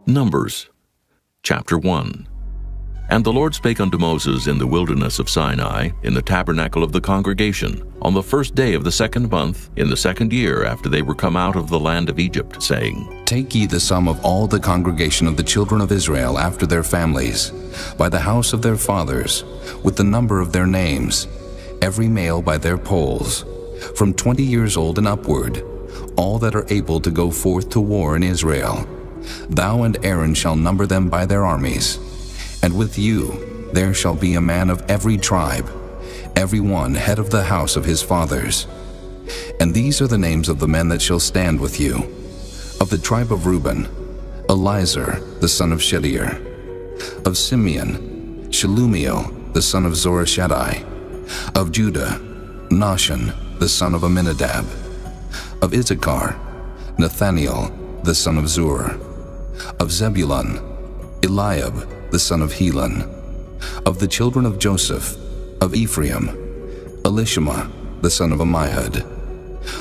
Numbers, chapter 1. And the Lord spake unto Moses in the wilderness of Sinai, in the tabernacle of the congregation, on the first day of the 2nd month, in the 2nd year after they were come out of the land of Egypt, saying, Take ye the sum of all the congregation of the children of Israel after their families, by the house of their fathers, with the number of their names, every male by their polls, from 20 years old and upward, all that are able to go forth to war in Israel. Thou and Aaron shall number them by their armies. And with you there shall be a man of every tribe, every one head of the house of his fathers. And these are the names of the men that shall stand with you. Of the tribe of Reuben, Elizur the son of Shedeur. Of Simeon, Shelumiel the son of Zorishaddai. Of Judah, Nahshon the son of Amminadab. Of Issachar, Nathaniel the son of Zur. Of Zebulun, Eliab the son of Helon. Of the children of Joseph, of Ephraim, Elishama the son of Ammihud.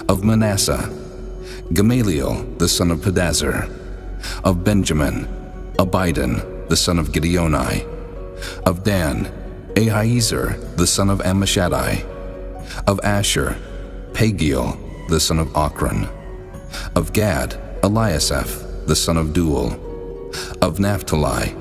Of Manasseh, Gamaliel the son of Pedazur. Of Benjamin, Abidan the son of Gideoni. Of Dan, Ahiezer the son of Ammishaddai. Of Asher, Pagiel the son of Ochran. Of Gad, Eliasaph the son of Duel. Of Naphtali,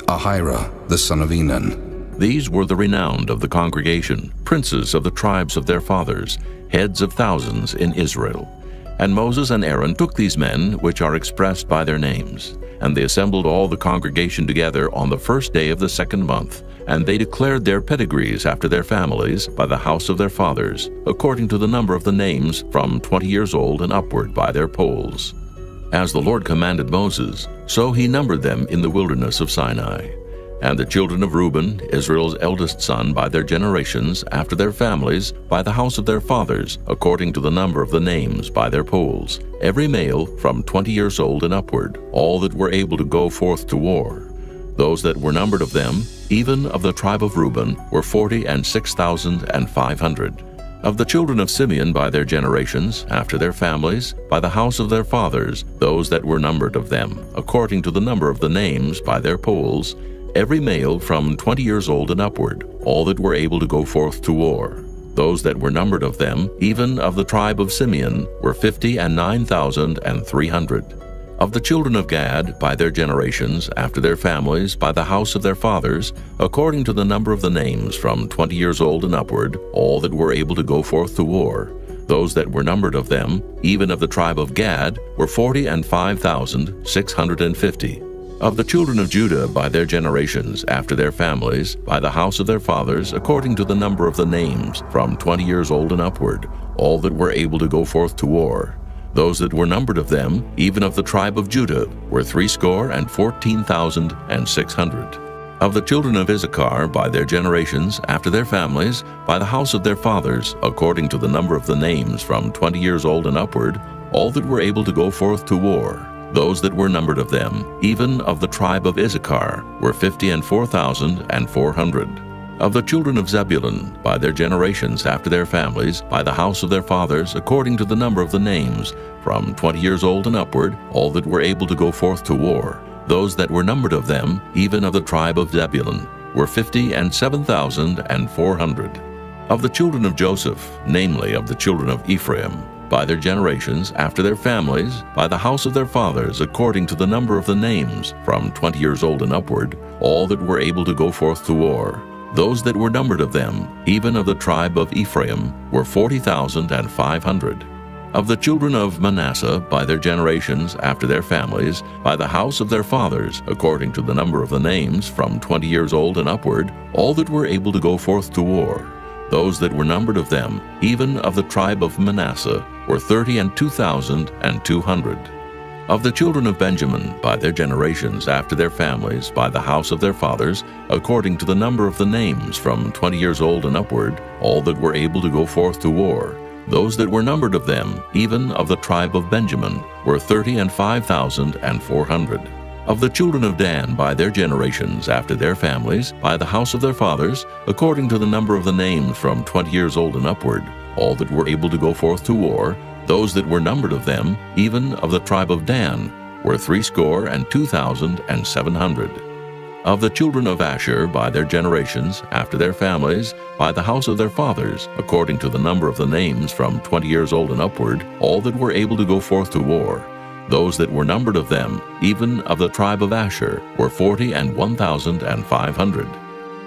Ahira the son of Enan. These were the renowned of the congregation, princes of the tribes of their fathers, heads of thousands in Israel. And Moses and Aaron took these men, which are expressed by their names, and they assembled all the congregation together on the first day of the 2nd month, and they declared their pedigrees after their families by the house of their fathers, according to the number of the names from 20 years old and upward by their polls. As the Lord commanded Moses, so he numbered them in the wilderness of Sinai. And the children of Reuben, Israel's eldest son, by their generations, after their families, by the house of their fathers, according to the number of the names by their polls, every male from 20 years old and upward, all that were able to go forth to war. Those that were numbered of them, even of the tribe of Reuben, were 46,500. Of the children of Simeon by their generations, after their families, by the house of their fathers, those that were numbered of them, according to the number of the names by their polls, every male from 20 years old and upward, all that were able to go forth to war. Those that were numbered of them, even of the tribe of Simeon, were 59,300. Of the children of Gad, by their generations, after their families, by the house of their fathers, according to the number of the names from 20 years old and upward, all that were able to go forth to war. Those that were numbered of them, even of the tribe of Gad, were 45,650. Of the children of Judah, by their generations, after their families, by the house of their fathers, according to the number of the names from 20 years old and upward, all that were able to go forth to war. Those that were numbered of them, even of the tribe of Judah, were 314,600. Of the children of Issachar, by their generations, after their families, by the house of their fathers, according to the number of the names from 20 years old and upward, all that were able to go forth to war. Those that were numbered of them, even of the tribe of Issachar, were 54,400. Of the children of Zebulun, by their generations after their families, by the house of their fathers, according to the number of the names, from 20 years old and upward, all that were able to go forth to war. Those that were numbered of them, even of the tribe of Zebulun, were 57,400. Of the children of Joseph, namely of the children of Ephraim, by their generations, after their families, by the house of their fathers, according to the number of the names, from 20 years old and upward, all that were able to go forth to war. Those that were numbered of them, even of the tribe of Ephraim, were 40,500. Of the children of Manasseh, by their generations, after their families, by the house of their fathers, according to the number of the names, from 20 years old and upward, all that were able to go forth to war. Those that were numbered of them, even of the tribe of Manasseh, were 32,200. Of the children of Benjamin, by their generations, after their families, by the house of their fathers, according to the number of the names, from 20 years old and upward, all that were able to go forth to war. Those that were numbered of them, even of the tribe of Benjamin, were 35,400. Of the children of Dan, by their generations, after their families, by the house of their fathers, according to the number of the names, from 20 years old and upward, all that were able to go forth to war, those that were numbered of them, even of the tribe of Dan, were 62,700. Of the children of Asher by their generations, after their families, by the house of their fathers, according to the number of the names from 20 years old and upward, all that were able to go forth to war, those that were numbered of them, even of the tribe of Asher, were 41,500.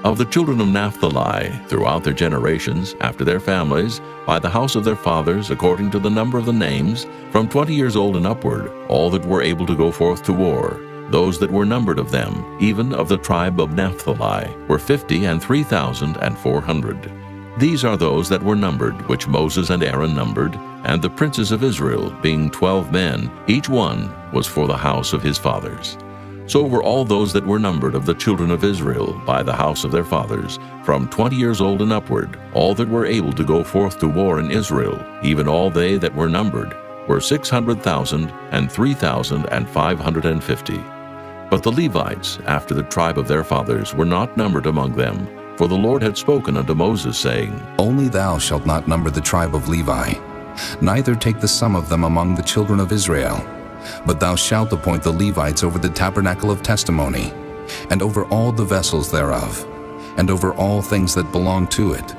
Of the children of Naphtali, throughout their generations, after their families, by the house of their fathers, according to the number of the names, from 20 years old and upward, all that were able to go forth to war, those that were numbered of them, even of the tribe of Naphtali, were 53,400. These are those that were numbered, which Moses and Aaron numbered, and the princes of Israel, being 12 men, each one was for the house of his fathers. So were all those that were numbered of the children of Israel by the house of their fathers, from 20 years old and upward, all that were able to go forth to war in Israel, even all they that were numbered, were 600,003,550. But the Levites, after the tribe of their fathers, were not numbered among them, for the Lord had spoken unto Moses, saying, Only thou shalt not number the tribe of Levi, neither take the sum of them among the children of Israel. But thou shalt appoint the Levites over the tabernacle of testimony, and over all the vessels thereof, and over all things that belong to it.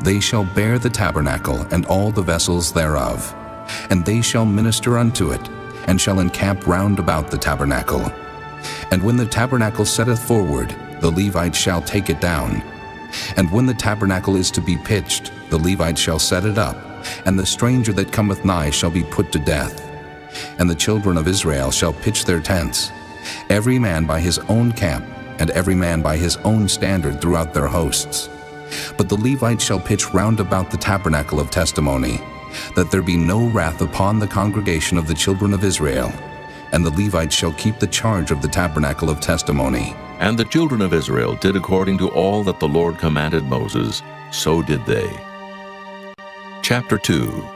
They shall bear the tabernacle and all the vessels thereof, and they shall minister unto it, and shall encamp round about the tabernacle. And when the tabernacle setteth forward, the Levites shall take it down. And when the tabernacle is to be pitched, the Levites shall set it up, and the stranger that cometh nigh shall be put to death. And the children of Israel shall pitch their tents, every man by his own camp, and every man by his own standard throughout their hosts. But the Levites shall pitch round about the tabernacle of testimony, that there be no wrath upon the congregation of the children of Israel. And the Levites shall keep the charge of the tabernacle of testimony. And the children of Israel did according to all that the Lord commanded Moses, so did they. Chapter 2.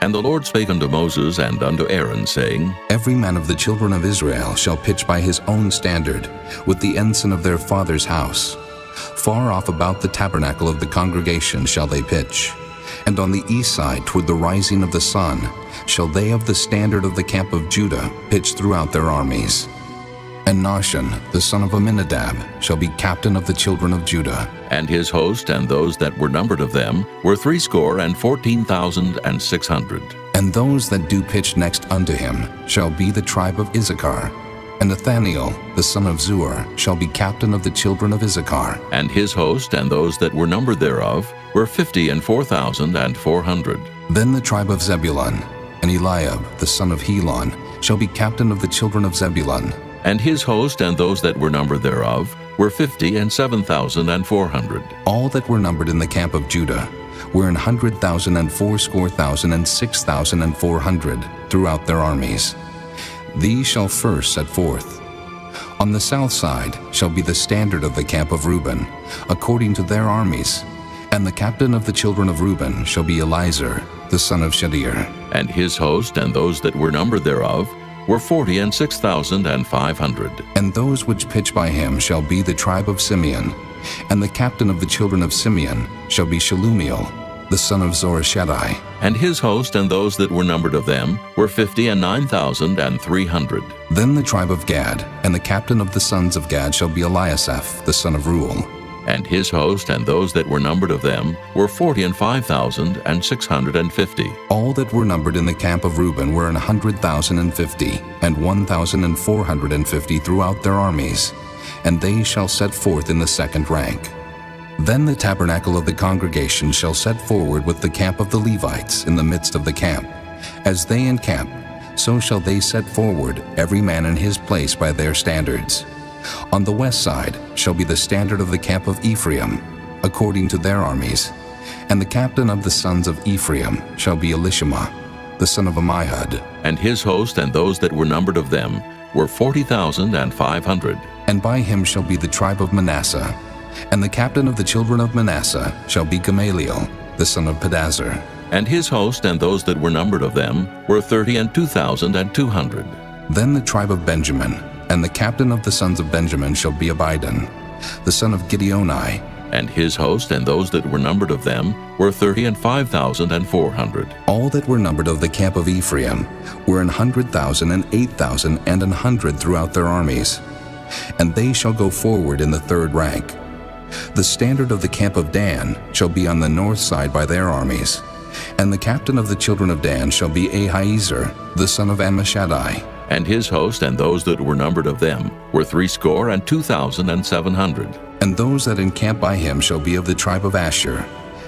And the Lord spake unto Moses and unto Aaron, saying, Every man of the children of Israel shall pitch by his own standard, with the ensign of their father's house. Far off about the tabernacle of the congregation shall they pitch. And on the east side toward the rising of the sun shall they of the standard of the camp of Judah pitch throughout their armies. And Nahshon, the son of Amminadab, shall be captain of the children of Judah. And his host and those that were numbered of them were 614,600. And those that do pitch next unto him shall be the tribe of Issachar. And Nathaniel, the son of Zuar, shall be captain of the children of Issachar. And his host and those that were numbered thereof were 54,400. Then the tribe of Zebulun, and Eliab, the son of Helon, shall be captain of the children of Zebulun. And his host and those that were numbered thereof were 57,400. All that were numbered in the camp of Judah were 100,000 and 80,000 and 6,400 throughout their armies. These shall first set forth. On the south side shall be the standard of the camp of Reuben, according to their armies. And the captain of the children of Reuben shall be Elizur, the son of Shadir. And his host and those that were numbered thereof were 46,500. And those which pitch by him shall be the tribe of Simeon. And the captain of the children of Simeon shall be Shelumiel, the son of Zorishaddai. And his host and those that were numbered of them were 59,300. Then the tribe of Gad, and the captain of the sons of Gad shall be Eliasaph, the son of Reuel. And his host and those that were numbered of them were 45,650. All that were numbered in the camp of Reuben were 100,050, and 1,450 throughout their armies, and they shall set forth in the second rank. Then the tabernacle of the congregation shall set forward with the camp of the Levites in the midst of the camp. As they encamp, so shall they set forward, every man in his place by their standards. On the west side shall be the standard of the camp of Ephraim, according to their armies. And the captain of the sons of Ephraim shall be Elishama, the son of Ammihud. And his host and those that were numbered of them were 40,500. And by him shall be the tribe of Manasseh. And the captain of the children of Manasseh shall be Gamaliel, the son of Pedazur. And his host and those that were numbered of them were 32,200. Then the tribe of Benjamin, and the captain of the sons of Benjamin shall be Abidan, the son of Gideoni. And his host and those that were numbered of them were 35,400. All that were numbered of the camp of Ephraim were 100,000 and 8,000 and 100 throughout their armies. And they shall go forward in the third rank. The standard of the camp of Dan shall be on the north side by their armies. And the captain of the children of Dan shall be Ahiezer, the son of Ammishaddai. And his host and those that were numbered of them were 62,700. And those that encamp by him shall be of the tribe of Asher.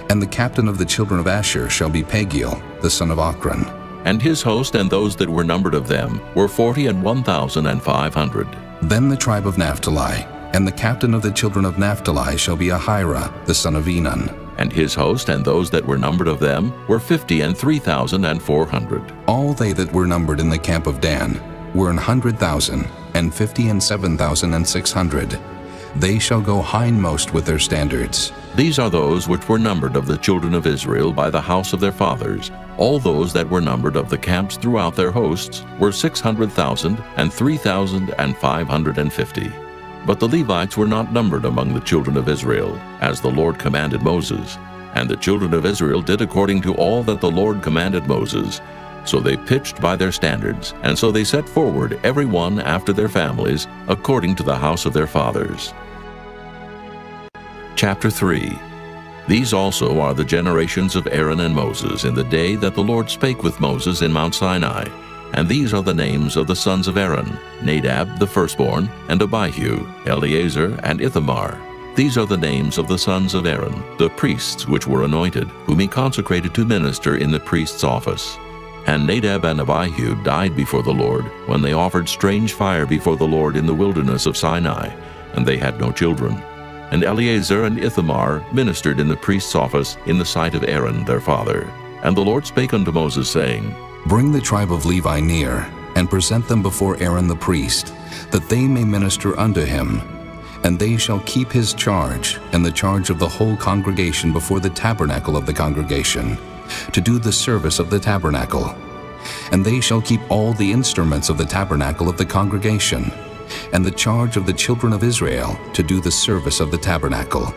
And the captain of the children of Asher shall be Pagiel, the son of Ochran. And his host and those that were numbered of them were 41,500. Then the tribe of Naphtali, and the captain of the children of Naphtali shall be Ahira, the son of Enan. And his host and those that were numbered of them were 53,400. All they that were numbered in the camp of Dan were 100,000, and 57,600. They shall go hindmost with their standards. These are those which were numbered of the children of Israel by the house of their fathers. All those that were numbered of the camps throughout their hosts were 600,000 and 3,550. But the Levites were not numbered among the children of Israel, as the Lord commanded Moses. And the children of Israel did according to all that the Lord commanded Moses. So they pitched by their standards, and so they set forward every one after their families, according to the house of their fathers. Chapter 3. These also are the generations of Aaron and Moses in the day that the Lord spake with Moses in Mount Sinai. And these are the names of the sons of Aaron, Nadab the firstborn, and Abihu, Eleazar, and Ithamar. These are the names of the sons of Aaron, the priests which were anointed, whom he consecrated to minister in the priest's office. And Nadab and Abihu died before the Lord, when they offered strange fire before the Lord in the wilderness of Sinai, and they had no children. And Eleazar and Ithamar ministered in the priest's office in the sight of Aaron their father. And the Lord spake unto Moses, saying, Bring the tribe of Levi near, and present them before Aaron the priest, that they may minister unto him. And they shall keep his charge, and the charge of the whole congregation before the tabernacle of the congregation, to do the service of the tabernacle. And they shall keep all the instruments of the tabernacle of the congregation, and the charge of the children of Israel, to do the service of the tabernacle.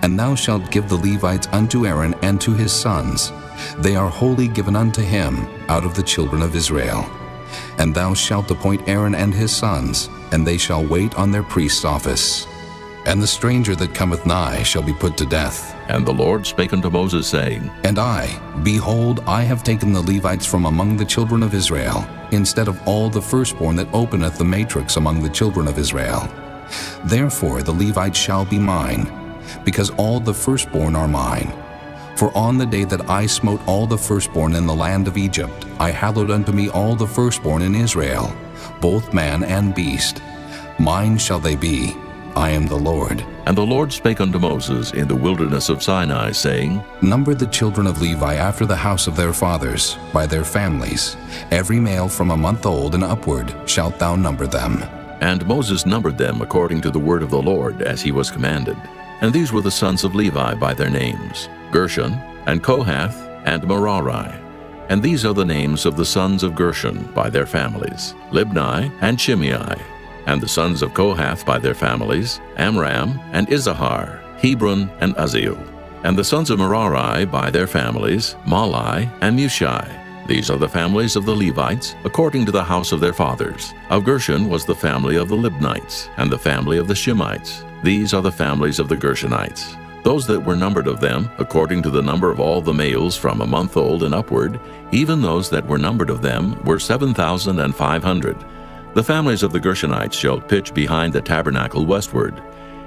And thou shalt give the Levites unto Aaron and to his sons. They are wholly given unto him out of the children of Israel. And thou shalt appoint Aaron and his sons, and they shall wait on their priest's office. And the stranger that cometh nigh shall be put to death. And the Lord spake unto Moses, saying, And I, behold, I have taken the Levites from among the children of Israel, instead of all the firstborn that openeth the matrix among the children of Israel. Therefore the Levites shall be mine, because all the firstborn are mine. For on the day that I smote all the firstborn in the land of Egypt, I hallowed unto me all the firstborn in Israel, both man and beast. Mine shall they be. I am the Lord. And the Lord spake unto Moses in the wilderness of Sinai, saying, Number the children of Levi after the house of their fathers, by their families. Every male from a month old and upward shalt thou number them. And Moses numbered them according to the word of the Lord, as he was commanded. And these were the sons of Levi by their names, Gershon, and Kohath, and Merari. And these are the names of the sons of Gershon by their families, Libni and Shimei. And the sons of Kohath by their families, Amram and Izahar, Hebron and Uzziel. And the sons of Merari by their families, Mahli and Mushi. These are the families of the Levites, according to the house of their fathers. Of Gershon was the family of the Libnites, and the family of the Shimites. These are the families of the Gershonites. Those that were numbered of them, according to the number of all the males from a month old and upward, even those that were numbered of them were 7,500. The families of the Gershonites shall pitch behind the tabernacle westward.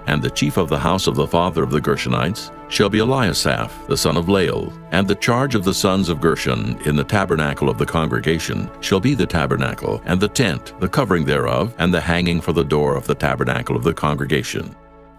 And the chief of the house of the father of the Gershonites shall be Eliasaph, the son of Lael. And the charge of the sons of Gershon in the tabernacle of the congregation shall be the tabernacle, and the tent, the covering thereof, and the hanging for the door of the tabernacle of the congregation,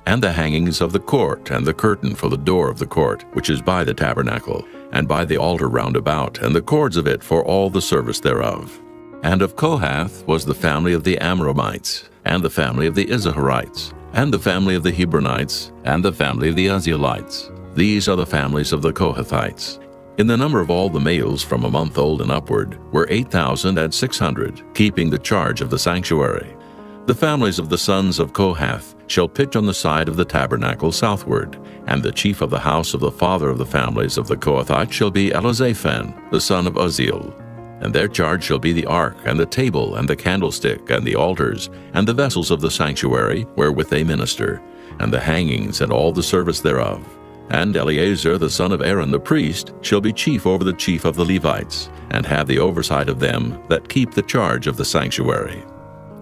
and the hangings of the court, and the curtain for the door of the court, which is by the tabernacle, and by the altar round about, and the cords of it for all the service thereof. And of Kohath was the family of the Amramites, and the family of the Izaharites, and the family of the Hebronites, and the family of the Uzzielites. These are the families of the Kohathites. In the number of all the males from a month old and upward were 8,600, keeping the charge of the sanctuary. The families of the sons of Kohath shall pitch on the side of the tabernacle southward, and the chief of the house of the father of the families of the Kohathites shall be Elizaphan, the son of Uzziel. And their charge shall be the ark, and the table, and the candlestick, and the altars, and the vessels of the sanctuary, wherewith they minister, and the hangings, and all the service thereof. And Eleazar the son of Aaron the priest shall be chief over the chief of the Levites, and have the oversight of them that keep the charge of the sanctuary.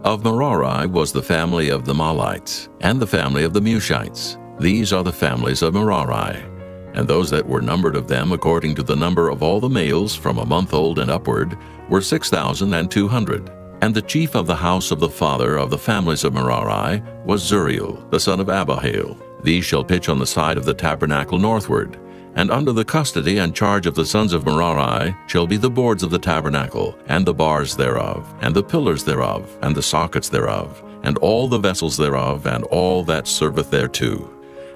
Of Merari was the family of the Mahlites, and the family of the Mushites. These are the families of Merari. And those that were numbered of them according to the number of all the males from a month old and upward were 6,200. And the chief of the house of the father of the families of Merari was Zuriel, the son of Abihail. These shall pitch on the side of the tabernacle northward. And under the custody and charge of the sons of Merari shall be the boards of the tabernacle, and the bars thereof, and the pillars thereof, and the sockets thereof, and all the vessels thereof, and all that serveth thereto.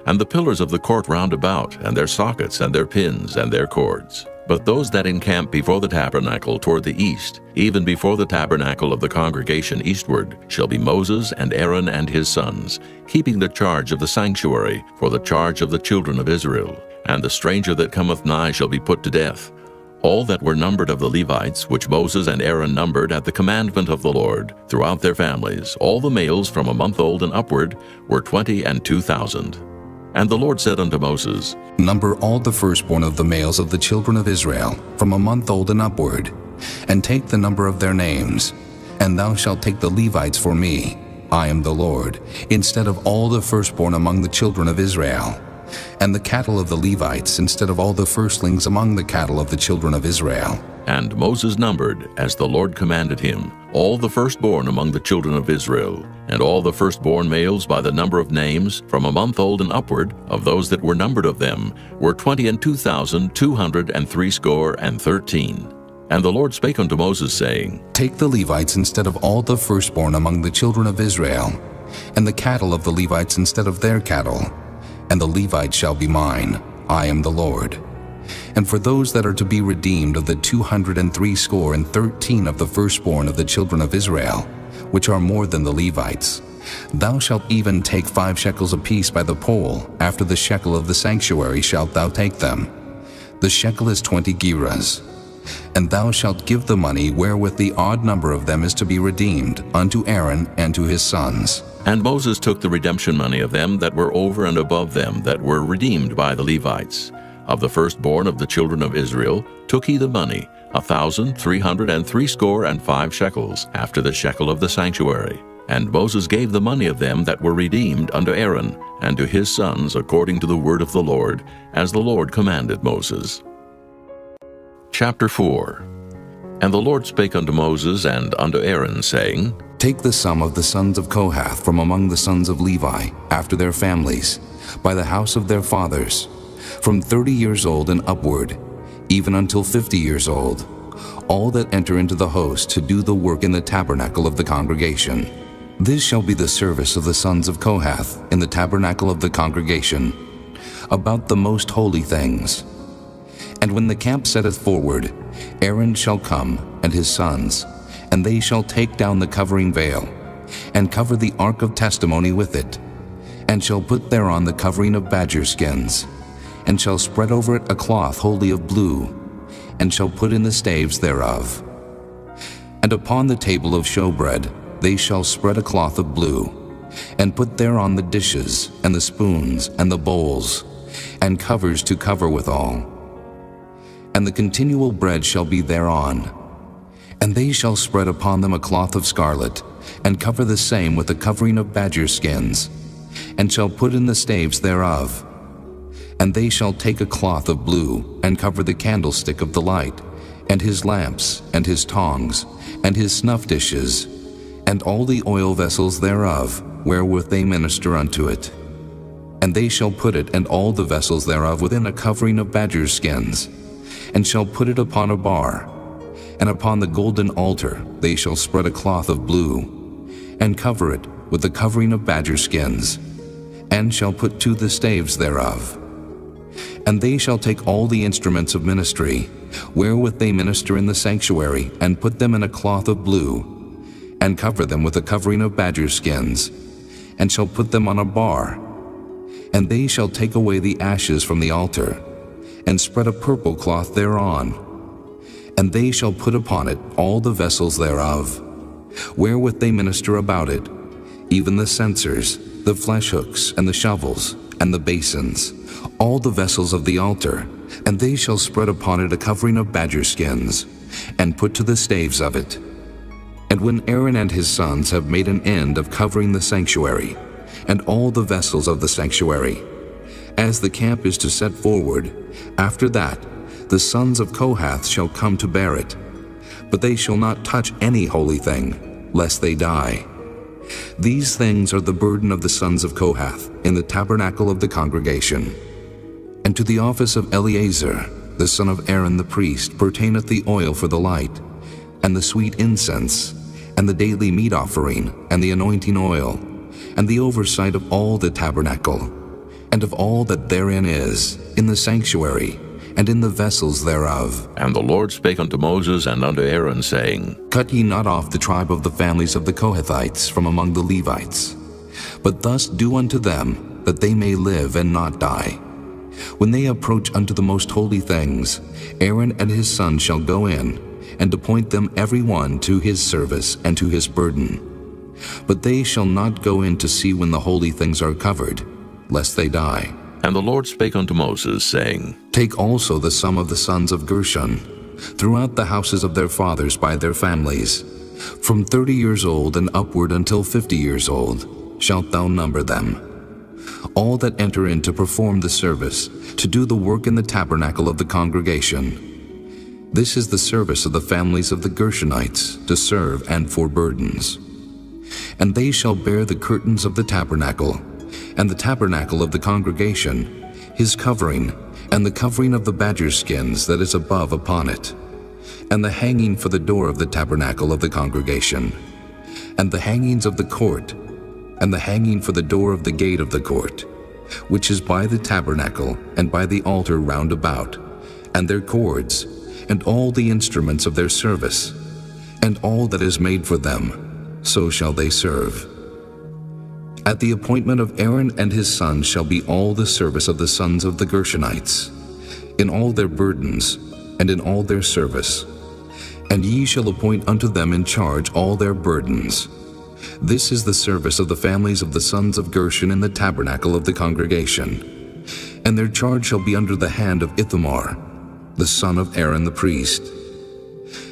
And the pillars of the court round about, and their sockets, and their pins, and their cords. But those that encamp before the tabernacle toward the east, even before the tabernacle of the congregation eastward, shall be Moses and Aaron and his sons, keeping the charge of the sanctuary for the charge of the children of Israel. And the stranger that cometh nigh shall be put to death. All that were numbered of the Levites, which Moses and Aaron numbered at the commandment of the Lord, throughout their families, all the males from a month old and upward, were 22,000. And the Lord said unto Moses, Number all the firstborn of the males of the children of Israel, from a month old and upward, and take the number of their names. And thou shalt take the Levites for me, I am the Lord, instead of all the firstborn among the children of Israel, and the cattle of the Levites instead of all the firstlings among the cattle of the children of Israel. And Moses numbered, as the Lord commanded him, all the firstborn among the children of Israel, and all the firstborn males by the number of names, from a month old and upward, of those that were numbered of them, were 22,213. And the Lord spake unto Moses, saying, Take the Levites instead of all the firstborn among the children of Israel, and the cattle of the Levites instead of their cattle, and the Levites shall be mine, I am the Lord. And for those that are to be redeemed of the 213 of the firstborn of the children of Israel, which are more than the Levites, thou shalt even take 5 shekels apiece by the poll. After the shekel of the sanctuary shalt thou take them. The shekel is 20 gerahs. And thou shalt give the money wherewith the odd number of them is to be redeemed unto Aaron and to his sons. And Moses took the redemption money of them that were over and above them that were redeemed by the Levites. Of the firstborn of the children of Israel took he the money, 1,365 shekels, after the shekel of the sanctuary. And Moses gave the money of them that were redeemed unto Aaron, and to his sons according to the word of the Lord, as the Lord commanded Moses. Chapter 4. And the Lord spake unto Moses and unto Aaron, saying, Take the sum of the sons of Kohath from among the sons of Levi, after their families, by the house of their fathers, from 30 years old and upward, even until 50 years old, all that enter into the host to do the work in the tabernacle of the congregation. This shall be the service of the sons of Kohath in the tabernacle of the congregation, about the most holy things. And when the camp setteth forward, Aaron shall come, and his sons, and they shall take down the covering veil, and cover the ark of testimony with it, and shall put thereon the covering of badger skins, and shall spread over it a cloth wholly of blue, and shall put in the staves thereof. And upon the table of showbread they shall spread a cloth of blue, and put thereon the dishes, and the spoons, and the bowls, and covers to cover withal. And the continual bread shall be thereon. And they shall spread upon them a cloth of scarlet, and cover the same with a covering of badger skins, and shall put in the staves thereof. And they shall take a cloth of blue, and cover the candlestick of the light, and his lamps, and his tongs, and his snuff dishes, and all the oil vessels thereof, wherewith they minister unto it. And they shall put it and all the vessels thereof within a covering of badger skins, and shall put it upon a bar. And upon the golden altar they shall spread a cloth of blue, and cover it with the covering of badger skins, and shall put to the staves thereof. And they shall take all the instruments of ministry, wherewith they minister in the sanctuary, and put them in a cloth of blue, and cover them with a covering of badger skins, and shall put them on a bar. And they shall take away the ashes from the altar, and spread a purple cloth thereon. And they shall put upon it all the vessels thereof, wherewith they minister about it, even the censers, the flesh hooks, and the shovels, and the basins, all the vessels of the altar. And they shall spread upon it a covering of badger skins, and put to the staves of it. And when Aaron and his sons have made an end of covering the sanctuary, and all the vessels of the sanctuary, as the camp is to set forward, after that the sons of Kohath shall come to bear it. But they shall not touch any holy thing, lest they die. These things are the burden of the sons of Kohath in the tabernacle of the congregation. And to the office of Eleazar, the son of Aaron the priest, pertaineth the oil for the light, and the sweet incense, and the daily meat offering, and the anointing oil, and the oversight of all the tabernacle, and of all that therein is, in the sanctuary, and in the vessels thereof. And the Lord spake unto Moses and unto Aaron, saying, Cut ye not off the tribe of the families of the Kohathites from among the Levites, but thus do unto them, that they may live and not die. When they approach unto the most holy things, Aaron and his sons shall go in, and appoint them every one to his service and to his burden. But they shall not go in to see when the holy things are covered, lest they die. And the Lord spake unto Moses, saying, Take also the sum of the sons of Gershon, throughout the houses of their fathers by their families, from 30 years old and upward until 50 years old, shalt thou number them. All that enter in to perform the service, to do the work in the tabernacle of the congregation. This is the service of the families of the Gershonites, to serve and for burdens. And they shall bear the curtains of the tabernacle, and the tabernacle of the congregation, his covering, and the covering of the badger skins that is above upon it, and the hanging for the door of the tabernacle of the congregation, and the hangings of the court, and the hanging for the door of the gate of the court, which is by the tabernacle and by the altar round about, and their cords, and all the instruments of their service, and all that is made for them, so shall they serve. At the appointment of Aaron and his sons shall be all the service of the sons of the Gershonites, in all their burdens, and in all their service. And ye shall appoint unto them in charge all their burdens. This is the service of the families of the sons of Gershon in the tabernacle of the congregation. And their charge shall be under the hand of Ithamar, the son of Aaron the priest.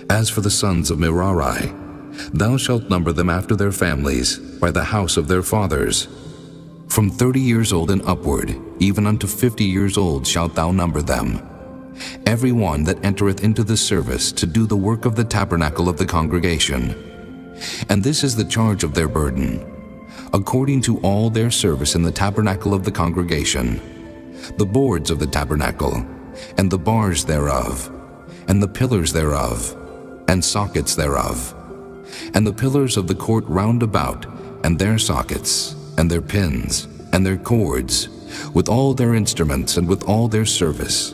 As for the sons of Merari, thou shalt number them after their families, by the house of their fathers. From 30 years old and upward, even unto 50 years old shalt thou number them. Every one that entereth into the service to do the work of the tabernacle of the congregation. And this is the charge of their burden, according to all their service in the tabernacle of the congregation, the boards of the tabernacle, and the bars thereof, and the pillars thereof, and sockets thereof, and the pillars of the court round about, and their sockets, and their pins, and their cords, with all their instruments, and with all their service.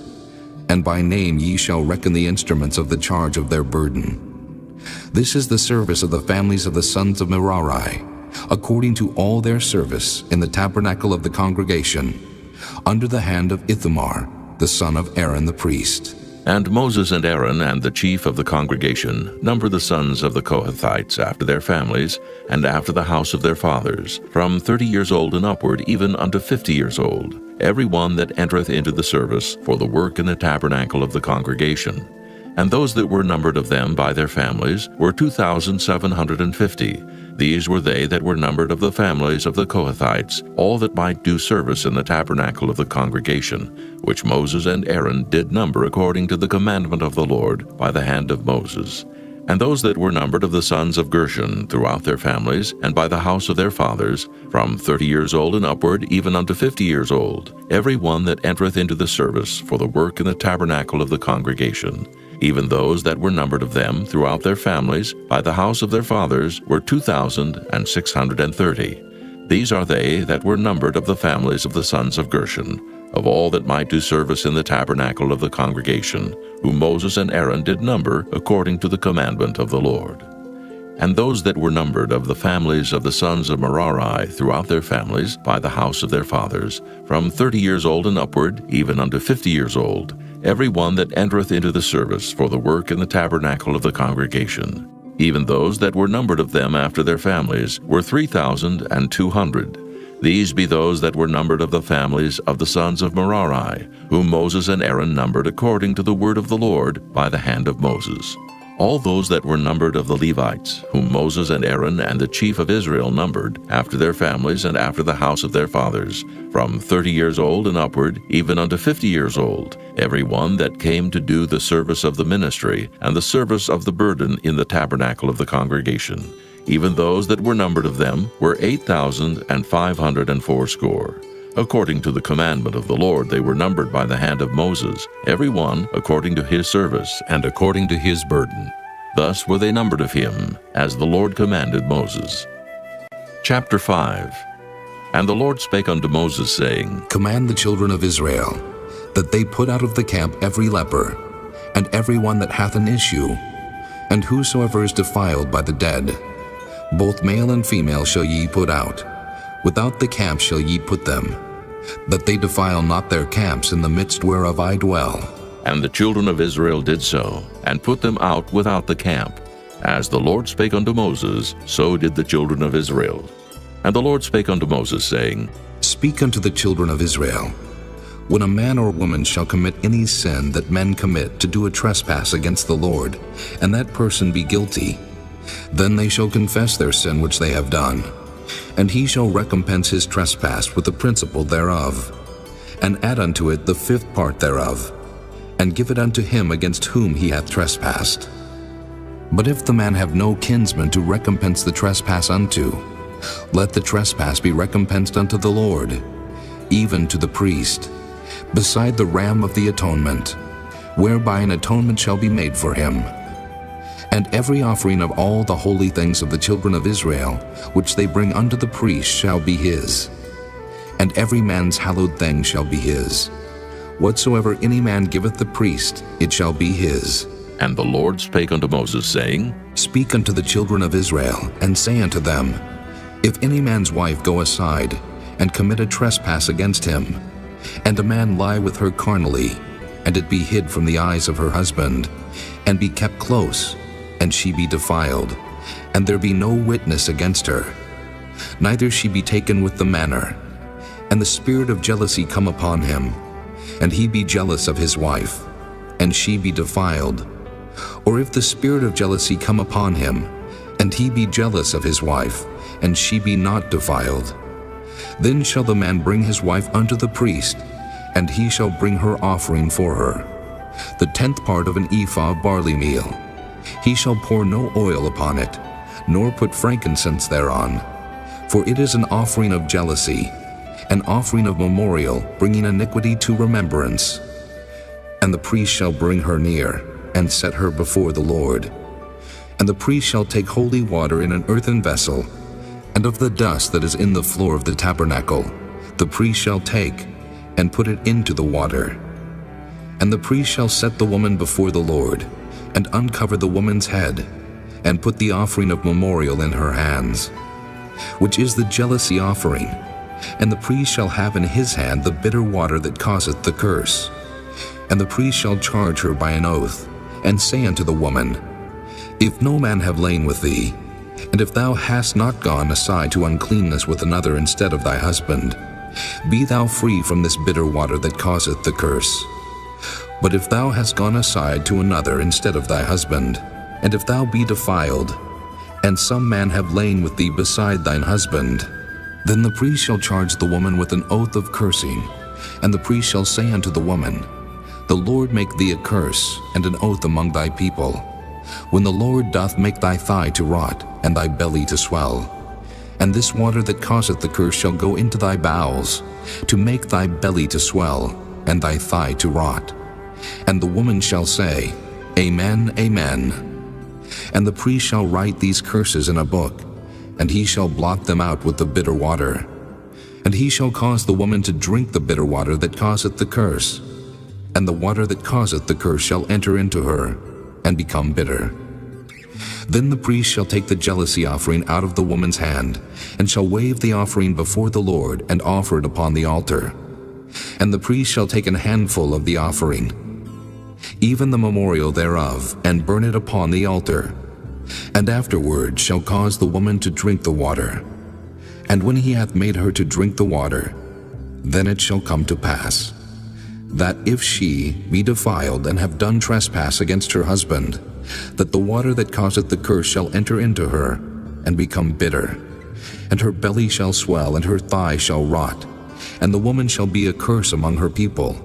And by name ye shall reckon the instruments of the charge of their burden. This is the service of the families of the sons of Merari, according to all their service in the tabernacle of the congregation, under the hand of Ithamar, the son of Aaron the priest. And Moses and Aaron and the chief of the congregation number the sons of the Kohathites after their families, and after the house of their fathers, from 30 years old and upward, even unto 50 years old, every one that entereth into the service for the work in the tabernacle of the congregation. And those that were numbered of them by their families were 2,750. These were they that were numbered of the families of the Kohathites, all that might do service in the tabernacle of the congregation, which Moses and Aaron did number according to the commandment of the Lord by the hand of Moses. And those that were numbered of the sons of Gershon throughout their families, and by the house of their fathers, from 30 years old and upward, even unto 50 years old, every one that entereth into the service for the work in the tabernacle of the congregation. Even those that were numbered of them throughout their families, by the house of their fathers, were 2,630. These are they that were numbered of the families of the sons of Gershon, of all that might do service in the tabernacle of the congregation, whom Moses and Aaron did number according to the commandment of the Lord. And those that were numbered of the families of the sons of Merari throughout their families by the house of their fathers, from 30 years old and upward, even unto 50 years old, every one that entereth into the service for the work in the tabernacle of the congregation. Even those that were numbered of them after their families were 3,200. These be those that were numbered of the families of the sons of Merari, whom Moses and Aaron numbered according to the word of the Lord by the hand of Moses. All those that were numbered of the Levites, whom Moses and Aaron and the chief of Israel numbered, after their families and after the house of their fathers, from 30 years old and upward, even unto 50 years old, every one that came to do the service of the ministry and the service of the burden in the tabernacle of the congregation. Even those that were numbered of them were 8,580. According to the commandment of the Lord they were numbered by the hand of Moses, every one according to his service and according to his burden. Thus were they numbered of him, as the Lord commanded Moses. Chapter 5. And the Lord spake unto Moses, saying, Command the children of Israel, that they put out of the camp every leper, and every one that hath an issue, and whosoever is defiled by the dead. Both male and female shall ye put out. Without the camp shall ye put them, that they defile not their camps in the midst whereof I dwell. And the children of Israel did so, and put them out without the camp. As the Lord spake unto Moses, so did the children of Israel. And the Lord spake unto Moses, saying, Speak unto the children of Israel, when a man or woman shall commit any sin that men commit to do a trespass against the Lord, and that person be guilty, then they shall confess their sin which they have done, and he shall recompense his trespass with the principal thereof, and add unto it the 5th part thereof, and give it unto him against whom he hath trespassed. But if the man have no kinsman to recompense the trespass unto, let the trespass be recompensed unto the Lord, even to the priest, beside the ram of the atonement, whereby an atonement shall be made for him. And every offering of all the holy things of the children of Israel, which they bring unto the priest, shall be his. And every man's hallowed thing shall be his. Whatsoever any man giveth the priest, it shall be his. And the Lord spake unto Moses, saying, Speak unto the children of Israel, and say unto them, If any man's wife go aside, and commit a trespass against him, and a man lie with her carnally, and it be hid from the eyes of her husband, and be kept close, and she be defiled, and there be no witness against her, neither she be taken with the manner, and the spirit of jealousy come upon him, and he be jealous of his wife, and she be defiled. Or if the spirit of jealousy come upon him, and he be jealous of his wife, and she be not defiled, then shall the man bring his wife unto the priest, and he shall bring her offering for her, the 10th part of an ephah of barley meal. He shall pour no oil upon it, nor put frankincense thereon, for it is an offering of jealousy, an offering of memorial, bringing iniquity to remembrance. And the priest shall bring her near, and set her before the Lord. And the priest shall take holy water in an earthen vessel, and of the dust that is in the floor of the tabernacle, the priest shall take, and put it into the water. And the priest shall set the woman before the Lord, and uncover the woman's head, and put the offering of memorial in her hands, which is the jealousy offering. And the priest shall have in his hand the bitter water that causeth the curse. And the priest shall charge her by an oath, and say unto the woman, If no man have lain with thee, and if thou hast not gone aside to uncleanness with another instead of thy husband, be thou free from this bitter water that causeth the curse. But if thou hast gone aside to another instead of thy husband, and if thou be defiled, and some man have lain with thee beside thine husband, then the priest shall charge the woman with an oath of cursing, and the priest shall say unto the woman, The Lord make thee a curse and an oath among thy people, when the Lord doth make thy thigh to rot, and thy belly to swell. And this water that causeth the curse shall go into thy bowels, to make thy belly to swell, and thy thigh to rot. And the woman shall say, Amen, Amen. And the priest shall write these curses in a book, and he shall blot them out with the bitter water. And he shall cause the woman to drink the bitter water that causeth the curse, and the water that causeth the curse shall enter into her, and become bitter. Then the priest shall take the jealousy offering out of the woman's hand, and shall wave the offering before the Lord, and offer it upon the altar. And the priest shall take an handful of the offering, even the memorial thereof, and burn it upon the altar, and afterward shall cause the woman to drink the water. And when he hath made her to drink the water, then it shall come to pass, that if she be defiled and have done trespass against her husband, that the water that causeth the curse shall enter into her, and become bitter, and her belly shall swell, and her thigh shall rot, and the woman shall be a curse among her people.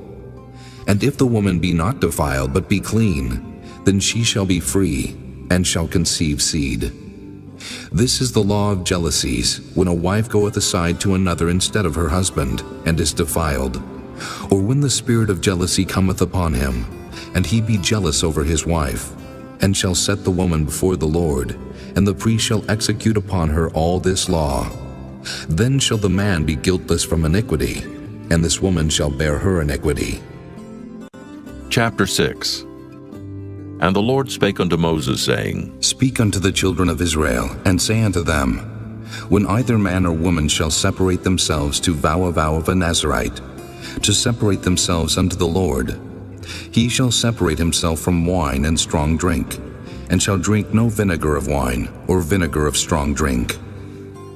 And if the woman be not defiled, but be clean, then she shall be free, and shall conceive seed. This is the law of jealousies, when a wife goeth aside to another instead of her husband, and is defiled, or when the spirit of jealousy cometh upon him, and he be jealous over his wife, and shall set the woman before the Lord, and the priest shall execute upon her all this law. Then shall the man be guiltless from iniquity, and this woman shall bear her iniquity. Chapter 6. And the Lord spake unto Moses, saying, Speak unto the children of Israel, and say unto them, When either man or woman shall separate themselves to vow a vow of a Nazarite, to separate themselves unto the Lord, he shall separate himself from wine and strong drink, and shall drink no vinegar of wine, or vinegar of strong drink.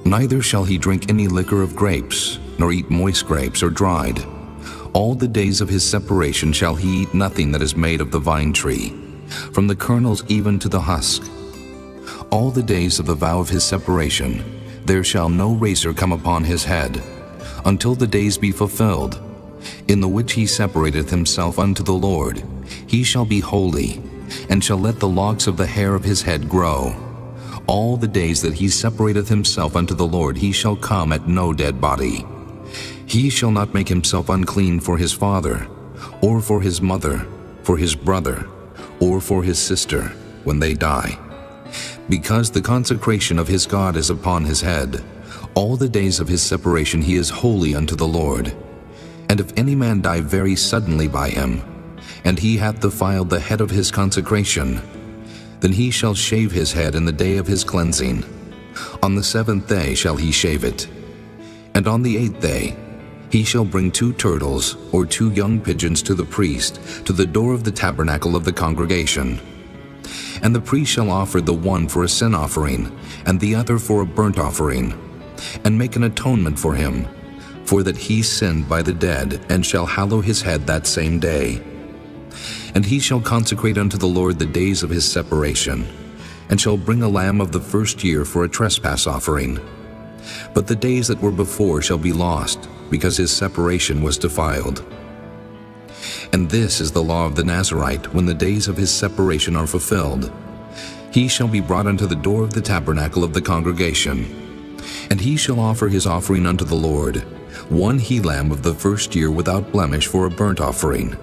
Neither shall he drink any liquor of grapes, nor eat moist grapes or dried. All the days of his separation shall he eat nothing that is made of the vine tree, from the kernels even to the husk. All the days of the vow of his separation, there shall no razor come upon his head, until the days be fulfilled, in the which he separateth himself unto the Lord. He shall be holy, and shall let the locks of the hair of his head grow. All the days that he separateth himself unto the Lord, he shall come at no dead body. He shall not make himself unclean for his father, or for his mother, for his brother, or for his sister, when they die. Because the consecration of his God is upon his head, all the days of his separation he is holy unto the Lord. And if any man die very suddenly by him, and he hath defiled the head of his consecration, then he shall shave his head in the day of his cleansing. On the 7th day shall he shave it. And on the 8th day he shall bring 2 turtles or 2 young pigeons to the priest, to the door of the tabernacle of the congregation. And the priest shall offer the one for a sin offering, and the other for a burnt offering, and make an atonement for him, for that he sinned by the dead, and shall hallow his head that same day. And he shall consecrate unto the Lord the days of his separation, and shall bring a lamb of the first year for a trespass offering. But the days that were before shall be lost, because his separation was defiled. And this is the law of the Nazarite, when the days of his separation are fulfilled. He shall be brought unto the door of the tabernacle of the congregation, and he shall offer his offering unto the Lord, 1 he-lamb of the first year without blemish for a burnt offering,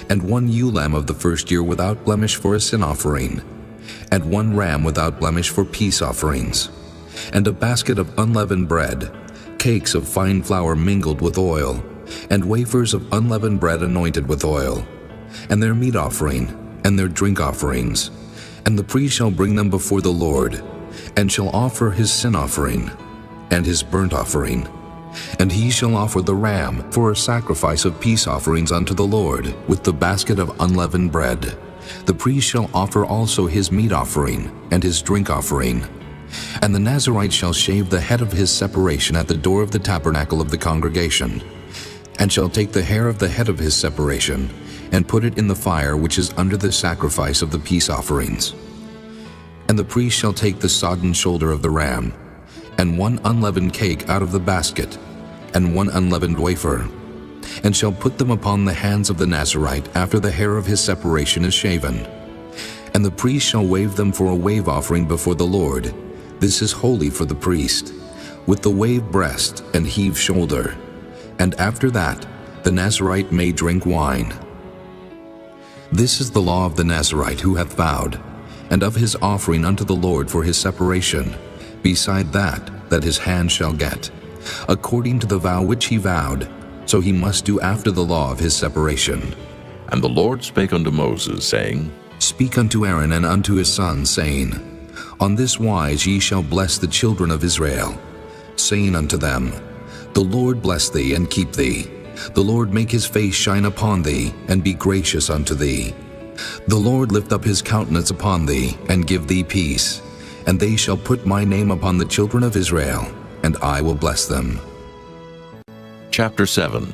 and 1 ewe-lamb of the first year without blemish for a sin offering, and 1 ram without blemish for peace offerings, and a basket of unleavened bread, cakes of fine flour mingled with oil, and wafers of unleavened bread anointed with oil, and their meat offering, and their drink offerings. And the priest shall bring them before the Lord, and shall offer his sin offering, and his burnt offering. And he shall offer the ram for a sacrifice of peace offerings unto the Lord, with the basket of unleavened bread. The priest shall offer also his meat offering, and his drink offering. And the Nazarite shall shave the head of his separation at the door of the tabernacle of the congregation, and shall take the hair of the head of his separation, and put it in the fire which is under the sacrifice of the peace offerings. And the priest shall take the sodden shoulder of the ram, and 1 unleavened cake out of the basket, and 1 unleavened wafer, and shall put them upon the hands of the Nazarite after the hair of his separation is shaven. And the priest shall wave them for a wave offering before the Lord. This is holy for the priest, with the wave breast and heave shoulder. And after that, the Nazarite may drink wine. This is the law of the Nazarite who hath vowed, and of his offering unto the Lord for his separation, beside that his hand shall get, according to the vow which he vowed, so he must do after the law of his separation. And the Lord spake unto Moses, saying, Speak unto Aaron and unto his sons, saying, On this wise ye shall bless the children of Israel, saying unto them, The Lord bless thee and keep thee. The Lord make his face shine upon thee, and be gracious unto thee. The Lord lift up his countenance upon thee, and give thee peace. And they shall put my name upon the children of Israel, and I will bless them. Chapter 7.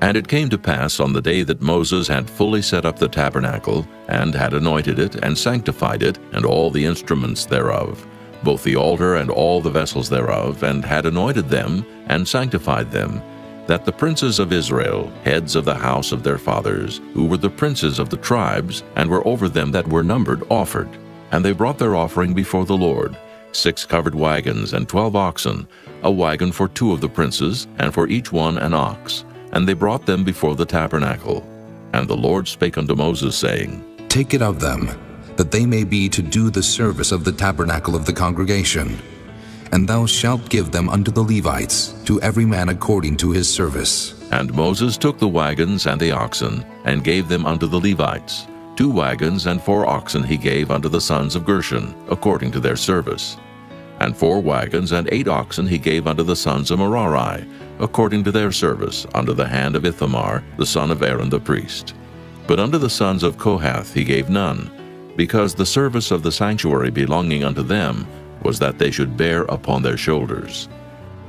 And it came to pass on the day that Moses had fully set up the tabernacle, and had anointed it, and sanctified it, and all the instruments thereof, both the altar and all the vessels thereof, and had anointed them, and sanctified them, that the princes of Israel, heads of the house of their fathers, who were the princes of the tribes, and were over them that were numbered, offered. And they brought their offering before the Lord, 6 covered wagons and 12 oxen, a wagon for 2 of the princes, and for each one an ox. And they brought them before the tabernacle. And the Lord spake unto Moses, saying, Take it of them, that they may be to do the service of the tabernacle of the congregation. And thou shalt give them unto the Levites, to every man according to his service. And Moses took the wagons and the oxen, and gave them unto the Levites. 2 wagons and 4 oxen he gave unto the sons of Gershon, according to their service. And 4 wagons and 8 oxen he gave unto the sons of Merari, according to their service, under the hand of Ithamar, the son of Aaron the priest. But unto the sons of Kohath he gave none, because the service of the sanctuary belonging unto them was that they should bear upon their shoulders.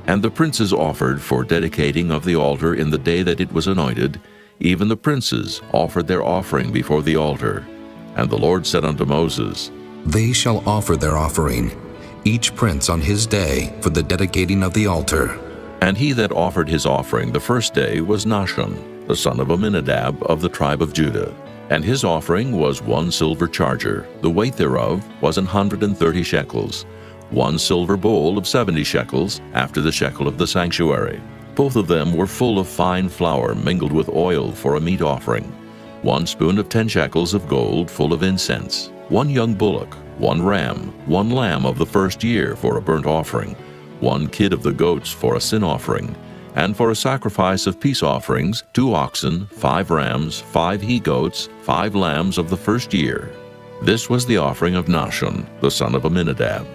And the princes offered for dedicating of the altar in the day that it was anointed, even the princes offered their offering before the altar. And the Lord said unto Moses, They shall offer their offering, each prince on his day, for the dedicating of the altar. And he that offered his offering the first day was Nahshon, the son of Amminadab of the tribe of Judah. And his offering was 1 silver charger, the weight thereof was 130 shekels, 1 silver bowl of 70 shekels, after the shekel of the sanctuary. Both of them were full of fine flour mingled with oil for a meat offering. 1 spoon of 10 shekels of gold full of incense, 1 young bullock, 1 ram, 1 lamb of the first year for a burnt offering, 1 kid of the goats for a sin offering, and for a sacrifice of peace offerings, 2 oxen, 5 rams, 5 he-goats, 5 lambs of the first year. This was the offering of Nahshon, the son of Amminadab.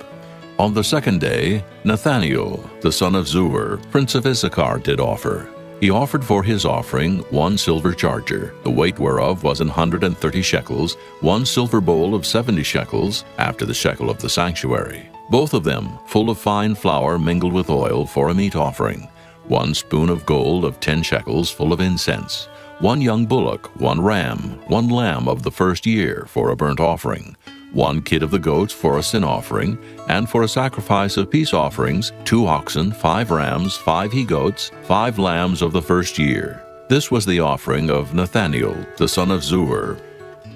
On the second day, Nathaniel, the son of Zuar, prince of Issachar, did offer. He offered for his offering 1 silver charger, the weight whereof was 130 shekels, 1 silver bowl of 70 shekels, after the shekel of the sanctuary. Both of them full of fine flour mingled with oil for a meat offering. 1 spoon of gold of 10 shekels full of incense. 1 young bullock, 1 ram, 1 lamb of the first year for a burnt offering. 1 kid of the goats for a sin offering, and for a sacrifice of peace offerings, 2 oxen, 5 rams, 5 he-goats, 5 lambs of the first year. This was the offering of Nathaniel, the son of Zuar.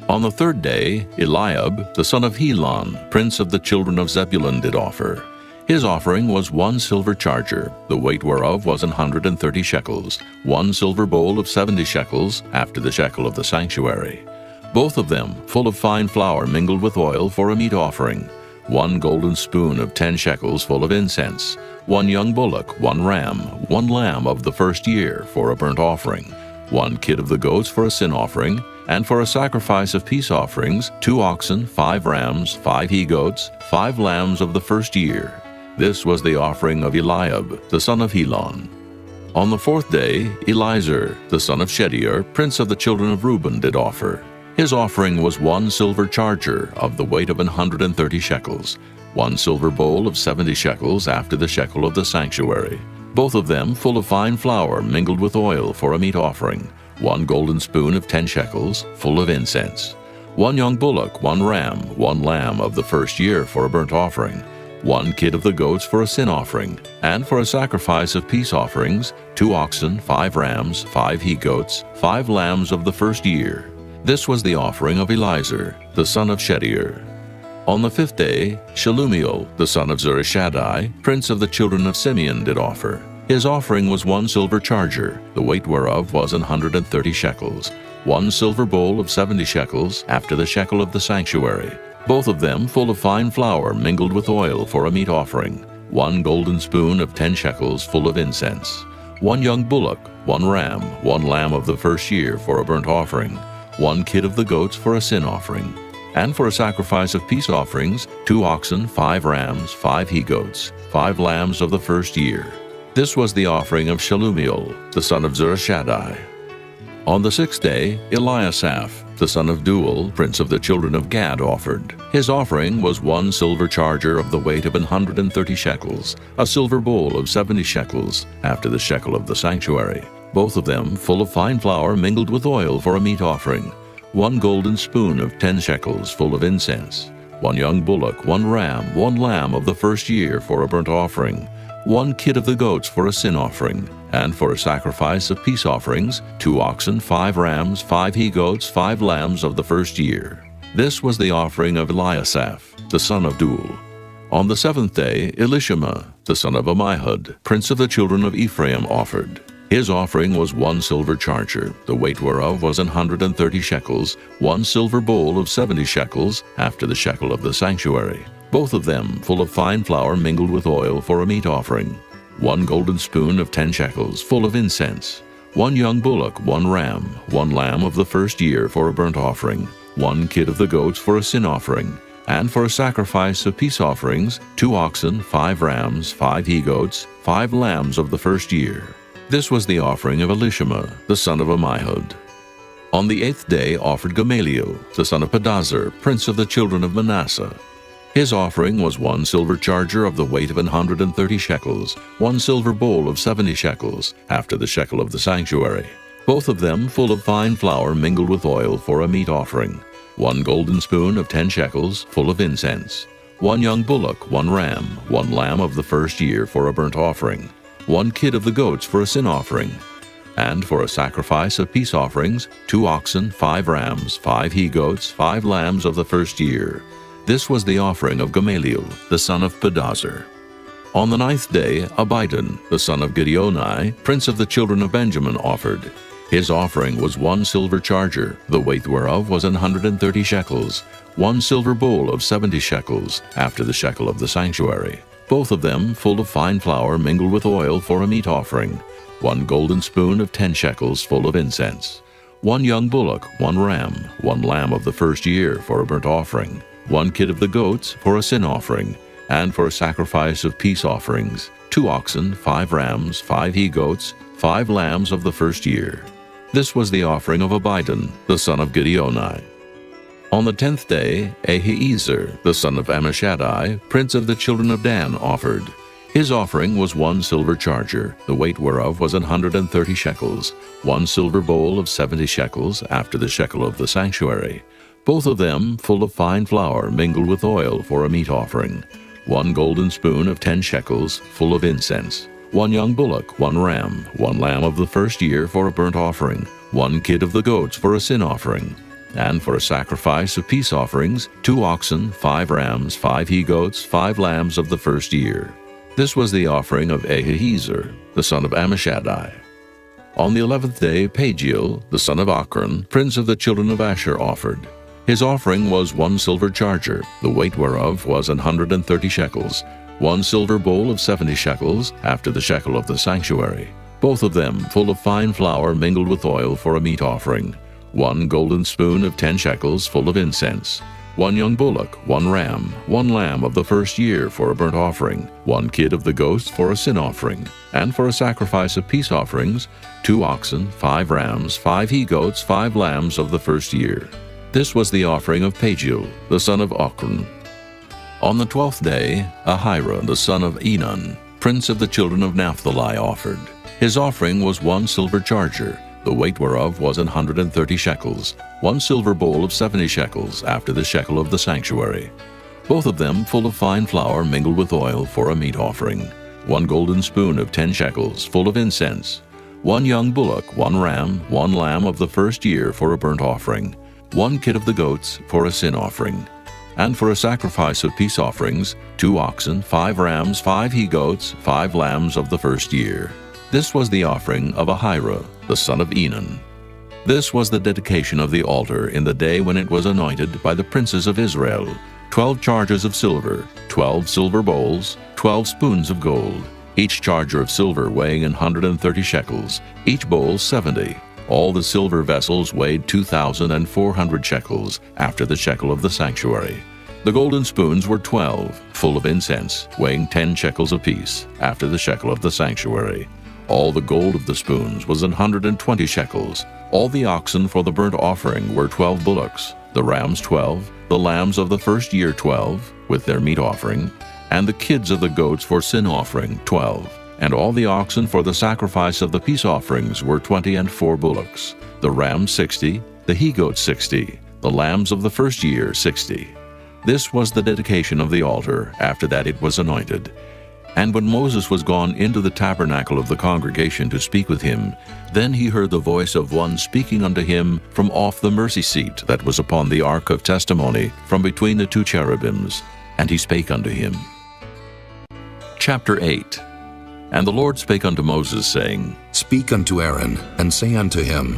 On the third day, Eliab, the son of Helon, prince of the children of Zebulun, did offer. His offering was 1 silver charger, the weight whereof was 130 shekels, 1 silver bowl of 70 shekels, after the shekel of the sanctuary. Both of them full of fine flour mingled with oil for a meat offering. 1 golden spoon of 10 shekels full of incense. 1 young bullock, 1 ram, 1 lamb of the first year for a burnt offering. 1 kid of the goats for a sin offering, and for a sacrifice of peace offerings, 2 oxen, 5 rams, 5 he-goats, 5 lambs of the first year. This was the offering of Eliab, the son of Helon. On the fourth day, Elizur, the son of Shedeur, prince of the children of Reuben, did offer. His offering was 1 silver charger of the weight of 130 shekels, 1 silver bowl of 70 shekels after the shekel of the sanctuary. Both of them full of fine flour mingled with oil for a meat offering. 1 golden spoon of 10 shekels, full of incense. 1 young bullock, 1 ram, 1 lamb of the first year for a burnt offering. 1 kid of the goats for a sin offering, and for a sacrifice of peace offerings, 2 oxen, 5 rams, 5 he-goats, 5 lambs of the first year. This was the offering of Elizur, the son of Shedeur. On the fifth day, Shelumiel, the son of Zurishaddai, prince of the children of Simeon, did offer. His offering was 1 silver charger, the weight whereof was 130 shekels, 1 silver bowl of 70 shekels, after the shekel of the sanctuary. Both of them full of fine flour mingled with oil for a meat offering. 1 golden spoon of 10 shekels full of incense. 1 young bullock, 1 ram, 1 lamb of the first year for a burnt offering. 1 kid of the goats for a sin offering. And for a sacrifice of peace offerings, 2 oxen, 5 rams, 5 he-goats, 5 lambs of the first year. This was the offering of Shelumiel, the son of Zurishaddai. On the 6th day, Eliasaph, the son of Deuel, prince of the children of Gad, offered. His offering was 1 silver charger of the weight of 130 shekels, a silver bowl of 70 shekels, after the shekel of the sanctuary, both of them full of fine flour mingled with oil for a meat offering, 1 golden spoon of 10 shekels full of incense, 1 young bullock, 1 ram, 1 lamb of the first year for a burnt offering, 1 kid of the goats for a sin offering, and for a sacrifice of peace offerings, 2 oxen, 5 rams, 5 he-goats, 5 lambs of the first year. This was the offering of Eliasaph, the son of Deuel. On the 7th day, Elishama, the son of Ammihud, prince of the children of Ephraim, offered. His offering was 1 silver charger, the weight whereof was 130 shekels, 1 silver bowl of 70 shekels, after the shekel of the sanctuary, both of them full of fine flour mingled with oil for a meat offering, 1 golden spoon of 10 shekels full of incense, 1 young bullock, 1 ram, 1 lamb of the first year for a burnt offering, 1 kid of the goats for a sin offering, and for a sacrifice of peace offerings, 2 oxen, 5 rams, 5 he-goats, 5 lambs of the first year. This was the offering of Elishama, the son of Ammihud. On the 8th day offered Gamaliel, the son of Pedazur, prince of the children of Manasseh. His offering was 1 silver charger of the weight of 130 shekels, 1 silver bowl of 70 shekels, after the shekel of the sanctuary, both of them full of fine flour mingled with oil for a meat offering, 1 golden spoon of 10 shekels full of incense, 1 young bullock, 1 ram, 1 lamb of the first year for a burnt offering, 1 kid of the goats for a sin offering, and for a sacrifice of peace offerings, 2 oxen, 5 rams, 5 he-goats, 5 lambs of the first year. This was the offering of Gamaliel, the son of Pedazur. On the 9th day, Abidan, the son of Gideoni, prince of the children of Benjamin, offered. His offering was 1 silver charger, the weight whereof was 130 shekels, 1 silver bowl of 70 shekels, after the shekel of the sanctuary, both of them full of fine flour mingled with oil for a meat offering, 1 golden spoon of 10 shekels full of incense, 1 young bullock, 1 ram, 1 lamb of the first year for a burnt offering, 1 kid of the goats for a sin offering, and for a sacrifice of peace offerings, 2 oxen, 5 rams, 5 he-goats, 5 lambs of the first year. This was the offering of Abidan, the son of Gideoni. On the 10th day, Ahiezer, the son of Ammishaddai, prince of the children of Dan, offered. His offering was 1 silver charger, the weight whereof was 130 shekels, 1 silver bowl of 70 shekels, after the shekel of the sanctuary, both of them full of fine flour mingled with oil for a meat offering, 1 golden spoon of 10 shekels full of incense, 1 young bullock, 1 ram, 1 lamb of the first year for a burnt offering, 1 kid of the goats for a sin offering, and for a sacrifice of peace offerings, 2 oxen, 5 rams, 5 he-goats, 5 lambs of the first year. This was the offering of Ahiezer, the son of Ammishaddai. On the 11th day, Pagiel, the son of Ochran, prince of the children of Asher, offered. His offering was 1 silver charger, the weight whereof was 130 shekels, 1 silver bowl of 70 shekels, after the shekel of the sanctuary, both of them full of fine flour mingled with oil for a meat offering, 1 golden spoon of 10 shekels full of incense, 1 young bullock, 1 ram, 1 lamb of the first year for a burnt offering, 1 kid of the goats for a sin offering, and for a sacrifice of peace offerings, 2 oxen, 5 rams, 5 he-goats, 5 lambs of the first year. This was the offering of Pagiel, the son of Ochran. On the 12th day, Ahira, the son of Enan, prince of the children of Naphtali, offered. His offering was 1 silver charger, the weight whereof was 130 shekels, 1 silver bowl of 70 shekels, after the shekel of the sanctuary, both of them full of fine flour mingled with oil for a meat offering, 1 golden spoon of 10 shekels full of incense, 1 young bullock, 1 ram, 1 lamb of the first year for a burnt offering, 1 kid of the goats for a sin offering, and for a sacrifice of peace offerings, 2 oxen, 5 rams, 5 he-goats, 5 lambs of the first year. This was the offering of Ahira, the son of Enan. This was the dedication of the altar in the day when it was anointed by the princes of Israel, 12 chargers of silver, 12 silver bowls, 12 spoons of gold, each charger of silver weighing 130 shekels, each bowl 70, All the silver vessels weighed 2,400 shekels, after the shekel of the sanctuary. The golden spoons were 12, full of incense, weighing 10 shekels apiece, after the shekel of the sanctuary. All the gold of the spoons was 120 shekels. All the oxen for the burnt offering were 12 bullocks, the rams 12, the lambs of the first year 12, with their meat offering, and the kids of the goats for sin offering 12. And all the oxen for the sacrifice of the peace offerings were 20 and 4 bullocks, the rams 60, the he-goats 60, the lambs of the first year 60. This was the dedication of the altar. After that it was anointed. And when Moses was gone into the tabernacle of the congregation to speak with him, then he heard the voice of one speaking unto him from off the mercy seat that was upon the ark of testimony, from between the 2 cherubims. And he spake unto him. Chapter 8. And the Lord spake unto Moses, saying, Speak unto Aaron, and say unto him,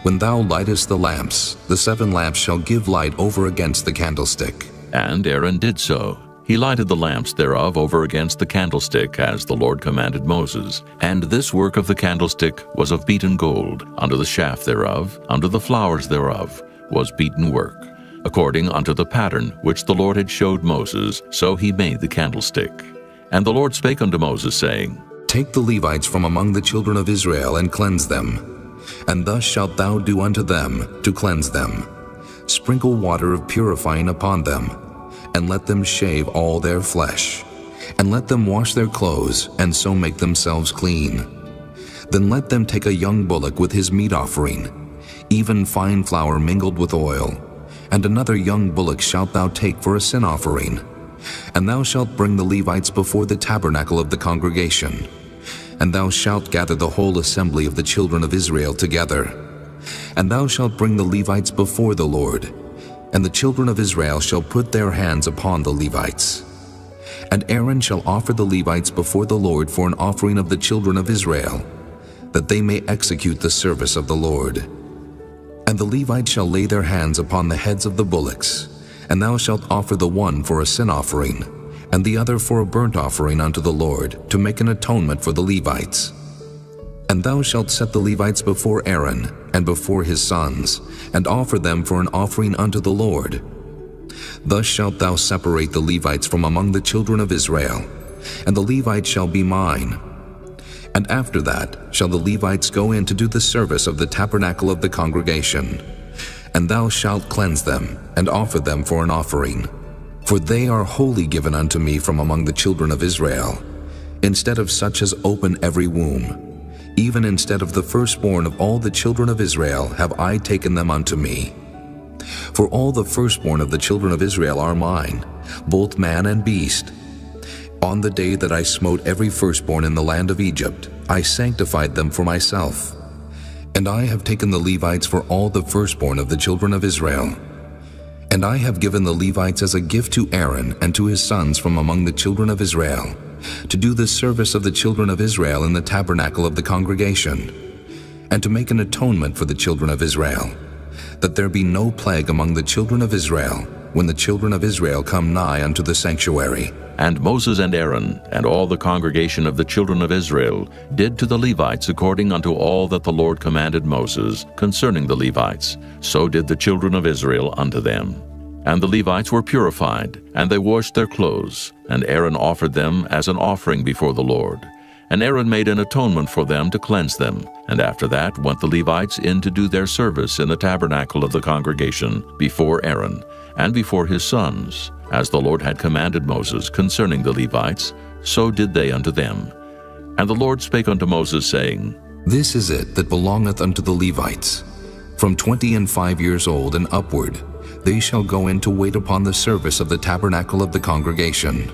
When thou lightest the lamps, the 7 lamps shall give light over against the candlestick. And Aaron did so. He lighted the lamps thereof over against the candlestick, as the Lord commanded Moses. And this work of the candlestick was of beaten gold. Unto the shaft thereof, unto the flowers thereof, was beaten work. According unto the pattern which the Lord had showed Moses, so he made the candlestick. And the Lord spake unto Moses, saying, Take the Levites from among the children of Israel, and cleanse them. And thus shalt thou do unto them, to cleanse them. Sprinkle water of purifying upon them, and let them shave all their flesh, and let them wash their clothes, and so make themselves clean. Then let them take a young bullock with his meat offering, even fine flour mingled with oil, and another young bullock shalt thou take for a sin offering. And thou shalt bring the Levites before the tabernacle of the congregation, and thou shalt gather the whole assembly of the children of Israel together. And thou shalt bring the Levites before the Lord, and the children of Israel shall put their hands upon the Levites. And Aaron shall offer the Levites before the Lord for an offering of the children of Israel, that they may execute the service of the Lord. And the Levites shall lay their hands upon the heads of the bullocks, and thou shalt offer the one for a sin offering, and the other for a burnt offering unto the Lord, to make an atonement for the Levites. And thou shalt set the Levites before Aaron, and before his sons, and offer them for an offering unto the Lord. Thus shalt thou separate the Levites from among the children of Israel, and the Levites shall be mine. And after that shall the Levites go in to do the service of the tabernacle of the congregation. And thou shalt cleanse them, and offer them for an offering. For they are wholly given unto me from among the children of Israel, instead of such as open every womb. Even instead of the firstborn of all the children of Israel have I taken them unto me. For all the firstborn of the children of Israel are mine, both man and beast. On the day that I smote every firstborn in the land of Egypt, I sanctified them for myself. And I have taken the Levites for all the firstborn of the children of Israel. And I have given the Levites as a gift to Aaron and to his sons from among the children of Israel, to do the service of the children of Israel in the tabernacle of the congregation, and to make an atonement for the children of Israel, that there be no plague among the children of Israel, when the children of Israel come nigh unto the sanctuary. And Moses and Aaron and all the congregation of the children of Israel did to the Levites according unto all that the Lord commanded Moses concerning the Levites. So did the children of Israel unto them. And the Levites were purified, and they washed their clothes, and Aaron offered them as an offering before the Lord. And Aaron made an atonement for them to cleanse them. And after that went the Levites in to do their service in the tabernacle of the congregation before Aaron, and before his sons. As the Lord had commanded Moses concerning the Levites, so did they unto them. And the Lord spake unto Moses, saying, This is it that belongeth unto the Levites. From 25 years old and upward, they shall go in to wait upon the service of the tabernacle of the congregation.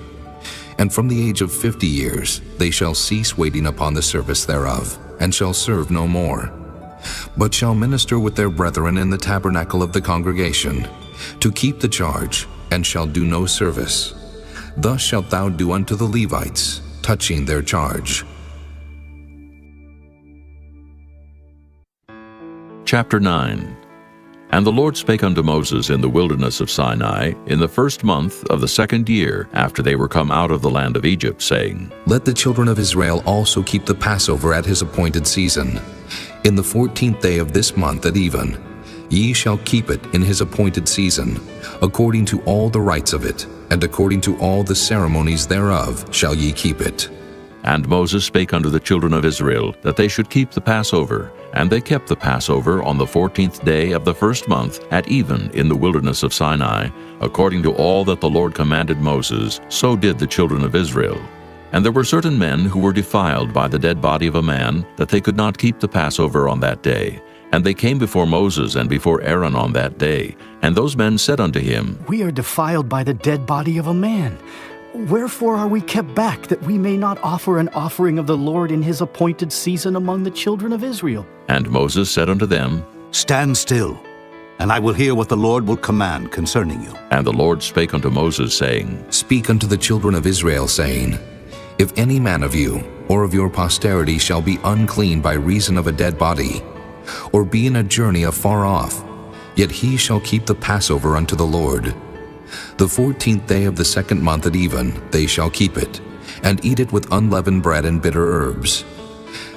And from the age of 50 years they shall cease waiting upon the service thereof, and shall serve no more, but shall minister with their brethren in the tabernacle of the congregation, to keep the charge, and shall do no service. Thus shalt thou do unto the Levites, touching their charge. Chapter 9. And the Lord spake unto Moses in the wilderness of Sinai in the first month of the 2nd year after they were come out of the land of Egypt, saying, Let the children of Israel also keep the Passover at his appointed season. In the 14th day of this month at even, ye shall keep it in his appointed season, according to all the rites of it, and according to all the ceremonies thereof shall ye keep it. And Moses spake unto the children of Israel, that they should keep the Passover. And they kept the Passover on the 14th day of the first month at even in the wilderness of Sinai, according to all that the Lord commanded Moses, so did the children of Israel. And there were certain men who were defiled by the dead body of a man, that they could not keep the Passover on that day. And they came before Moses and before Aaron on that day. And those men said unto him, We are defiled by the dead body of a man. Wherefore are we kept back, that we may not offer an offering of the Lord in his appointed season among the children of Israel? And Moses said unto them, Stand still, and I will hear what the Lord will command concerning you. And the Lord spake unto Moses, saying, Speak unto the children of Israel, saying, If any man of you or of your posterity shall be unclean by reason of a dead body, or be in a journey afar off, yet he shall keep the Passover unto the Lord. The 14th day of the second month at even they shall keep it, and eat it with unleavened bread and bitter herbs.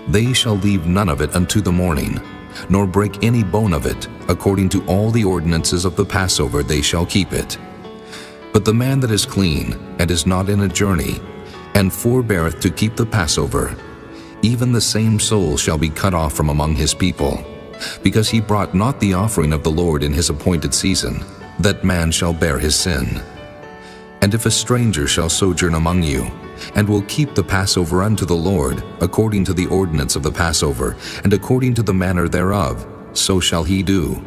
They shall leave none of it unto the morning, nor break any bone of it. According to all the ordinances of the Passover they shall keep it. But the man that is clean, and is not in a journey, and forbeareth to keep the Passover, even the same soul shall be cut off from among his people, because he brought not the offering of the Lord in his appointed season. That man shall bear his sin. And if a stranger shall sojourn among you, and will keep the Passover unto the Lord, according to the ordinance of the Passover, and according to the manner thereof, so shall he do.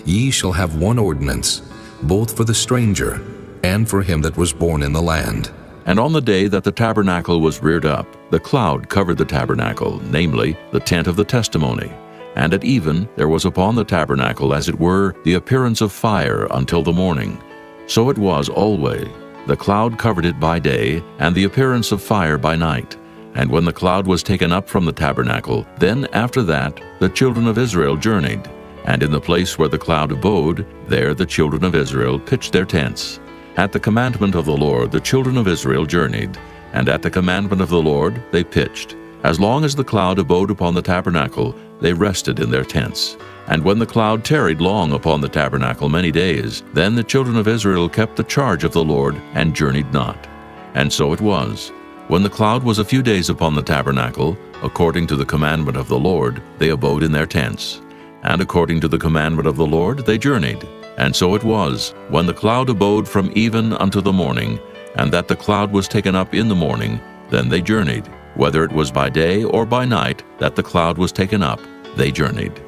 Ye shall have one ordinance, both for the stranger, and for him that was born in the land. And on the day that the tabernacle was reared up, the cloud covered the tabernacle, namely, the tent of the testimony. And at even there was upon the tabernacle, as it were, the appearance of fire until the morning. So it was always. The cloud covered it by day, and the appearance of fire by night. And when the cloud was taken up from the tabernacle, then after that the children of Israel journeyed. And in the place where the cloud abode, there the children of Israel pitched their tents. At the commandment of the Lord the children of Israel journeyed, and at the commandment of the Lord they pitched. As long as the cloud abode upon the tabernacle, they rested in their tents. And when the cloud tarried long upon the tabernacle many days, then the children of Israel kept the charge of the Lord, and journeyed not. And so it was. When the cloud was a few days upon the tabernacle, according to the commandment of the Lord, they abode in their tents. And according to the commandment of the Lord, they journeyed. And so it was, when the cloud abode from even unto the morning, and that the cloud was taken up in the morning, then they journeyed. Whether it was by day or by night that the cloud was taken up, they journeyed.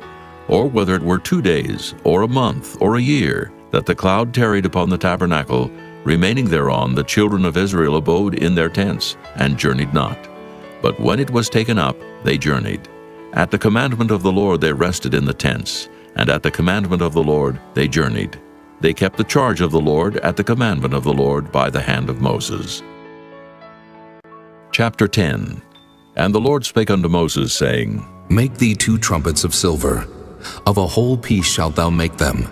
Or whether it were 2 days, or a month, or a year, that the cloud tarried upon the tabernacle, remaining thereon the children of Israel abode in their tents, and journeyed not. But when it was taken up, they journeyed. At the commandment of the Lord they rested in the tents, and at the commandment of the Lord they journeyed. They kept the charge of the Lord at the commandment of the Lord by the hand of Moses. Chapter 10. And the Lord spake unto Moses, saying, Make thee 2 trumpets of silver, of a whole piece shalt thou make them,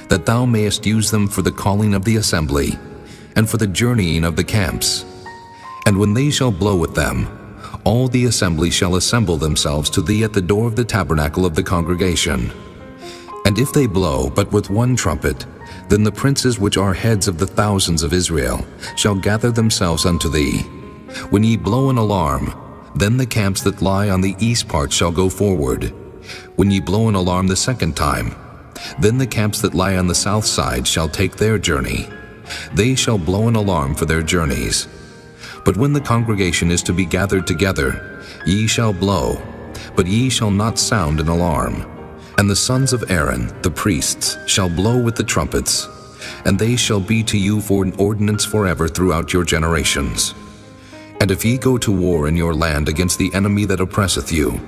that thou mayest use them for the calling of the assembly, and for the journeying of the camps. And when they shall blow with them, all the assembly shall assemble themselves to thee at the door of the tabernacle of the congregation. And if they blow but with 1 trumpet, then the princes which are heads of the thousands of Israel shall gather themselves unto thee. When ye blow an alarm, then the camps that lie on the east part shall go forward. When ye blow an alarm the second time, then the camps that lie on the south side shall take their journey. They shall blow an alarm for their journeys. But when the congregation is to be gathered together, ye shall blow, but ye shall not sound an alarm. And the sons of Aaron, the priests, shall blow with the trumpets, and they shall be to you for an ordinance forever throughout your generations. And if ye go to war in your land against the enemy that oppresseth you,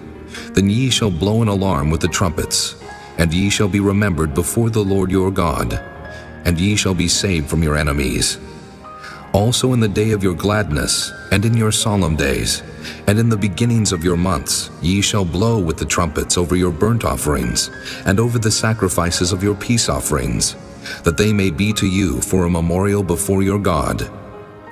then ye shall blow an alarm with the trumpets, and ye shall be remembered before the Lord your God, and ye shall be saved from your enemies. Also in the day of your gladness, and in your solemn days, and in the beginnings of your months, ye shall blow with the trumpets over your burnt offerings, and over the sacrifices of your peace offerings, that they may be to you for a memorial before your God.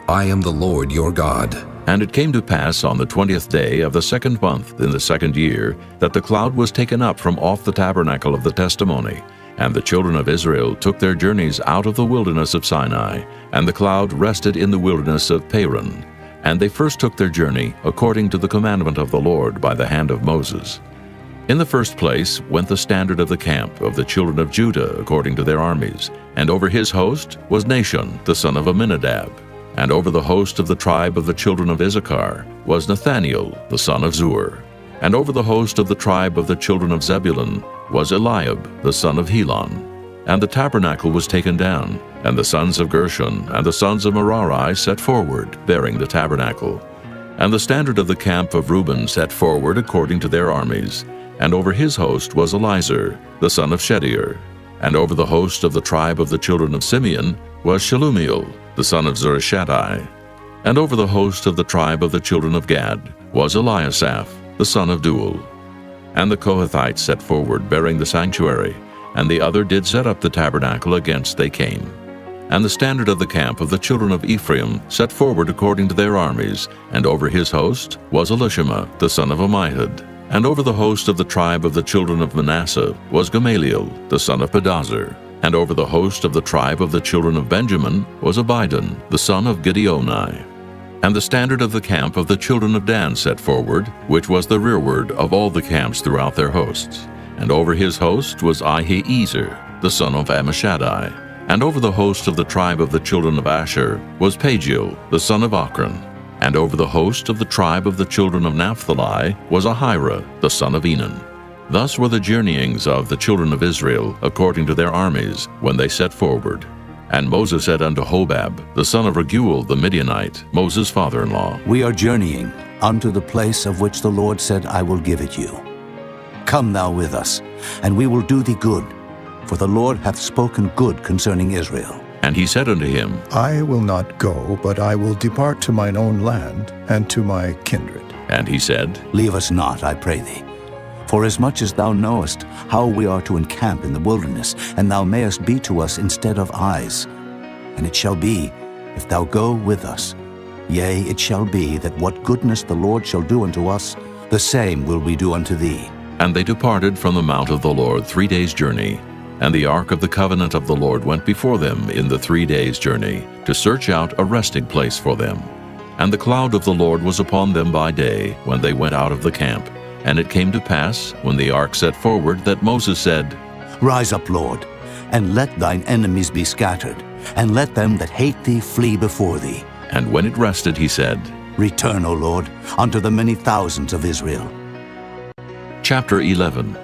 I am the Lord your God. And it came to pass on the 20th day of the second month in the second year, that the cloud was taken up from off the tabernacle of the testimony. And the children of Israel took their journeys out of the wilderness of Sinai, and the cloud rested in the wilderness of Paran. And they first took their journey according to the commandment of the Lord by the hand of Moses. In the first place went the standard of the camp of the children of Judah according to their armies, and over his host was Nahshon the son of Amminadab. And over the host of the tribe of the children of Issachar was Nathaniel the son of Zur. And over the host of the tribe of the children of Zebulun was Eliab the son of Helon. And the tabernacle was taken down, and the sons of Gershon and the sons of Merari set forward, bearing the tabernacle. And the standard of the camp of Reuben set forward according to their armies. And over his host was Elizur the son of Shedeur. And over the host of the tribe of the children of Simeon was Shelumiel the son of Zurishaddai. And over the host of the tribe of the children of Gad was Eliasaph the son of Deuel. And the Kohathites set forward, bearing the sanctuary, and the other did set up the tabernacle against they came. And the standard of the camp of the children of Ephraim set forward according to their armies, and over his host was Elishama the son of Ammihud. And over the host of the tribe of the children of Manasseh was Gamaliel the son of Pedazur. And over the host of the tribe of the children of Benjamin was Abidan the son of Gideoni. And the standard of the camp of the children of Dan set forward, which was the rearward of all the camps throughout their hosts. And over his host was Ahiezer the son of Ammishaddai. And over the host of the tribe of the children of Asher was Pagiel the son of Ochran. And over the host of the tribe of the children of Naphtali was Ahira the son of Enan. Thus were the journeyings of the children of Israel according to their armies when they set forward. And Moses said unto Hobab the son of Raguel the Midianite, Moses' father-in-law, We are journeying unto the place of which the Lord said, I will give it you. Come thou with us, and we will do thee good, for the Lord hath spoken good concerning Israel. And he said unto him, I will not go, but I will depart to mine own land and to my kindred. And he said, Leave us not, I pray thee. For as much as thou knowest how we are to encamp in the wilderness, and thou mayest be to us instead of eyes. And it shall be, if thou go with us, yea, it shall be that what goodness the Lord shall do unto us, the same will we do unto thee. And they departed from the mount of the Lord 3 days' journey. And the ark of the covenant of the Lord went before them in the 3 days' journey, to search out a resting place for them. And the cloud of the Lord was upon them by day, when they went out of the camp. And it came to pass, when the ark set forward, that Moses said, Rise up, Lord, and let thine enemies be scattered, and let them that hate thee flee before thee. And when it rested, he said, Return, O Lord, unto the many thousands of Israel. Chapter 11.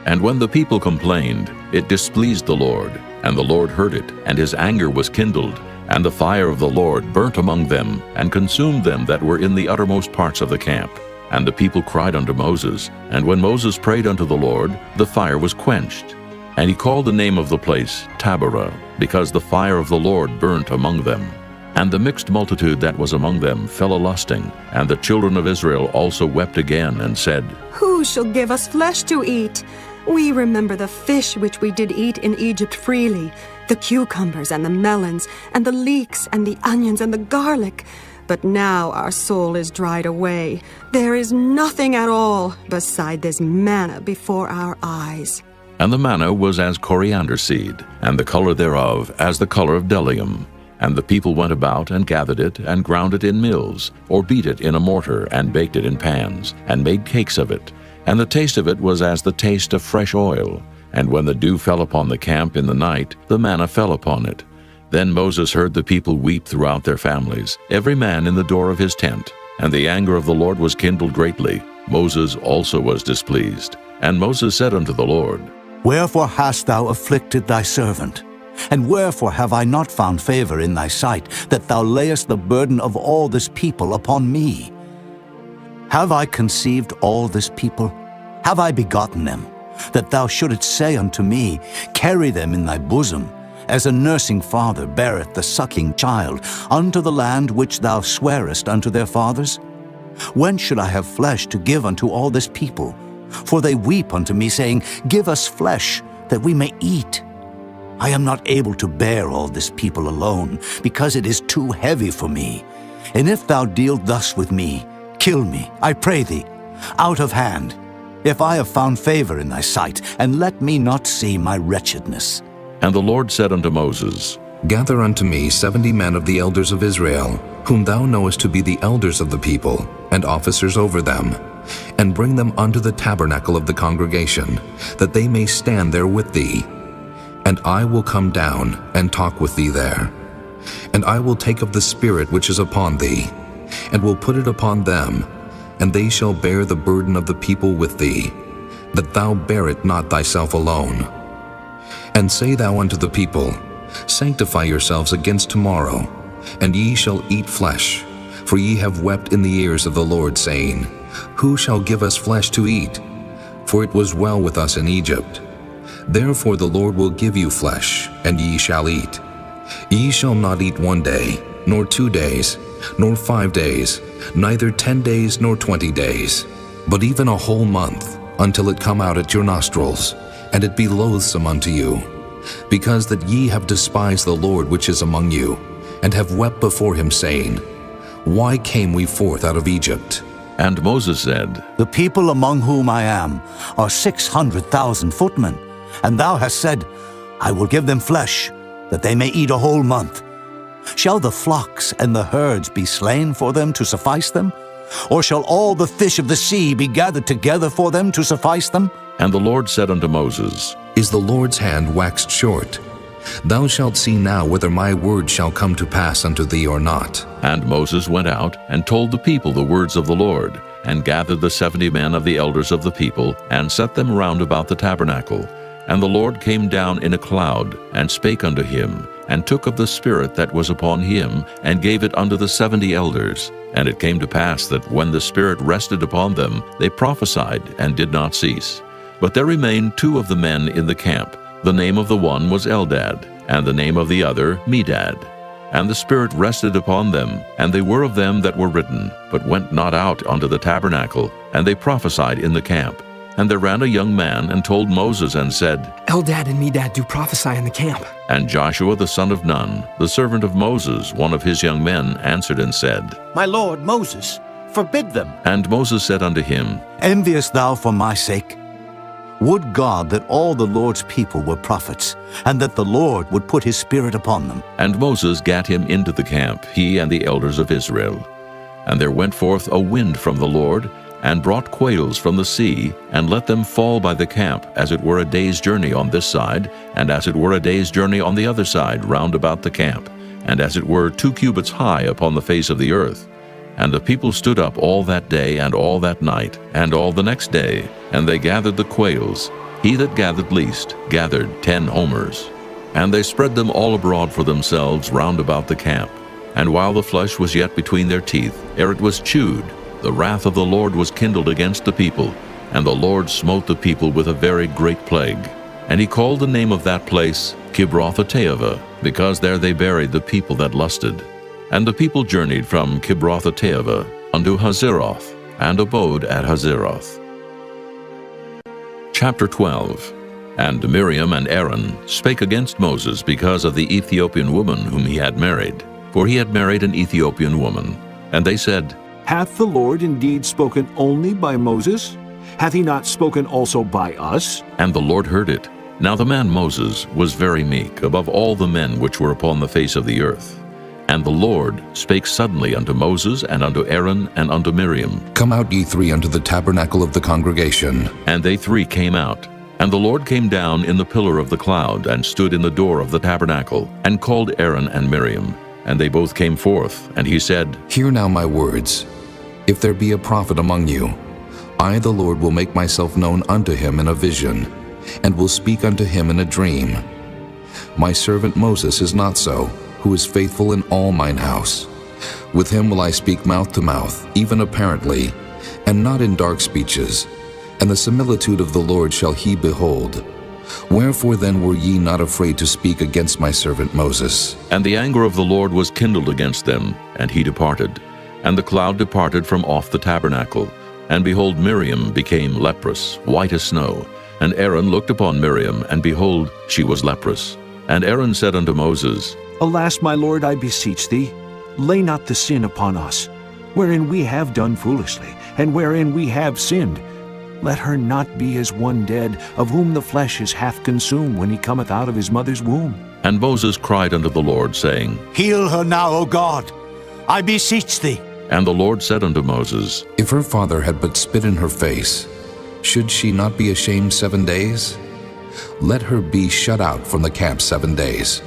And when the people complained, it displeased the Lord, and the Lord heard it, and his anger was kindled, and the fire of the Lord burnt among them, and consumed them that were in the uttermost parts of the camp. And the people cried unto Moses, and when Moses prayed unto the Lord, the fire was quenched. And he called the name of the place Taberah, because the fire of the Lord burnt among them. And the mixed multitude that was among them fell a-lusting, and the children of Israel also wept again, and said, Who shall give us flesh to eat? We remember the fish which we did eat in Egypt freely, the cucumbers and the melons, and the leeks and the onions and the garlic. But now our soul is dried away. There is nothing at all beside this manna before our eyes. And the manna was as coriander seed, and the color thereof as the color of bdellium. And the people went about and gathered it, and ground it in mills, or beat it in a mortar, and baked it in pans, and made cakes of it. And the taste of it was as the taste of fresh oil. And when the dew fell upon the camp in the night, the manna fell upon it. Then Moses heard the people weep throughout their families, every man in the door of his tent. And the anger of the Lord was kindled greatly. Moses also was displeased. And Moses said unto the Lord, Wherefore hast thou afflicted thy servant? And wherefore have I not found favor in thy sight, that thou layest the burden of all this people upon me? Have I conceived all this people? Have I begotten them? That thou shouldest say unto me, Carry them in thy bosom, as a nursing father beareth the sucking child, unto the land which thou swarest unto their fathers? When should I have flesh to give unto all this people? For they weep unto me, saying, Give us flesh, that we may eat. I am not able to bear all this people alone, because it is too heavy for me. And if thou deal thus with me, kill me, I pray thee, out of hand, if I have found favor in thy sight, and let me not see my wretchedness. And the Lord said unto Moses, Gather unto me 70 men of the elders of Israel, whom thou knowest to be the elders of the people, and officers over them, and bring them unto the tabernacle of the congregation, that they may stand there with thee. And I will come down and talk with thee there. And I will take of the Spirit which is upon thee, and will put it upon them, and they shall bear the burden of the people with thee, that thou bear it not thyself alone. And say thou unto the people, Sanctify yourselves against tomorrow, and ye shall eat flesh, for ye have wept in the ears of the Lord, saying, Who shall give us flesh to eat? For it was well with us in Egypt. Therefore the Lord will give you flesh, and ye shall eat. Ye shall not eat 1 day, nor 2 days, nor 5 days, neither 10 days nor 20 days, but even a whole month, until it come out at your nostrils, and it be loathsome unto you, because that ye have despised the Lord which is among you, and have wept before him, saying, Why came we forth out of Egypt? And Moses said, The people among whom I am are 600,000 footmen, and thou hast said, I will give them flesh, that they may eat a whole month. Shall the flocks and the herds be slain for them to suffice them? Or shall all the fish of the sea be gathered together for them to suffice them? And the Lord said unto Moses, Is the Lord's hand waxed short? Thou shalt see now whether my word shall come to pass unto thee or not. And Moses went out and told the people the words of the Lord, and gathered the 70 men of the elders of the people, and set them round about the tabernacle. And the Lord came down in a cloud, and spake unto him, and took of the Spirit that was upon him, and gave it unto the 70 elders. And it came to pass that when the Spirit rested upon them, they prophesied, and did not cease. But there remained 2 of the men in the camp. The name of the one was Eldad, and the name of the other Medad. And the Spirit rested upon them, and they were of them that were written, but went not out unto the tabernacle, and they prophesied in the camp. And there ran a young man, and told Moses, and said, Eldad and Medad do prophesy in the camp. And Joshua the son of Nun, the servant of Moses, one of his young men, answered and said, My lord Moses, forbid them. And Moses said unto him, Enviest thou for my sake? Would God that all the Lord's people were prophets, and that the Lord would put his Spirit upon them. And Moses gat him into the camp, he and the elders of Israel. And there went forth a wind from the Lord, and brought quails from the sea, and let them fall by the camp, as it were a day's journey on this side, and as it were a day's journey on the other side round about the camp, and as it were 2 cubits high upon the face of the earth. And the people stood up all that day, and all that night, and all the next day, and they gathered the quails. He that gathered least gathered 10 homers. And they spread them all abroad for themselves round about the camp. And while the flesh was yet between their teeth, ere it was chewed, the wrath of the Lord was kindled against the people, and the Lord smote the people with a very great plague. And he called the name of that place Kibroth-hattaavah, because there they buried the people that lusted. And the people journeyed from Kibroth-hattaavah unto Hazeroth, and abode at Hazeroth. Chapter 12. And Miriam and Aaron spake against Moses because of the Ethiopian woman whom he had married, for he had married an Ethiopian woman. And they said, Hath the Lord indeed spoken only by Moses? Hath he not spoken also by us? And the Lord heard it. Now the man Moses was very meek above all the men which were upon the face of the earth. And the Lord spake suddenly unto Moses, and unto Aaron, and unto Miriam. Come out ye 3 unto the tabernacle of the congregation. And they 3 came out. And the Lord came down in the pillar of the cloud, and stood in the door of the tabernacle, and called Aaron and Miriam. And they both came forth, and he said, Hear now my words. If there be a prophet among you, I the Lord will make myself known unto him in a vision, and will speak unto him in a dream. My servant Moses is not so, who is faithful in all mine house. With him will I speak mouth to mouth, even apparently, and not in dark speeches, and the similitude of the Lord shall he behold. Wherefore then were ye not afraid to speak against my servant Moses? And the anger of the Lord was kindled against them, and he departed. And the cloud departed from off the tabernacle. And behold, Miriam became leprous, white as snow. And Aaron looked upon Miriam, and behold, she was leprous. And Aaron said unto Moses, Alas, my lord, I beseech thee, lay not the sin upon us, wherein we have done foolishly, and wherein we have sinned. Let her not be as one dead, of whom the flesh is half consumed when he cometh out of his mother's womb. And Moses cried unto the Lord, saying, Heal her now, O God, I beseech thee. And the Lord said unto Moses, If her father had but spit in her face, should she not be ashamed 7 days? Let her be shut out from the camp 7 days,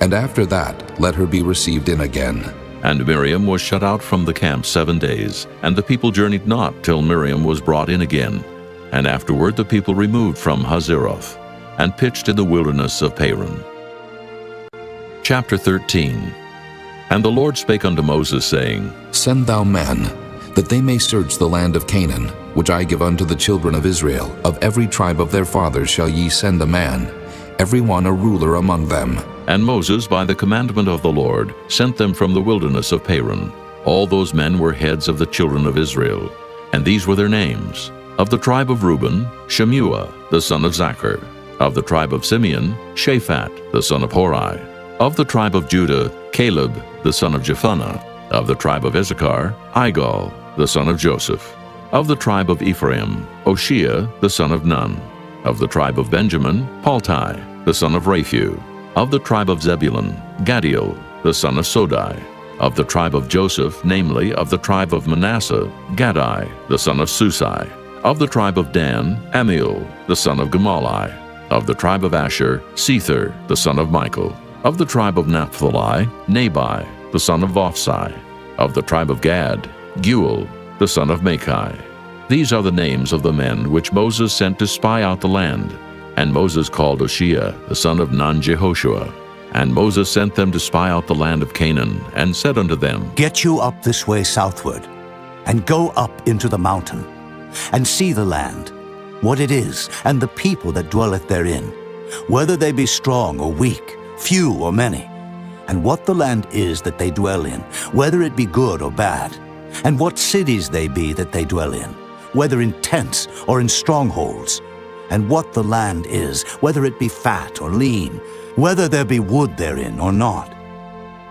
and after that let her be received in again. And Miriam was shut out from the camp 7 days, and the people journeyed not till Miriam was brought in again. And afterward the people removed from Hazeroth, and pitched in the wilderness of Paran. Chapter 13. And the Lord spake unto Moses, saying, Send thou men, that they may search the land of Canaan, which I give unto the children of Israel. Of every tribe of their fathers shall ye send a man, every one a ruler among them. And Moses, by the commandment of the Lord, sent them from the wilderness of Paran. All those men were heads of the children of Israel, and these were their names. Of the tribe of Reuben, Shemuah, the son of Zachar. Of the tribe of Simeon, Shaphat, the son of Hori. Of the tribe of Judah, Caleb, the son of Jephunneh. Of the tribe of Issachar, Igal, the son of Joseph. Of the tribe of Ephraim, Oshea, the son of Nun. Of the tribe of Benjamin, Paltai, the son of Raphu. Of the tribe of Zebulun, Gadiel, the son of Sodai. Of the tribe of Joseph, namely, of the tribe of Manasseh, Gadai, the son of Susai. Of the tribe of Dan, Amiel, the son of Gemalli. Of the tribe of Asher, Sether, the son of Michael. Of the tribe of Naphtali, Nabai, the son of Vophsi. Of the tribe of Gad, Guel, the son of Machi. These are the names of the men which Moses sent to spy out the land. And Moses called Oshea, the son of Nun-Jehoshua. And Moses sent them to spy out the land of Canaan, and said unto them, Get you up this way southward, and go up into the mountain, and see the land, what it is, and the people that dwelleth therein, whether they be strong or weak, few or many, and what the land is that they dwell in, whether it be good or bad, and what cities they be that they dwell in, whether in tents or in strongholds, and what the land is, whether it be fat or lean, whether there be wood therein or not.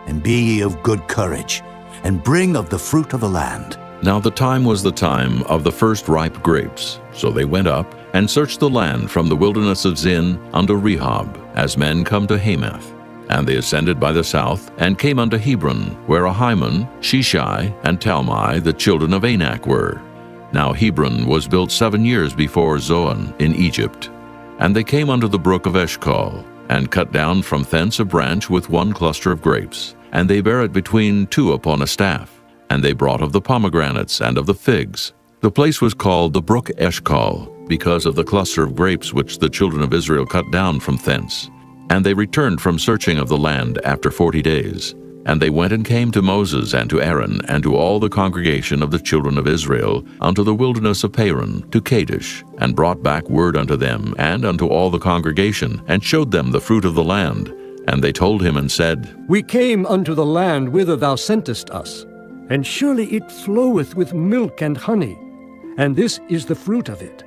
And be ye of good courage, and bring of the fruit of the land. Now the time was the time of the first ripe grapes. So they went up, and searched the land from the wilderness of Zin unto Rehob, as men come to Hamath. And they ascended by the south, and came unto Hebron, where Ahiman, Sheshai, and Talmai, the children of Anak, were. Now Hebron was built 7 years before Zoan in Egypt. And they came unto the brook of Eshcol, and cut down from thence a branch with one cluster of grapes, and they bare it between two upon a staff. And they brought of the pomegranates and of the figs. The place was called the brook Eshcol, because of the cluster of grapes which the children of Israel cut down from thence. And they returned from searching of the land after 40 days. And they went and came to Moses and to Aaron and to all the congregation of the children of Israel unto the wilderness of Paran, to Kadesh, and brought back word unto them and unto all the congregation, and showed them the fruit of the land. And they told him and said, We came unto the land whither thou sentest us, and surely it floweth with milk and honey, and this is the fruit of it.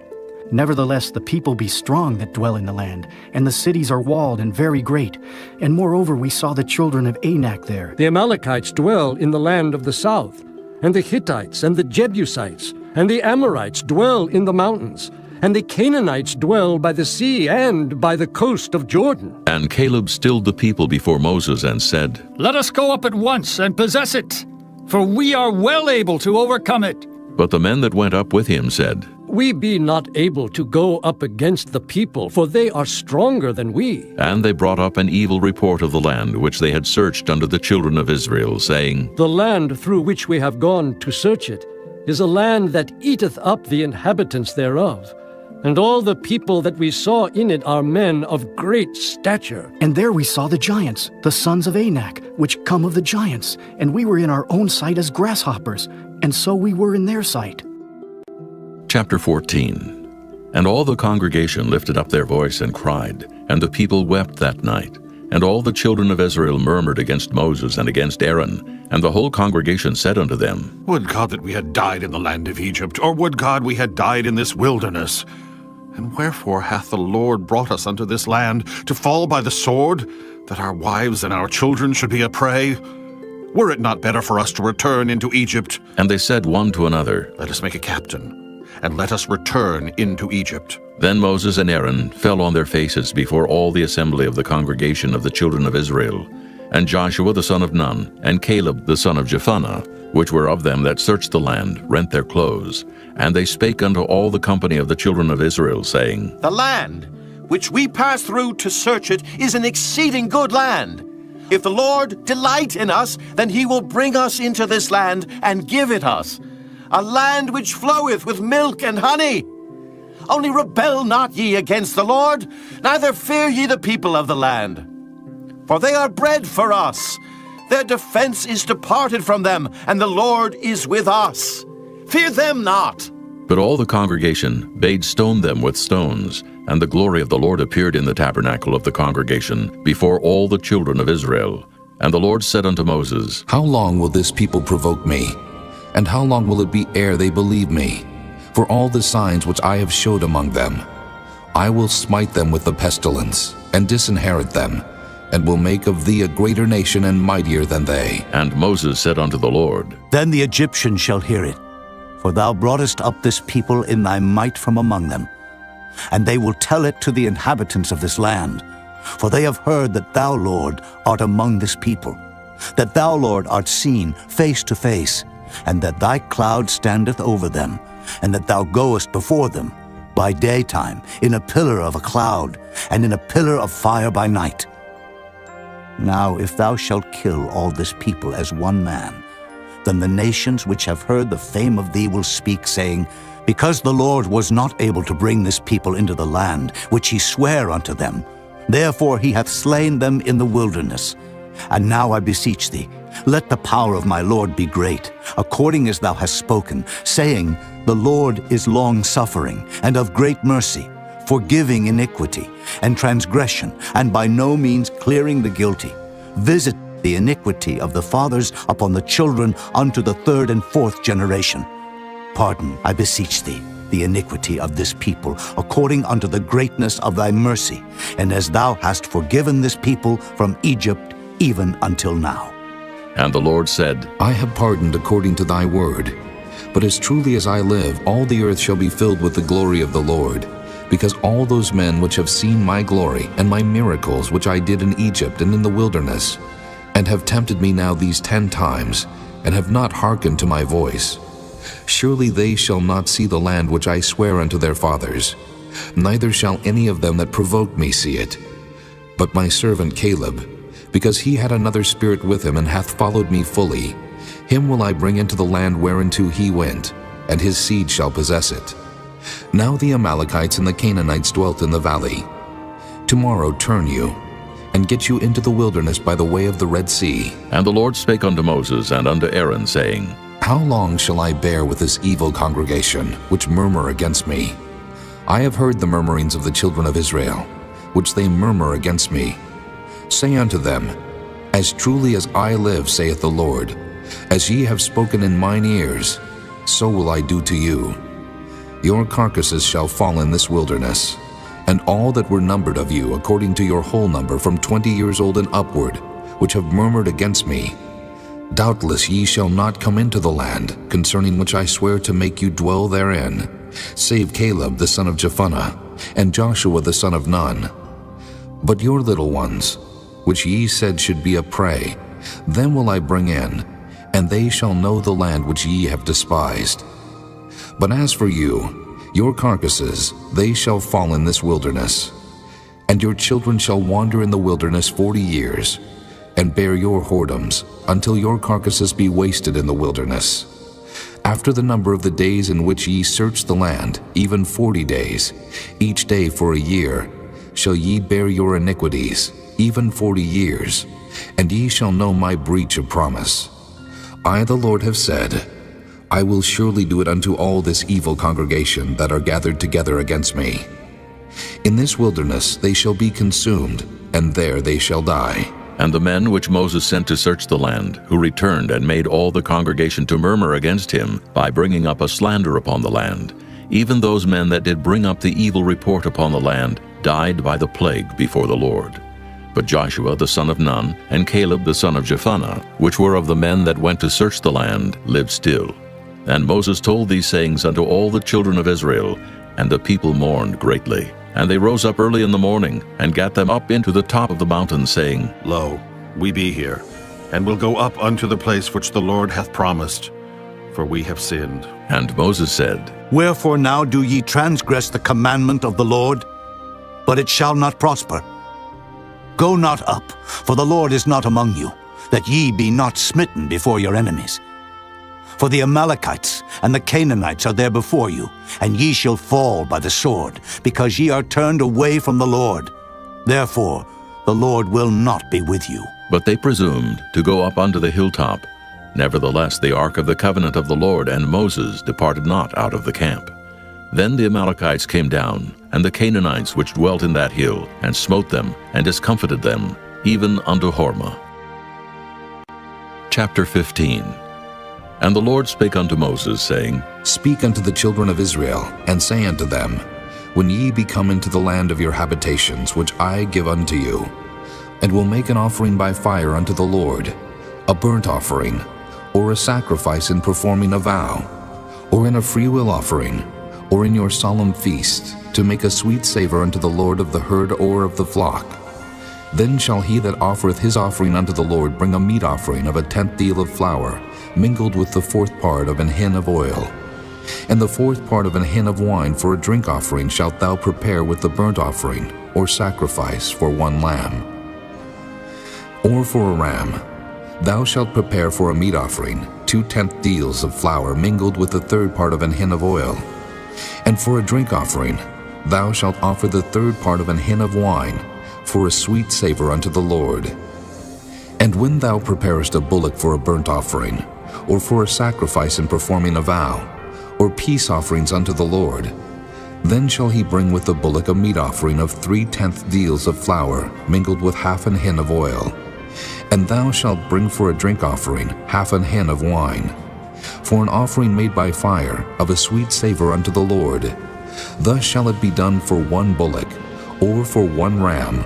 Nevertheless, the people be strong that dwell in the land, and the cities are walled and very great. And moreover, we saw the children of Anak there. The Amalekites dwell in the land of the south, and the Hittites and the Jebusites and the Amorites dwell in the mountains, and the Canaanites dwell by the sea and by the coast of Jordan. And Caleb stilled the people before Moses and said, Let us go up at once and possess it, for we are well able to overcome it. But the men that went up with him said, We be not able to go up against the people, for they are stronger than we. And they brought up an evil report of the land which they had searched unto the children of Israel, saying, The land through which we have gone to search it is a land that eateth up the inhabitants thereof. And all the people that we saw in it are men of great stature. And there we saw the giants, the sons of Anak, which come of the giants. And we were in our own sight as grasshoppers, and so we were in their sight. Chapter 14. And all the congregation lifted up their voice and cried, and the people wept that night. And all the children of Israel murmured against Moses and against Aaron. And the whole congregation said unto them, Would God that we had died in the land of Egypt, or would God we had died in this wilderness? And wherefore hath the Lord brought us unto this land, to fall by the sword, that our wives and our children should be a prey? Were it not better for us to return into Egypt? And they said one to another, Let us make a captain, and let us return into Egypt. Then Moses and Aaron fell on their faces before all the assembly of the congregation of the children of Israel. And Joshua the son of Nun, and Caleb the son of Jephunneh, which were of them that searched the land, rent their clothes. And they spake unto all the company of the children of Israel, saying, The land which we pass through to search it is an exceeding good land. If the Lord delight in us, then he will bring us into this land and give it us, a land which floweth with milk and honey. Only rebel not ye against the Lord, neither fear ye the people of the land. For they are bread for us. Their defense is departed from them, and the Lord is with us. Fear them not. But all the congregation bade stone them with stones, and the glory of the Lord appeared in the tabernacle of the congregation before all the children of Israel. And the Lord said unto Moses, How long will this people provoke me? And how long will it be ere they believe me? For all the signs which I have showed among them, I will smite them with the pestilence, and disinherit them, and will make of thee a greater nation and mightier than they. And Moses said unto the Lord, Then the Egyptians shall hear it, for thou broughtest up this people in thy might from among them. And they will tell it to the inhabitants of this land, for they have heard that thou, Lord, art among this people, that thou, Lord, art seen face to face, and that thy cloud standeth over them, and that thou goest before them by daytime in a pillar of a cloud, and in a pillar of fire by night. Now if thou shalt kill all this people as one man, then the nations which have heard the fame of thee will speak, saying, Because the Lord was not able to bring this people into the land which he sware unto them, therefore he hath slain them in the wilderness. And now I beseech thee, let the power of my Lord be great, according as thou hast spoken, saying, The Lord is long-suffering, and of great mercy, forgiving iniquity and transgression, and by no means clearing the guilty. Visit the iniquity of the fathers upon the children unto the third and fourth generation. Pardon, I beseech thee, the iniquity of this people, according unto the greatness of thy mercy, and as thou hast forgiven this people from Egypt even until now. And the Lord said, I have pardoned according to thy word. But as truly as I live, all the earth shall be filled with the glory of the Lord, because all those men which have seen my glory and my miracles which I did in Egypt and in the wilderness, and have tempted me now these 10 times, and have not hearkened to my voice, surely they shall not see the land which I swear unto their fathers, neither shall any of them that provoked me see it. But my servant Caleb, because he had another spirit with him and hath followed me fully, him will I bring into the land whereinto he went, and his seed shall possess it. Now the Amalekites and the Canaanites dwelt in the valley. Tomorrow turn you, and get you into the wilderness by the way of the Red Sea. And the Lord spake unto Moses and unto Aaron, saying, How long shall I bear with this evil congregation, which murmur against me? I have heard the murmurings of the children of Israel, which they murmur against me. Say unto them, As truly as I live, saith the Lord, as ye have spoken in mine ears, so will I do to you. Your carcasses shall fall in this wilderness, and all that were numbered of you according to your whole number from 20 years old and upward, which have murmured against me. Doubtless ye shall not come into the land, concerning which I swear to make you dwell therein, save Caleb the son of Jephunneh, and Joshua the son of Nun. But your little ones, which ye said should be a prey, them will I bring in, and they shall know the land which ye have despised. But as for you, your carcasses, they shall fall in this wilderness. And your children shall wander in the wilderness 40 years, and bear your whoredoms, until your carcasses be wasted in the wilderness. After the number of the days in which ye search the land, even 40 days, each day for a year, shall ye bear your iniquities, even 40 years, and ye shall know my breach of promise. I, the Lord, have said, I will surely do it unto all this evil congregation that are gathered together against me. In this wilderness they shall be consumed, and there they shall die. And the men which Moses sent to search the land, who returned and made all the congregation to murmur against him, by bringing up a slander upon the land, even those men that did bring up the evil report upon the land, died by the plague before the Lord. But Joshua the son of Nun, and Caleb the son of Jephunneh, which were of the men that went to search the land, lived still. And Moses told these sayings unto all the children of Israel, and the people mourned greatly. And they rose up early in the morning, and gat them up into the top of the mountain, saying, Lo, we be here, and will go up unto the place which the Lord hath promised, for we have sinned. And Moses said, Wherefore now do ye transgress the commandment of the Lord? But it shall not prosper. Go not up, for the Lord is not among you, that ye be not smitten before your enemies. For the Amalekites and the Canaanites are there before you, and ye shall fall by the sword, because ye are turned away from the Lord. Therefore the Lord will not be with you. But they presumed to go up unto the hilltop. Nevertheless the ark of the covenant of the Lord and Moses departed not out of the camp. Then the Amalekites came down, and the Canaanites which dwelt in that hill, and smote them, and discomfited them, even unto Hormah. Chapter 15. And the Lord spake unto Moses, saying, Speak unto the children of Israel, and say unto them, When ye be come into the land of your habitations, which I give unto you, and will make an offering by fire unto the Lord, a burnt offering, or a sacrifice in performing a vow, or in a freewill offering, or in your solemn feast, to make a sweet savor unto the Lord of the herd or of the flock. Then shall he that offereth his offering unto the Lord bring a meat offering of a 10th deal of flour, mingled with the 4th part of an hin of oil. And the 4th part of an hin of wine for a drink offering shalt thou prepare with the burnt offering, or sacrifice for 1 lamb. Or for a ram, thou shalt prepare for a meat offering 2 10th deals of flour mingled with the 3rd part of an hin of oil. And for a drink offering, thou shalt offer the 3rd part of an hin of wine, for a sweet savor unto the Lord. And when thou preparest a bullock for a burnt offering, or for a sacrifice in performing a vow, or peace offerings unto the Lord, then shall he bring with the bullock a meat offering of 3 10th deals of flour mingled with half an hin of oil. And thou shalt bring for a drink offering half an hin of wine, for an offering made by fire of a sweet savor unto the Lord. Thus shall it be done for 1 bullock, or for 1 ram,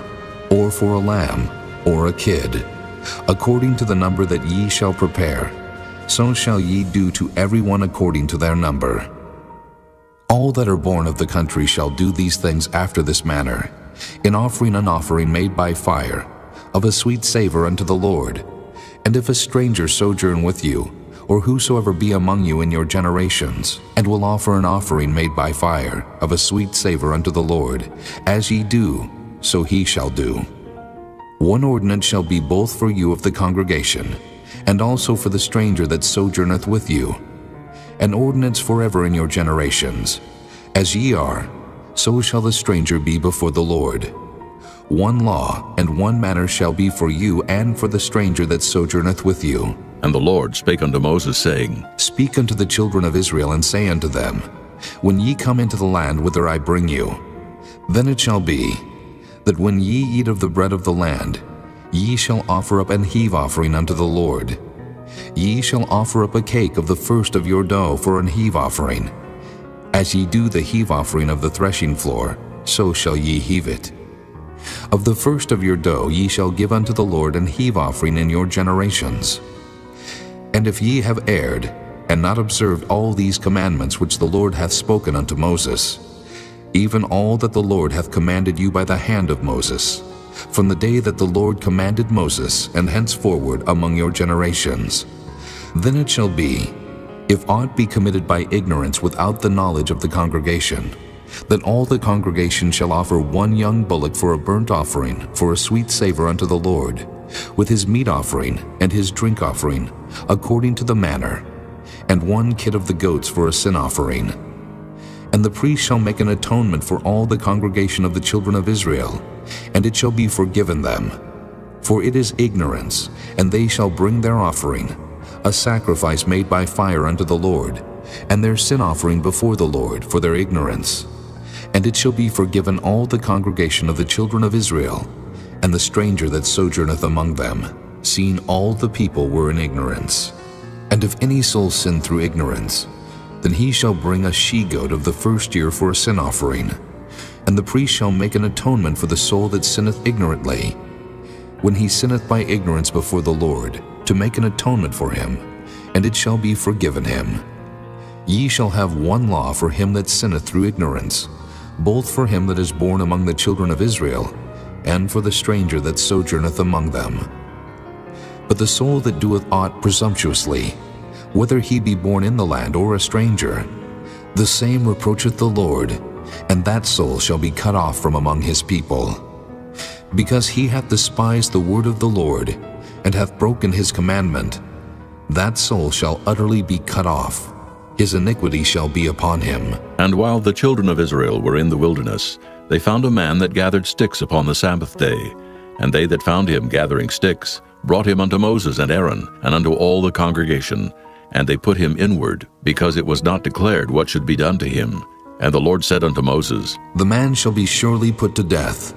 or for a lamb, or a kid, according to the number that ye shall prepare. So shall ye do to every one according to their number. All that are born of the country shall do these things after this manner, in offering an offering made by fire, of a sweet savor unto the Lord. And if a stranger sojourn with you, or whosoever be among you in your generations, and will offer an offering made by fire, of a sweet savor unto the Lord, as ye do, so he shall do. 1 ordinance shall be both for you of the congregation, and also for the stranger that sojourneth with you, an ordinance forever in your generations. As ye are, so shall the stranger be before the Lord. 1 law and 1 manner shall be for you and for the stranger that sojourneth with you. And the Lord spake unto Moses, saying, Speak unto the children of Israel, and say unto them, When ye come into the land whither I bring you, then it shall be, that when ye eat of the bread of the land, ye shall offer up an heave offering unto the Lord. Ye shall offer up a cake of the first of your dough for an heave offering. As ye do the heave offering of the threshing floor, so shall ye heave it. Of the first of your dough ye shall give unto the Lord an heave offering in your generations. And if ye have erred, and not observed all these commandments which the Lord hath spoken unto Moses, even all that the Lord hath commanded you by the hand of Moses, from the day that the Lord commanded Moses, and henceforward among your generations, then it shall be, if aught be committed by ignorance without the knowledge of the congregation, that all the congregation shall offer 1 young bullock for a burnt offering, for a sweet savor unto the Lord, with his meat offering and his drink offering, according to the manner, and 1 kid of the goats for a sin offering. And the priest shall make an atonement for all the congregation of the children of Israel, and it shall be forgiven them. For it is ignorance, and they shall bring their offering, a sacrifice made by fire unto the Lord, and their sin offering before the Lord for their ignorance. And it shall be forgiven all the congregation of the children of Israel, and the stranger that sojourneth among them, seeing all the people were in ignorance. And if any soul sin through ignorance, then he shall bring a she-goat of the first year for a sin offering, and the priest shall make an atonement for the soul that sinneth ignorantly, when he sinneth by ignorance before the Lord, to make an atonement for him, and it shall be forgiven him. Ye shall have one law for him that sinneth through ignorance, both for him that is born among the children of Israel, and for the stranger that sojourneth among them. But the soul that doeth aught presumptuously, whether he be born in the land or a stranger, the same reproacheth the Lord, and that soul shall be cut off from among his people. Because he hath despised the word of the Lord, and hath broken his commandment, that soul shall utterly be cut off. His iniquity shall be upon him. And while the children of Israel were in the wilderness, they found a man that gathered sticks upon the Sabbath day. And they that found him gathering sticks brought him unto Moses and Aaron, and unto all the congregation. And they put him inward, because it was not declared what should be done to him. And the Lord said unto Moses, The man shall be surely put to death.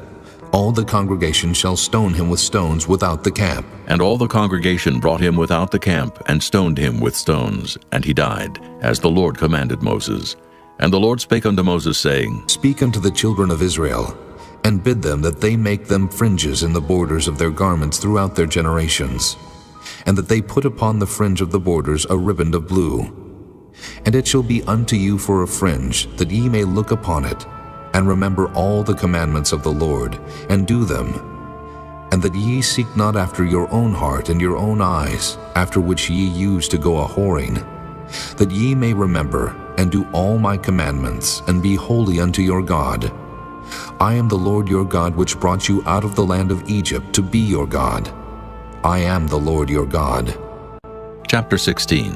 All the congregation shall stone him with stones without the camp. And all the congregation brought him without the camp, and stoned him with stones. And he died, as the Lord commanded Moses. And the Lord spake unto Moses, saying, Speak unto the children of Israel, and bid them that they make them fringes in the borders of their garments throughout their generations, and that they put upon the fringe of the borders a riband of blue. And it shall be unto you for a fringe, that ye may look upon it, and remember all the commandments of the Lord, and do them, and that ye seek not after your own heart and your own eyes, after which ye used to go a-whoring, that ye may remember and do all my commandments, and be holy unto your God. I am the Lord your God, which brought you out of the land of Egypt to be your God. I am the Lord your God. Chapter 16.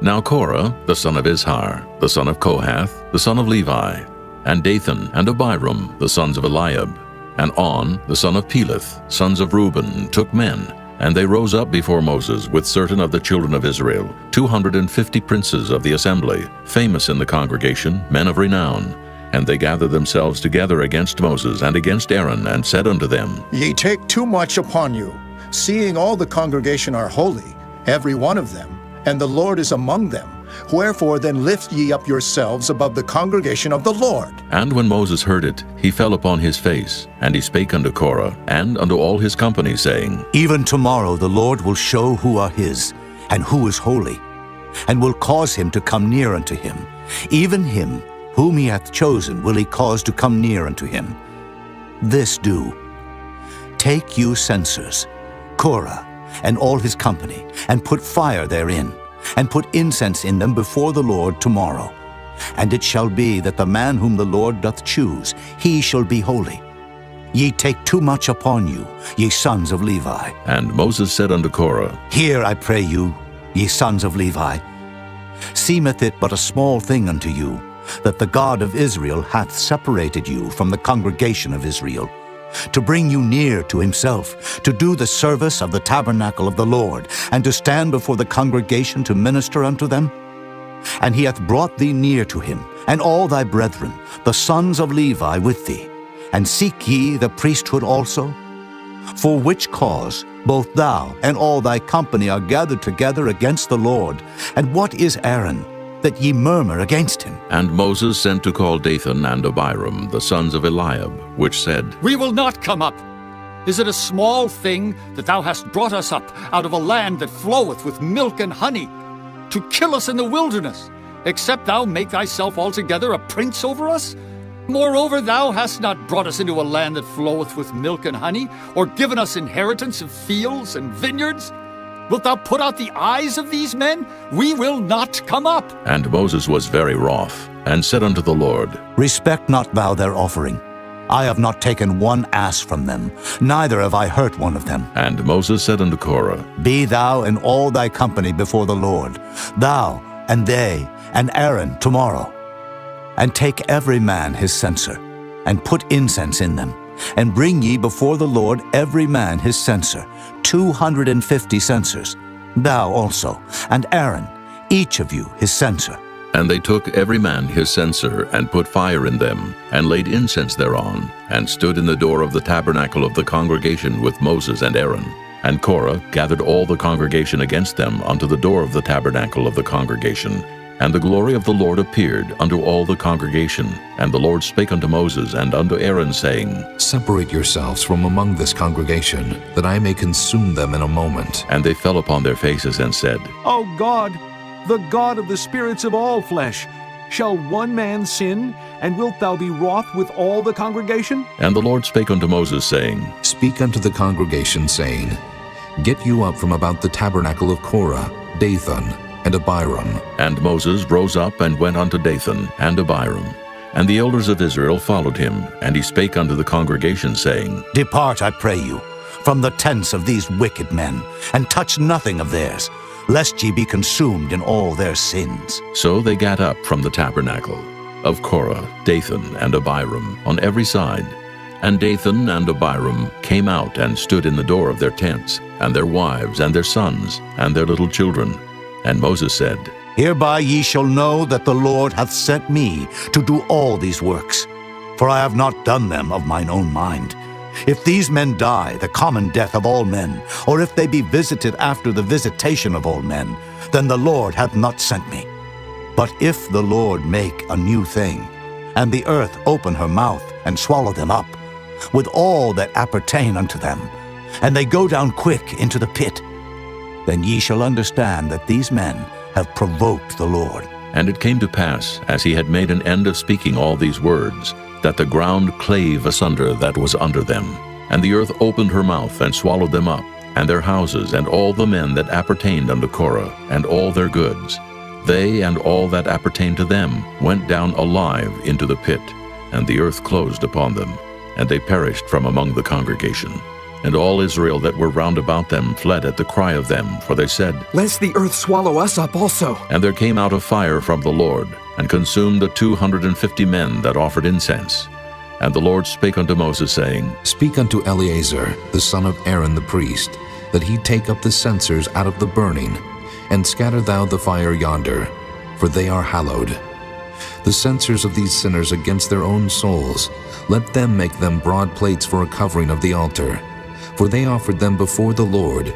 Now Korah, the son of Izhar, the son of Kohath, the son of Levi, and Dathan and Abiram, the sons of Eliab, and On, the son of Peleth, sons of Reuben, took men, and they rose up before Moses with certain of the children of Israel, 250 princes of the assembly, famous in the congregation, men of renown. And they gathered themselves together against Moses and against Aaron, and said unto them, Ye take too much upon you, seeing all the congregation are holy, every one of them, and the Lord is among them. Wherefore then lift ye up yourselves above the congregation of the Lord. And when Moses heard it, he fell upon his face, and he spake unto Korah, and unto all his company, saying, Even tomorrow the Lord will show who are his, and who is holy, and will cause him to come near unto him. Even him whom he hath chosen will he cause to come near unto him. This do. Take you censers, Korah, and all his company, and put fire therein, and put incense in them before the Lord tomorrow. And it shall be that the man whom the Lord doth choose, he shall be holy. Ye take too much upon you, ye sons of Levi. And Moses said unto Korah, Hear, I pray you, ye sons of Levi. Seemeth it but a small thing unto you, that the God of Israel hath separated you from the congregation of Israel, to bring you near to himself, to do the service of the tabernacle of the Lord, and to stand before the congregation to minister unto them? And he hath brought thee near to him, and all thy brethren, the sons of Levi, with thee. And seek ye the priesthood also? For which cause both thou and all thy company are gathered together against the Lord. And what is Aaron, that ye murmur against him? And Moses sent to call Dathan and Abiram, the sons of Eliab, which said, We will not come up. Is it a small thing that thou hast brought us up out of a land that floweth with milk and honey, to kill us in the wilderness, except thou make thyself altogether a prince over us? Moreover, thou hast not brought us into a land that floweth with milk and honey, or given us inheritance of fields and vineyards. Wilt thou put out the eyes of these men? We will not come up. And Moses was very wroth, and said unto the Lord, Respect not thou their offering. I have not taken one ass from them, neither have I hurt one of them. And Moses said unto Korah, Be thou and all thy company before the Lord, thou and they and Aaron tomorrow. And take every man his censer, and put incense in them, and bring ye before the Lord every man his censer, 250 censers, thou also, and Aaron, each of you his censer. And they took every man his censer, and put fire in them, and laid incense thereon, and stood in the door of the tabernacle of the congregation with Moses and Aaron. And Korah gathered all the congregation against them unto the door of the tabernacle of the congregation, And the glory of the Lord appeared unto all the congregation. And the Lord spake unto Moses and unto Aaron, saying, Separate yourselves from among this congregation, that I may consume them in a moment. And they fell upon their faces and said, O God, the God of the spirits of all flesh, shall one man sin, and wilt thou be wroth with all the congregation? And the Lord spake unto Moses, saying, Speak unto the congregation, saying, Get you up from about the tabernacle of Korah, Dathan, and Abiram. And Moses rose up and went unto Dathan and Abiram. And the elders of Israel followed him, and he spake unto the congregation, saying, Depart, I pray you, from the tents of these wicked men, and touch nothing of theirs, lest ye be consumed in all their sins. So they gat up from the tabernacle of Korah, Dathan, and Abiram on every side. And Dathan and Abiram came out and stood in the door of their tents, and their wives, and their sons, and their little children. And Moses said, Hereby ye shall know that the Lord hath sent me to do all these works, for I have not done them of mine own mind. If these men die the common death of all men, or if they be visited after the visitation of all men, then the Lord hath not sent me. But if the Lord make a new thing, and the earth open her mouth and swallow them up, with all that appertain unto them, and they go down quick into the pit, then ye shall understand that these men have provoked the Lord. And it came to pass, as he had made an end of speaking all these words, that the ground clave asunder that was under them. And the earth opened her mouth and swallowed them up, and their houses, and all the men that appertained unto Korah, and all their goods. They and all that appertained to them went down alive into the pit, and the earth closed upon them, and they perished from among the congregation. And all Israel that were round about them fled at the cry of them, for they said, Lest the earth swallow us up also. And there came out a fire from the Lord, and consumed the 250 men that offered incense. And the Lord spake unto Moses, saying, Speak unto Eleazar, the son of Aaron the priest, that he take up the censers out of the burning, and scatter thou the fire yonder, for they are hallowed. The censers of these sinners against their own souls, let them make them broad plates for a covering of the altar. For they offered them before the Lord,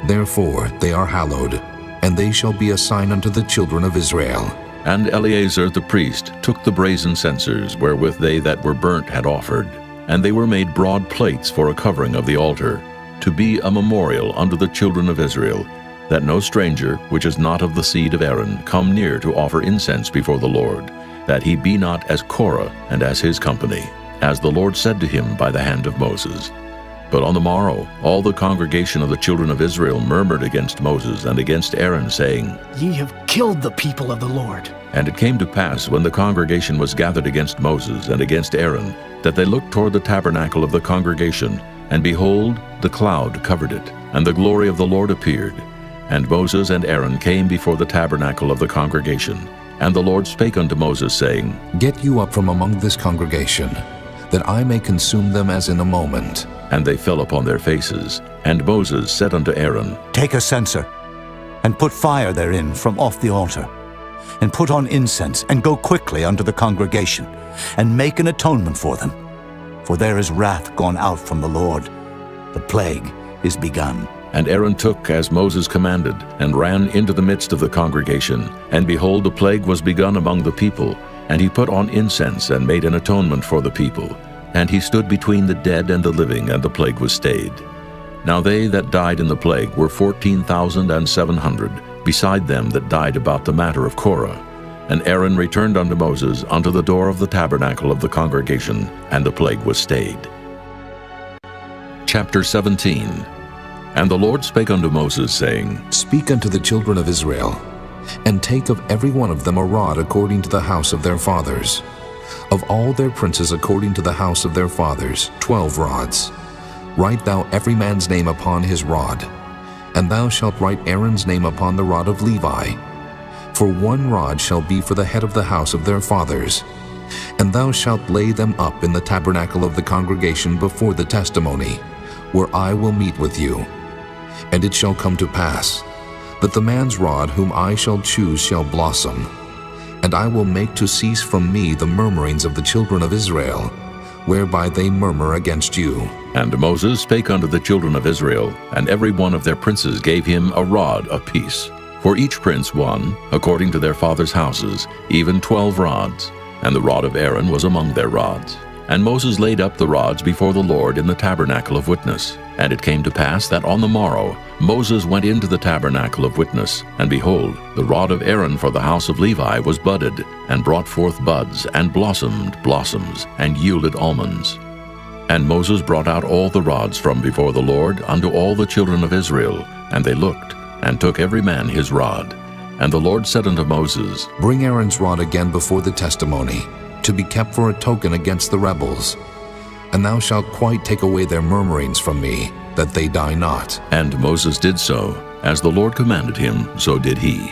therefore they are hallowed, and they shall be a sign unto the children of Israel. And Eleazar the priest took the brazen censers wherewith they that were burnt had offered, and they were made broad plates for a covering of the altar, to be a memorial unto the children of Israel, that no stranger, which is not of the seed of Aaron, come near to offer incense before the Lord, that he be not as Korah and as his company, as the Lord said to him by the hand of Moses. But on the morrow all the congregation of the children of Israel murmured against Moses and against Aaron, saying, Ye have killed the people of the Lord. And it came to pass, when the congregation was gathered against Moses and against Aaron, that they looked toward the tabernacle of the congregation, and behold, the cloud covered it, and the glory of the Lord appeared. And Moses and Aaron came before the tabernacle of the congregation. And the Lord spake unto Moses, saying, Get you up from among this congregation, that I may consume them as in a moment. And they fell upon their faces. And Moses said unto Aaron, Take a censer, and put fire therein from off the altar, and put on incense, and go quickly unto the congregation, and make an atonement for them. For there is wrath gone out from the Lord, the plague is begun. And Aaron took as Moses commanded, and ran into the midst of the congregation. And behold, the plague was begun among the people. And he put on incense, and made an atonement for the people. And he stood between the dead and the living, and the plague was stayed. Now they that died in the plague were 14,700, beside them that died about the matter of Korah. And Aaron returned unto Moses unto the door of the tabernacle of the congregation, and the plague was stayed. Chapter 17. And the Lord spake unto Moses, saying, Speak unto the children of Israel, and take of every one of them a rod according to the house of their fathers. Of all their princes according to the house of their fathers, 12 rods. Write thou every man's name upon his rod, and thou shalt write Aaron's name upon the rod of Levi. For one rod shall be for the head of the house of their fathers. And thou shalt lay them up in the tabernacle of the congregation before the testimony, where I will meet with you. And it shall come to pass, that the man's rod whom I shall choose shall blossom, and I will make to cease from me the murmurings of the children of Israel, whereby they murmur against you. And Moses spake unto the children of Israel, and every one of their princes gave him a rod apiece. For each prince one, according to their fathers' houses, even 12 rods, and the rod of Aaron was among their rods. And Moses laid up the rods before the Lord in the tabernacle of witness. And it came to pass that on the morrow Moses went into the tabernacle of witness, and behold, the rod of Aaron for the house of Levi was budded, and brought forth buds, and blossomed blossoms, and yielded almonds. And Moses brought out all the rods from before the Lord unto all the children of Israel, and they looked, and took every man his rod. And the Lord said unto Moses, Bring Aaron's rod again before the testimony, to be kept for a token against the rebels. And thou shalt quite take away their murmurings from me, that they die not. And Moses did so. As the Lord commanded him, so did he.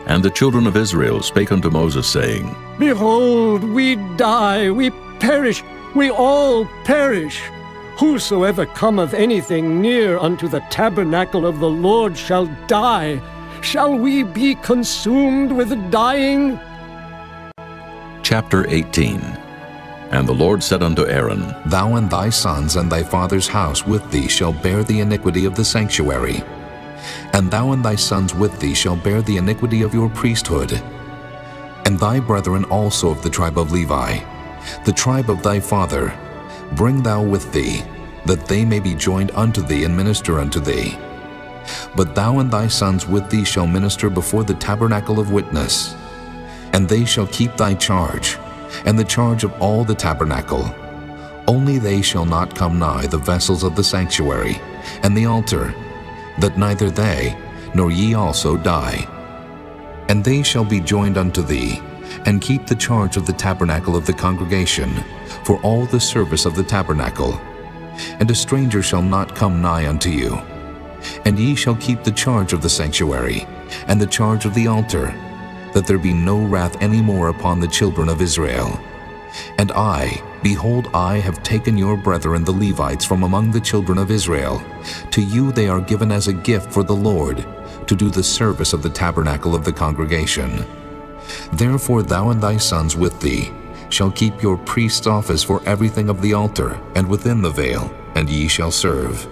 And the children of Israel spake unto Moses, saying, Behold, we die, we perish, we all perish. Whosoever cometh anything near unto the tabernacle of the Lord shall die. Shall we be consumed with dying? Chapter 18. And the Lord said unto Aaron, Thou and thy sons and thy father's house with thee shall bear the iniquity of the sanctuary. And thou and thy sons with thee shall bear the iniquity of your priesthood. And thy brethren also of the tribe of Levi, the tribe of thy father, bring thou with thee, that they may be joined unto thee and minister unto thee. But thou and thy sons with thee shall minister before the tabernacle of witness. And they shall keep thy charge, and the charge of all the tabernacle. Only they shall not come nigh the vessels of the sanctuary, and the altar, that neither they, nor ye also die. And they shall be joined unto thee, and keep the charge of the tabernacle of the congregation, for all the service of the tabernacle. And a stranger shall not come nigh unto you. And ye shall keep the charge of the sanctuary, and the charge of the altar, that there be no wrath any more upon the children of Israel. And I, behold, I have taken your brethren the Levites from among the children of Israel. To you they are given as a gift for the Lord, to do the service of the tabernacle of the congregation. Therefore thou and thy sons with thee shall keep your priest's office for everything of the altar, and within the veil, and ye shall serve.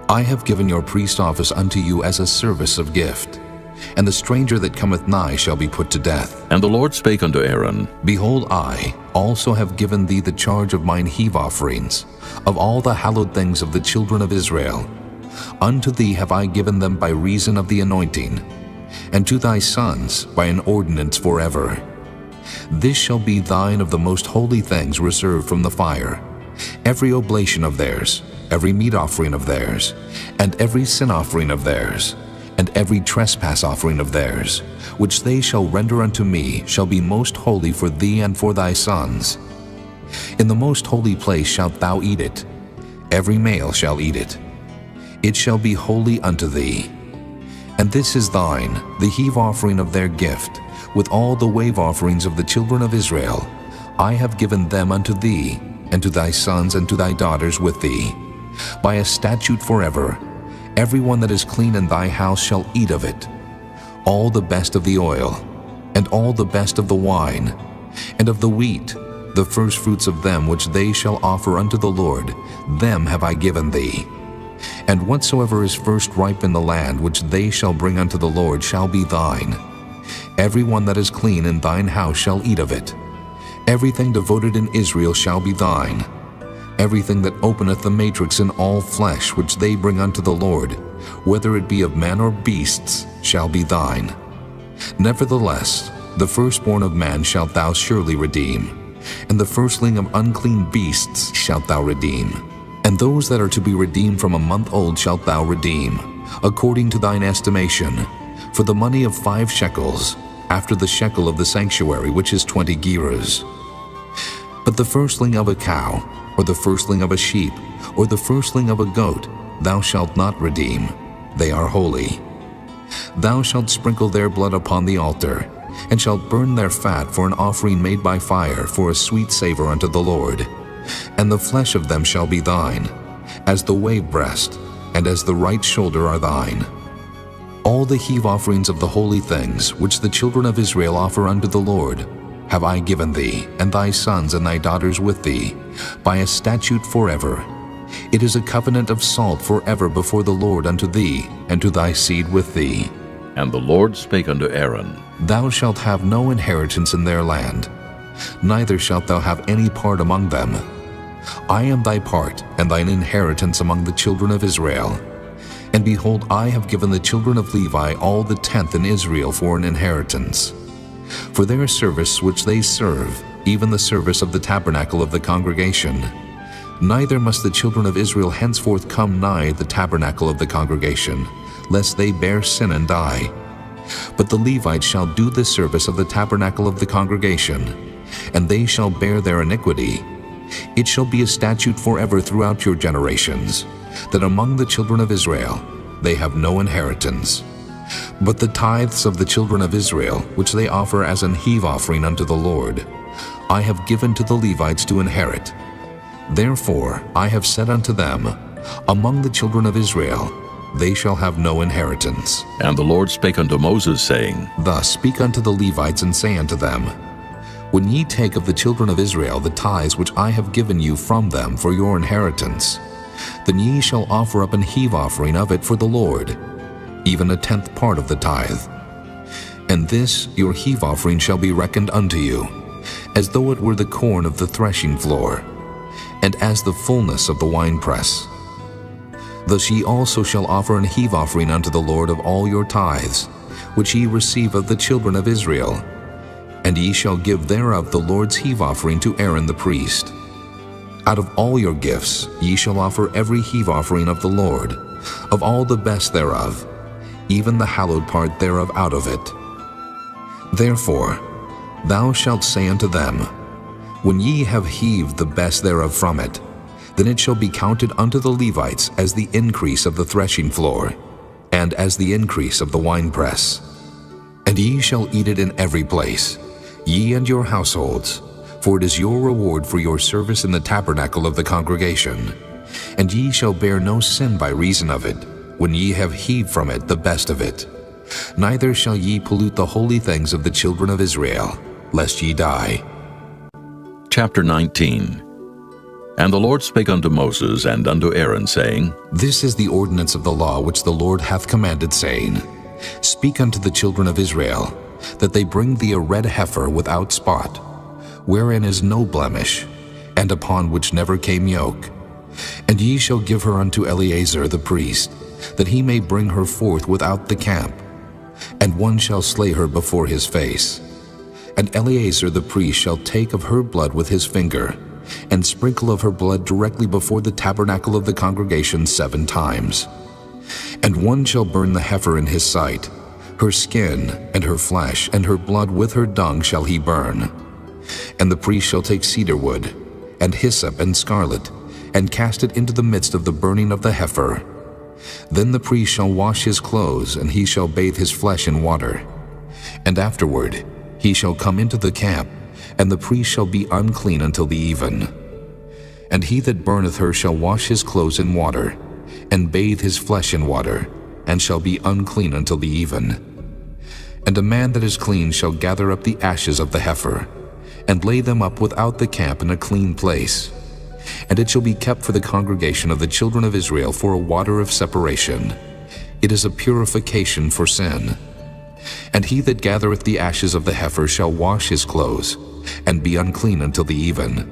I have given your priest office unto you as a service of gift. And the stranger that cometh nigh shall be put to death. And the Lord spake unto Aaron, Behold, I also have given thee the charge of mine heave offerings, of all the hallowed things of the children of Israel. Unto thee have I given them by reason of the anointing, and to thy sons by an ordinance forever. This shall be thine of the most holy things reserved from the fire, every oblation of theirs, every meat offering of theirs, and every sin offering of theirs, and every trespass offering of theirs, which they shall render unto me, shall be most holy for thee and for thy sons. In the most holy place shalt thou eat it. Every male shall eat it. It shall be holy unto thee. And this is thine, the heave offering of their gift, with all the wave offerings of the children of Israel. I have given them unto thee, and to thy sons and to thy daughters with thee, by a statute forever. Every one that is clean in thy house shall eat of it, all the best of the oil, and all the best of the wine, and of the wheat, the firstfruits of them which they shall offer unto the Lord, them have I given thee. And whatsoever is first ripe in the land which they shall bring unto the Lord shall be thine. Every one that is clean in thine house shall eat of it. Everything devoted in Israel shall be thine. Everything that openeth the matrix in all flesh which they bring unto the Lord, whether it be of man or beasts, shall be thine. Nevertheless, the firstborn of man shalt thou surely redeem, and the firstling of unclean beasts shalt thou redeem. And those that are to be redeemed from a month old shalt thou redeem, according to thine estimation, for the money of 5 shekels, after the shekel of the sanctuary, which is 20 gerahs. But the firstling of a cow, or the firstling of a sheep, or the firstling of a goat, thou shalt not redeem. They are holy. Thou shalt sprinkle their blood upon the altar, and shalt burn their fat for an offering made by fire, for a sweet savor unto the Lord. And the flesh of them shall be thine, as the wave breast, and as the right shoulder are thine. All the heave offerings of the holy things, which the children of Israel offer unto the Lord, have I given thee, and thy sons and thy daughters with thee, by a statute forever. It is a covenant of salt forever before the Lord unto thee, and to thy seed with thee. And the Lord spake unto Aaron, Thou shalt have no inheritance in their land, neither shalt thou have any part among them. I am thy part and thine inheritance among the children of Israel. And behold, I have given the children of Levi all the tenth in Israel for an inheritance. For their service which they serve, even the service of the tabernacle of the congregation. Neither must the children of Israel henceforth come nigh the tabernacle of the congregation, lest they bear sin and die. But the Levites shall do the service of the tabernacle of the congregation, and they shall bear their iniquity. It shall be a statute forever throughout your generations, that among the children of Israel they have no inheritance. But the tithes of the children of Israel, which they offer as an heave offering unto the Lord, I have given to the Levites to inherit. Therefore I have said unto them, among the children of Israel they shall have no inheritance. And the Lord spake unto Moses, saying, Thus speak unto the Levites, and say unto them, When ye take of the children of Israel the tithes which I have given you from them for your inheritance, then ye shall offer up an heave offering of it for the Lord, even a tenth part of the tithe. And this your heave offering shall be reckoned unto you, as though it were the corn of the threshing floor, and as the fullness of the winepress. Thus ye also shall offer an heave offering unto the Lord of all your tithes, which ye receive of the children of Israel, and ye shall give thereof the Lord's heave offering to Aaron the priest. Out of all your gifts ye shall offer every heave offering of the Lord, of all the best thereof, even the hallowed part thereof out of it. Therefore thou shalt say unto them, When ye have heaved the best thereof from it, then it shall be counted unto the Levites as the increase of the threshing floor, and as the increase of the winepress. And ye shall eat it in every place, ye and your households, for it is your reward for your service in the tabernacle of the congregation. And ye shall bear no sin by reason of it, when ye have heaved from it the best of it. Neither shall ye pollute the holy things of the children of Israel, lest ye die. Chapter 19. And the Lord spake unto Moses and unto Aaron, saying, This is the ordinance of the law which the Lord hath commanded, saying, Speak unto the children of Israel, that they bring thee a red heifer without spot, wherein is no blemish, and upon which never came yoke. And ye shall give her unto Eleazar the priest, that he may bring her forth without the camp. And one shall slay her before his face. And Eleazar the priest shall take of her blood with his finger, and sprinkle of her blood directly before the tabernacle of the congregation 7 times. And one shall burn the heifer in his sight, her skin and her flesh and her blood with her dung shall he burn. And the priest shall take cedar wood, and hyssop and scarlet, and cast it into the midst of the burning of the heifer. Then the priest shall wash his clothes, and he shall bathe his flesh in water. And afterward he shall come into the camp, and the priest shall be unclean until the even. And he that burneth her shall wash his clothes in water, and bathe his flesh in water, and shall be unclean until the even. And a man that is clean shall gather up the ashes of the heifer, and lay them up without the camp in a clean place. And it shall be kept for the congregation of the children of Israel for a water of separation. It is a purification for sin. And he that gathereth the ashes of the heifer shall wash his clothes, and be unclean until the even.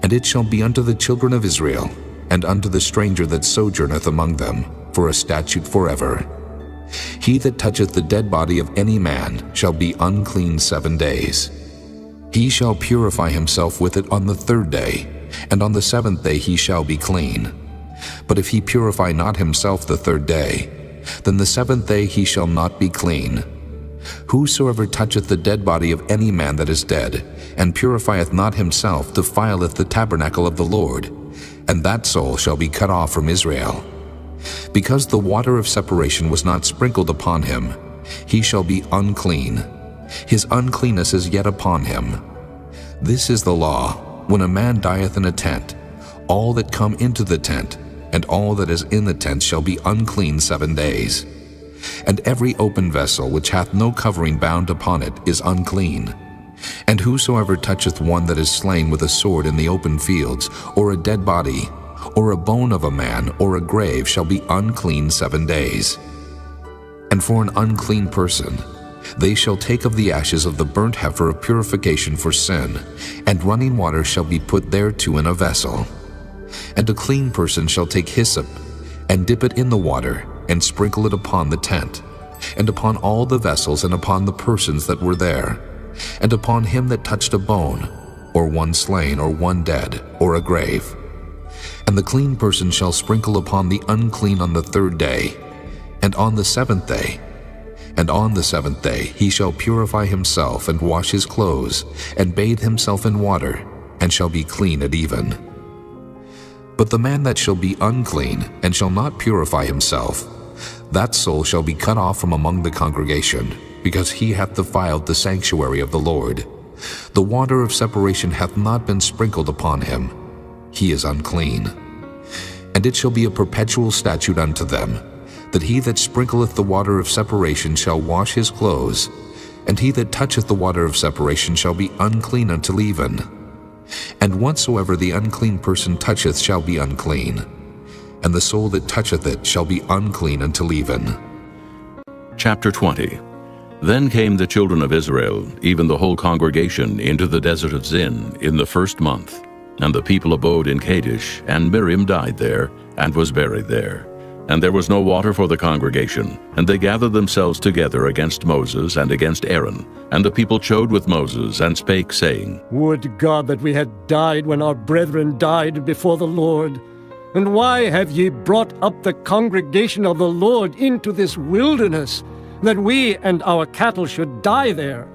And it shall be unto the children of Israel, and unto the stranger that sojourneth among them, for a statute forever. He that toucheth the dead body of any man shall be unclean 7 days. He shall purify himself with it on the 3rd day, and on the 7th day he shall be clean. But if he purify not himself the 3rd day, then the 7th day he shall not be clean. Whosoever toucheth the dead body of any man that is dead, and purifieth not himself, defileth the tabernacle of the Lord, and that soul shall be cut off from Israel. Because the water of separation was not sprinkled upon him, he shall be unclean. His uncleanness is yet upon him. This is the law, when a man dieth in a tent, all that come into the tent, and all that is in the tent shall be unclean 7 days. And every open vessel which hath no covering bound upon it is unclean. And whosoever toucheth one that is slain with a sword in the open fields, or a dead body, or a bone of a man, or a grave, shall be unclean 7 days. And for an unclean person, they shall take of the ashes of the burnt heifer of purification for sin, and running water shall be put thereto in a vessel. And a clean person shall take hyssop, and dip it in the water, and sprinkle it upon the tent, and upon all the vessels, and upon the persons that were there, and upon him that touched a bone, or one slain, or one dead, or a grave. And the clean person shall sprinkle upon the unclean on the 3rd day, and on the 7th day. And on the 7th day he shall purify himself, and wash his clothes, and bathe himself in water, and shall be clean at even. But the man that shall be unclean, and shall not purify himself, that soul shall be cut off from among the congregation, because he hath defiled the sanctuary of the Lord. The water of separation hath not been sprinkled upon him. He is unclean. And it shall be a perpetual statute unto them, that he that sprinkleth the water of separation shall wash his clothes, and he that toucheth the water of separation shall be unclean until even. And whatsoever the unclean person toucheth shall be unclean, and the soul that toucheth it shall be unclean until even. Chapter 20. Then came the children of Israel, even the whole congregation, into the desert of Zin in the 1st month. And the people abode in Kadesh, and Miriam died there, and was buried there. And there was no water for the congregation. And they gathered themselves together against Moses and against Aaron. And the people chode with Moses, and spake, saying, Would God that we had died when our brethren died before the Lord! And why have ye brought up the congregation of the Lord into this wilderness, that we and our cattle should die there?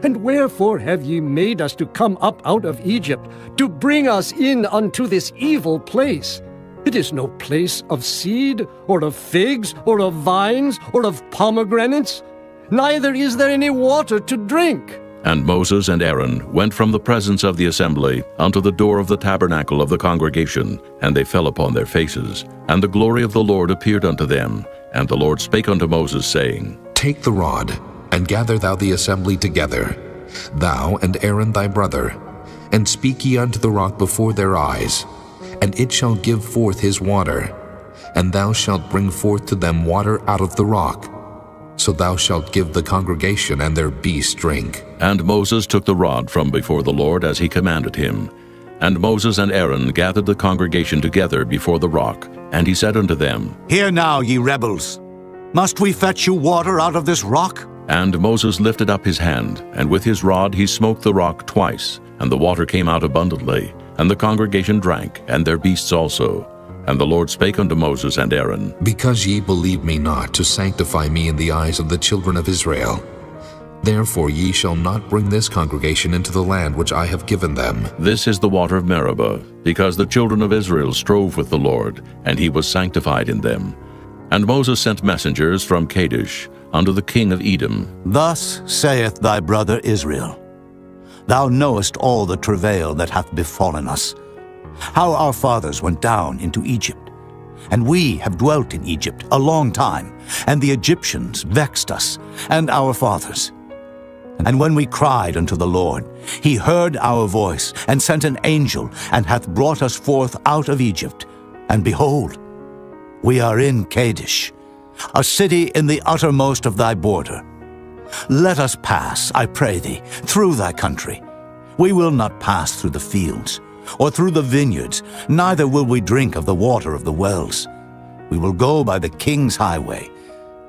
And wherefore have ye made us to come up out of Egypt, to bring us in unto this evil place? It is no place of seed, or of figs, or of vines, or of pomegranates, neither is there any water to drink. And Moses and Aaron went from the presence of the assembly unto the door of the tabernacle of the congregation, and they fell upon their faces. And the glory of the Lord appeared unto them. And the Lord spake unto Moses, saying, Take the rod, and gather thou the assembly together, thou and Aaron thy brother, and speak ye unto the rock before their eyes, and it shall give forth his water, and thou shalt bring forth to them water out of the rock. So thou shalt give the congregation and their beasts drink. And Moses took the rod from before the Lord as he commanded him. And Moses and Aaron gathered the congregation together before the rock, and he said unto them, Hear now, ye rebels, must we fetch you water out of this rock? And Moses lifted up his hand, and with his rod he smote the rock twice, and the water came out abundantly, and the congregation drank, and their beasts also. And the Lord spake unto Moses and Aaron, Because ye believe me not to sanctify me in the eyes of the children of Israel, therefore ye shall not bring this congregation into the land which I have given them. This is the water of Meribah, because the children of Israel strove with the Lord, and he was sanctified in them. And Moses sent messengers from Kadesh unto the king of Edom. Thus saith thy brother Israel, Thou knowest all the travail that hath befallen us, how our fathers went down into Egypt. And we have dwelt in Egypt a long time, and the Egyptians vexed us, and our fathers. And when we cried unto the Lord, he heard our voice, and sent an angel, and hath brought us forth out of Egypt. And behold, we are in Kadesh, a city in the uttermost of thy border. Let us pass, I pray thee, through thy country. We will not pass through the fields, or through the vineyards, neither will we drink of the water of the wells. We will go by the king's highway.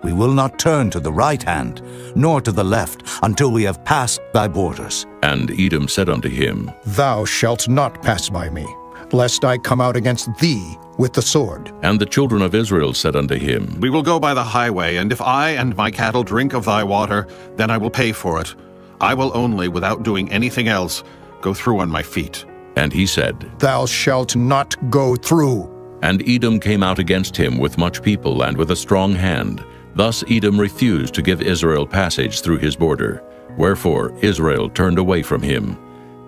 We will not turn to the right hand, nor to the left, until we have passed thy borders. And Edom said unto him, Thou shalt not pass by me, lest I come out against thee with the sword. And the children of Israel said unto him, We will go by the highway, and if I and my cattle drink of thy water, then I will pay for it. I will only, without doing anything else, go through on my feet. And he said, Thou shalt not go through. And Edom came out against him with much people and with a strong hand. Thus Edom refused to give Israel passage through his border. Wherefore Israel turned away from him.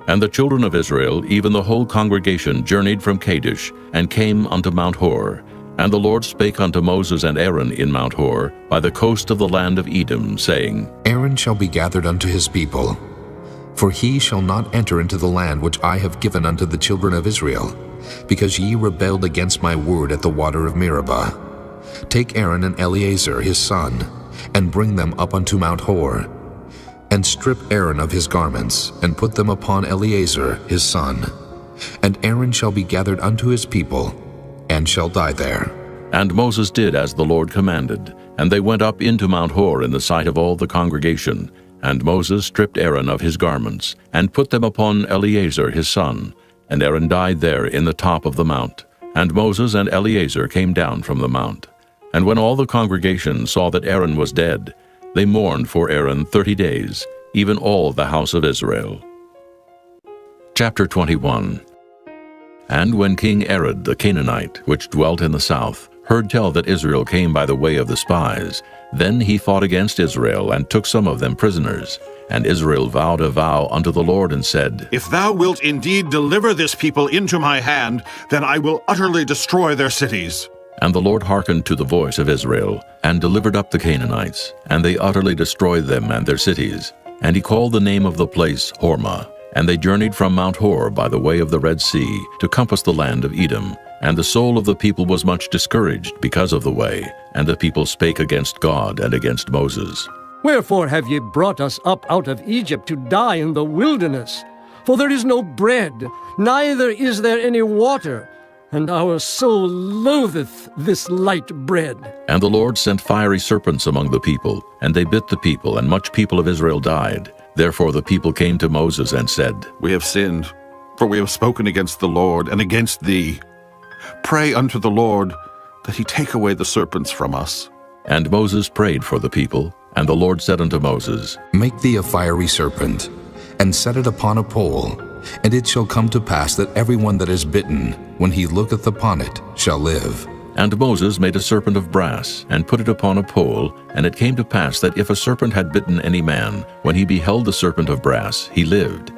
And the children of Israel, even the whole congregation, journeyed from Kadesh, and came unto Mount Hor. And the Lord spake unto Moses and Aaron in Mount Hor, by the coast of the land of Edom, saying, Aaron shall be gathered unto his people, for he shall not enter into the land which I have given unto the children of Israel, because ye rebelled against my word at the water of Meribah. Take Aaron and Eleazar his son, and bring them up unto Mount Hor, and strip Aaron of his garments, and put them upon Eleazar his son. And Aaron shall be gathered unto his people, and shall die there. And Moses did as the Lord commanded, and they went up into Mount Hor in the sight of all the congregation. And Moses stripped Aaron of his garments, and put them upon Eleazar his son. And Aaron died there in the top of the mount. And Moses and Eleazar came down from the mount. And when all the congregation saw that Aaron was dead, they mourned for Aaron 30 days, even all the house of Israel. Chapter 21. And when King Arad the Canaanite, which dwelt in the south, heard tell that Israel came by the way of the spies, then he fought against Israel, and took some of them prisoners. And Israel vowed a vow unto the Lord, and said, If thou wilt indeed deliver this people into my hand, then I will utterly destroy their cities. And the Lord hearkened to the voice of Israel, and delivered up the Canaanites, and they utterly destroyed them and their cities. And he called the name of the place Hormah. And they journeyed from Mount Hor by the way of the Red Sea, to compass the land of Edom. And the soul of the people was much discouraged because of the way. And the people spake against God and against Moses. Wherefore have ye brought us up out of Egypt to die in the wilderness? For there is no bread, neither is there any water, and our soul loatheth this light bread. And the Lord sent fiery serpents among the people, and they bit the people, and much people of Israel died. Therefore the people came to Moses and said, We have sinned, for we have spoken against the Lord and against thee. Pray unto the Lord that he take away the serpents from us. And Moses prayed for the people, and the Lord said unto Moses, Make thee a fiery serpent, and set it upon a pole, and it shall come to pass that every one that is bitten, when he looketh upon it, shall live. And Moses made a serpent of brass, and put it upon a pole, and it came to pass that if a serpent had bitten any man, when he beheld the serpent of brass, he lived.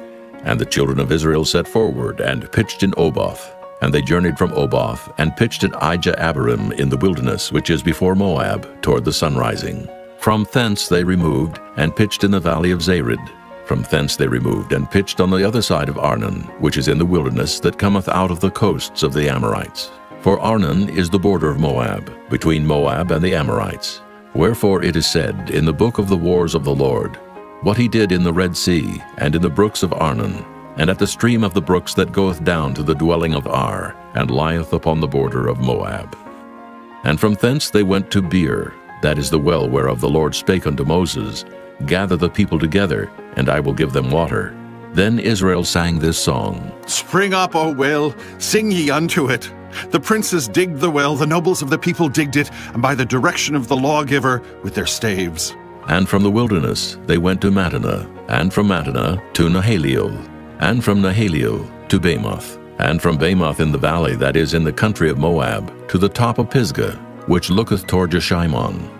And the children of Israel set forward, and pitched in Oboth. And they journeyed from Oboth, and pitched at Ijah-abarim in the wilderness, which is before Moab, toward the sunrising. From thence they removed, and pitched in the valley of Zared. From thence they removed, and pitched on the other side of Arnon, which is in the wilderness that cometh out of the coasts of the Amorites. For Arnon is the border of Moab, between Moab and the Amorites. Wherefore it is said in the book of the wars of the Lord, what he did in the Red Sea, and in the brooks of Arnon, and at the stream of the brooks that goeth down to the dwelling of Ar, and lieth upon the border of Moab. And from thence they went to Beer, that is the well whereof the Lord spake unto Moses, Gather the people together, and I will give them water. Then Israel sang this song, Spring up, O well, sing ye unto it. The princes digged the well, the nobles of the people digged it, and by the direction of the lawgiver with their staves. And from the wilderness they went to Mattanah, and from Mattanah to Nahaliel, and from Nahaliel to Bamoth, and from Bamoth in the valley that is in the country of Moab, to the top of Pisgah, which looketh toward Jeshimon.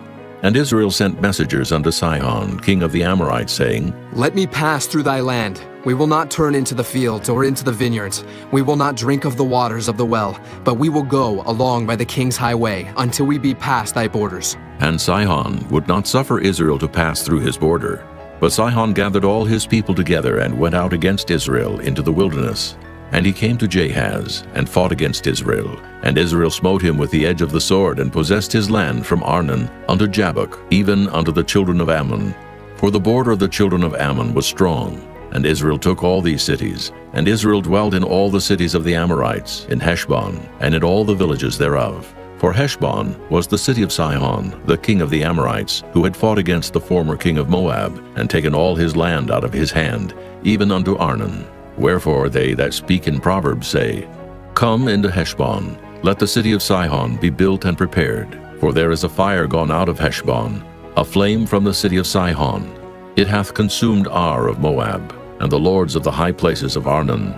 And Israel sent messengers unto Sihon, king of the Amorites, saying, Let me pass through thy land. We will not turn into the fields or into the vineyards. We will not drink of the waters of the well, but we will go along by the king's highway until we be past thy borders. And Sihon would not suffer Israel to pass through his border. But Sihon gathered all his people together and went out against Israel into the wilderness. And he came to Jahaz, and fought against Israel. And Israel smote him with the edge of the sword, and possessed his land from Arnon unto Jabbok, even unto the children of Ammon. For the border of the children of Ammon was strong. And Israel took all these cities. And Israel dwelt in all the cities of the Amorites, in Heshbon, and in all the villages thereof. For Heshbon was the city of Sihon, the king of the Amorites, who had fought against the former king of Moab, and taken all his land out of his hand, even unto Arnon. Wherefore they that speak in Proverbs say, Come into Heshbon, let the city of Sihon be built and prepared. For there is a fire gone out of Heshbon, a flame from the city of Sihon. It hath consumed Ar of Moab, and the lords of the high places of Arnon.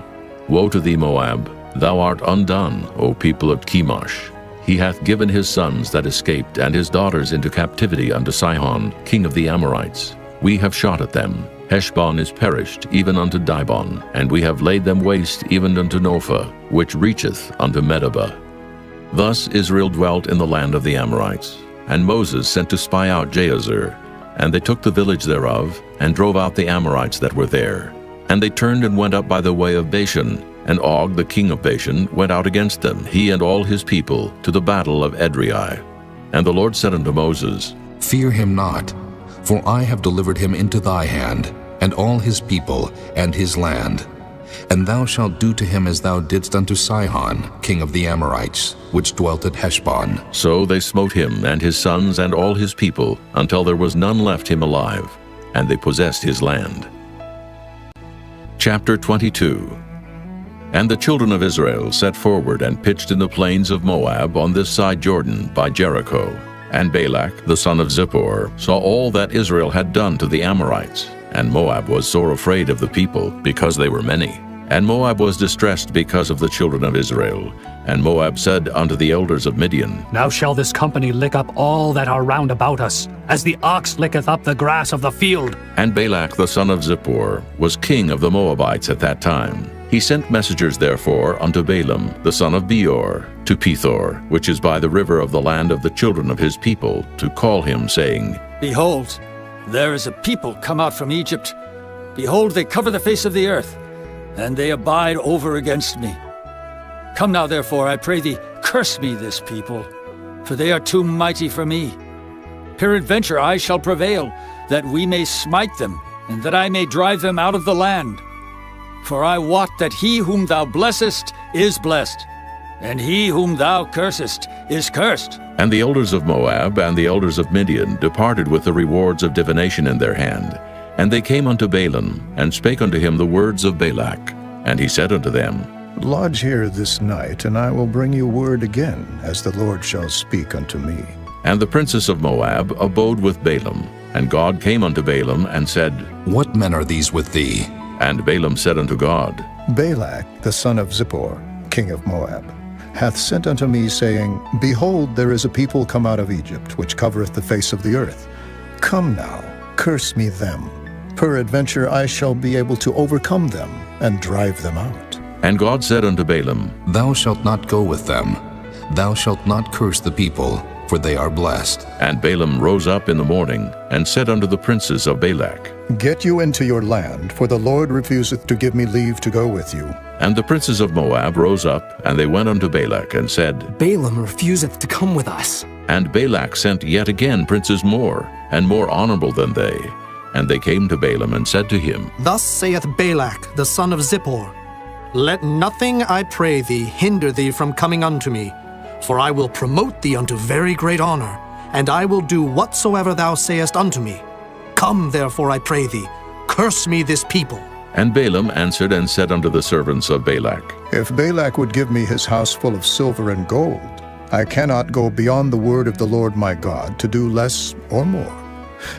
Woe to thee, Moab! Thou art undone, O people of Chemosh. He hath given his sons that escaped and his daughters into captivity unto Sihon, king of the Amorites. We have shot at them. Heshbon is perished, even unto Dibon, and we have laid them waste even unto Nophah, which reacheth unto Medeba. Thus Israel dwelt in the land of the Amorites. And Moses sent to spy out Jahazer, and they took the village thereof, and drove out the Amorites that were there. And they turned and went up by the way of Bashan, and Og the king of Bashan went out against them, he and all his people, to the battle of Edrei. And the Lord said unto Moses, Fear him not, for I have delivered him into thy hand, and all his people, and his land. And thou shalt do to him as thou didst unto Sihon, king of the Amorites, which dwelt at Heshbon. So they smote him and his sons and all his people, until there was none left him alive, and they possessed his land. Chapter 22. And the children of Israel set forward and pitched in the plains of Moab on this side Jordan by Jericho. And Balak the son of Zippor saw all that Israel had done to the Amorites. And Moab was sore afraid of the people, because they were many. And Moab was distressed because of the children of Israel. And Moab said unto the elders of Midian, Now shall this company lick up all that are round about us, as the ox licketh up the grass of the field. And Balak the son of Zippor was king of the Moabites at that time. He sent messengers therefore unto Balaam the son of Beor to Pethor, which is by the river of the land of the children of his people, to call him, saying, Behold, there is a people come out from Egypt. Behold, they cover the face of the earth, and they abide over against me. Come now, therefore, I pray thee, curse me this people, for they are too mighty for me. Peradventure I shall prevail, that we may smite them, and that I may drive them out of the land. For I wot that he whom thou blessest is blessed, and he whom thou cursest is cursed. And the elders of Moab and the elders of Midian departed with the rewards of divination in their hand. And they came unto Balaam, and spake unto him the words of Balak. And he said unto them, Lodge here this night, and I will bring you word again, as the Lord shall speak unto me. And the princess of Moab abode with Balaam. And God came unto Balaam, and said, What men are these with thee? And Balaam said unto God, Balak, the son of Zippor, king of Moab, hath sent unto me, saying, Behold, there is a people come out of Egypt, which covereth the face of the earth. Come now, curse me them. Peradventure I shall be able to overcome them, and drive them out. And God said unto Balaam, Thou shalt not go with them. Thou shalt not curse the people, for they are blessed. And Balaam rose up in the morning, and said unto the princes of Balak, Get you into your land, for the Lord refuseth to give me leave to go with you. And the princes of Moab rose up, and they went unto Balak, and said, Balaam refuseth to come with us. And Balak sent yet again princes more, and more honorable than they. And they came to Balaam, and said to him, Thus saith Balak, the son of Zippor, Let nothing, I pray thee, hinder thee from coming unto me, for I will promote thee unto very great honor, and I will do whatsoever thou sayest unto me. Come, therefore, I pray thee, curse me this people. And Balaam answered and said unto the servants of Balak, If Balak would give me his house full of silver and gold, I cannot go beyond the word of the Lord my God to do less or more.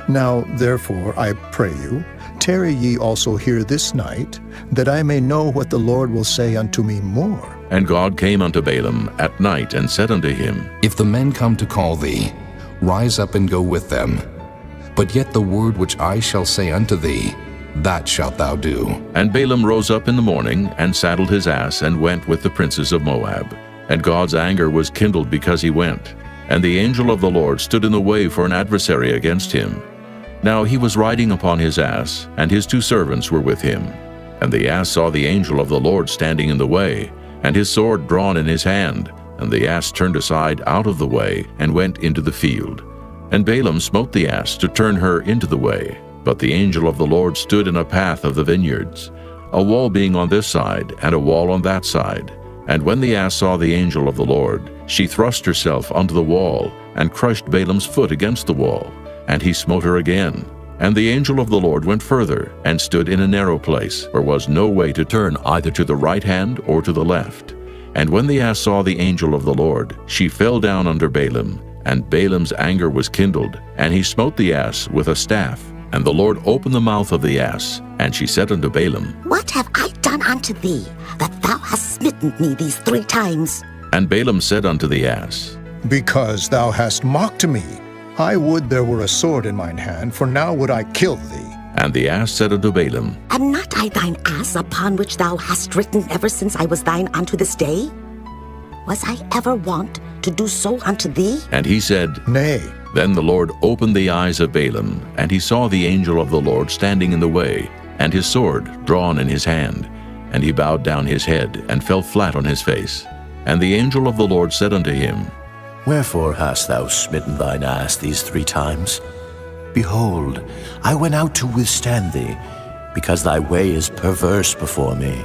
Now, therefore, I pray you, tarry ye also here this night, that I may know what the Lord will say unto me more. And God came unto Balaam at night, and said unto him, If the men come to call thee, rise up and go with them. But yet the word which I shall say unto thee, that shalt thou do. And Balaam rose up in the morning, and saddled his ass, and went with the princes of Moab. And God's anger was kindled because he went. And the angel of the Lord stood in the way for an adversary against him. Now he was riding upon his ass, and his 2 servants were with him. And the ass saw the angel of the Lord standing in the way, and his sword drawn in his hand. And the ass turned aside out of the way, and went into the field. And Balaam smote the ass to turn her into the way. But the angel of the Lord stood in a path of the vineyards, a wall being on this side, and a wall on that side. And when the ass saw the angel of the Lord, she thrust herself unto the wall, and crushed Balaam's foot against the wall. And he smote her again. And the angel of the Lord went further, and stood in a narrow place, where was no way to turn either to the right hand or to the left. And when the ass saw the angel of the Lord, she fell down under Balaam, and Balaam's anger was kindled, and he smote the ass with a staff. And the Lord opened the mouth of the ass, and she said unto Balaam, What have I done unto thee, that thou hast smitten me these 3 times? And Balaam said unto the ass, Because thou hast mocked me. I would there were a sword in mine hand, for now would I kill thee. And the ass said unto Balaam, Am not I thine ass, upon which thou hast ridden ever since I was thine unto this day? Was I ever wont to do so unto thee? And he said, Nay. Then the Lord opened the eyes of Balaam, and he saw the angel of the Lord standing in the way, and his sword drawn in his hand. And he bowed down his head, and fell flat on his face. And the angel of the Lord said unto him, Wherefore hast thou smitten thine ass these 3 times? Behold, I went out to withstand thee, because thy way is perverse before me.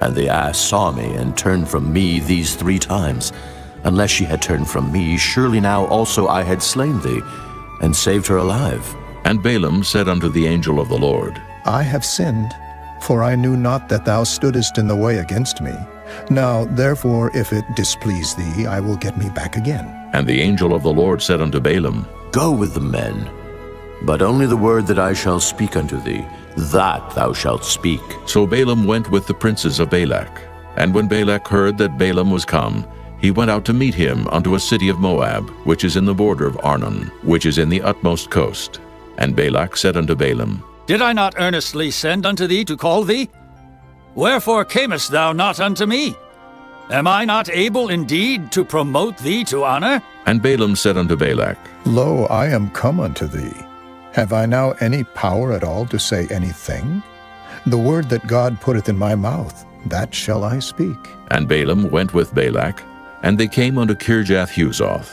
And the ass saw me, and turned from me these 3 times. Unless she had turned from me, surely now also I had slain thee, and saved her alive. And Balaam said unto the angel of the Lord, I have sinned, for I knew not that thou stoodest in the way against me. Now, therefore, if it displease thee, I will get me back again. And the angel of the Lord said unto Balaam, Go with the men, but only the word that I shall speak unto thee, that thou shalt speak. So Balaam went with the princes of Balak. And when Balak heard that Balaam was come, he went out to meet him unto a city of Moab, which is in the border of Arnon, which is in the utmost coast. And Balak said unto Balaam, Did I not earnestly send unto thee to call thee? Wherefore camest thou not unto me? Am I not able indeed to promote thee to honor? And Balaam said unto Balak, Lo, I am come unto thee. Have I now any power at all to say anything? The word that God putteth in my mouth, that shall I speak. And Balaam went with Balak, and they came unto Kirjath-Huzoth.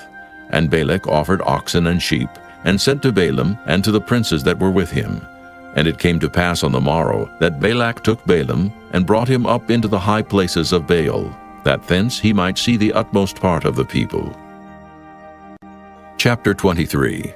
And Balak offered oxen and sheep, and sent to Balaam and to the princes that were with him. And it came to pass on the morrow that Balak took Balaam, and brought him up into the high places of Baal, that thence he might see the utmost part of the people. Chapter 23.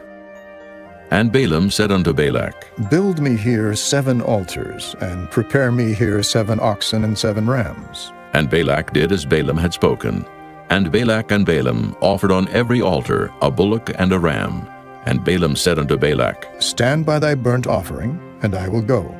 And Balaam said unto Balak, Build me here 7 altars, and prepare me here 7 oxen and 7 rams. And Balak did as Balaam had spoken. And Balak and Balaam offered on every altar a bullock and a ram. And Balaam said unto Balak, Stand by thy burnt offering, and I will go.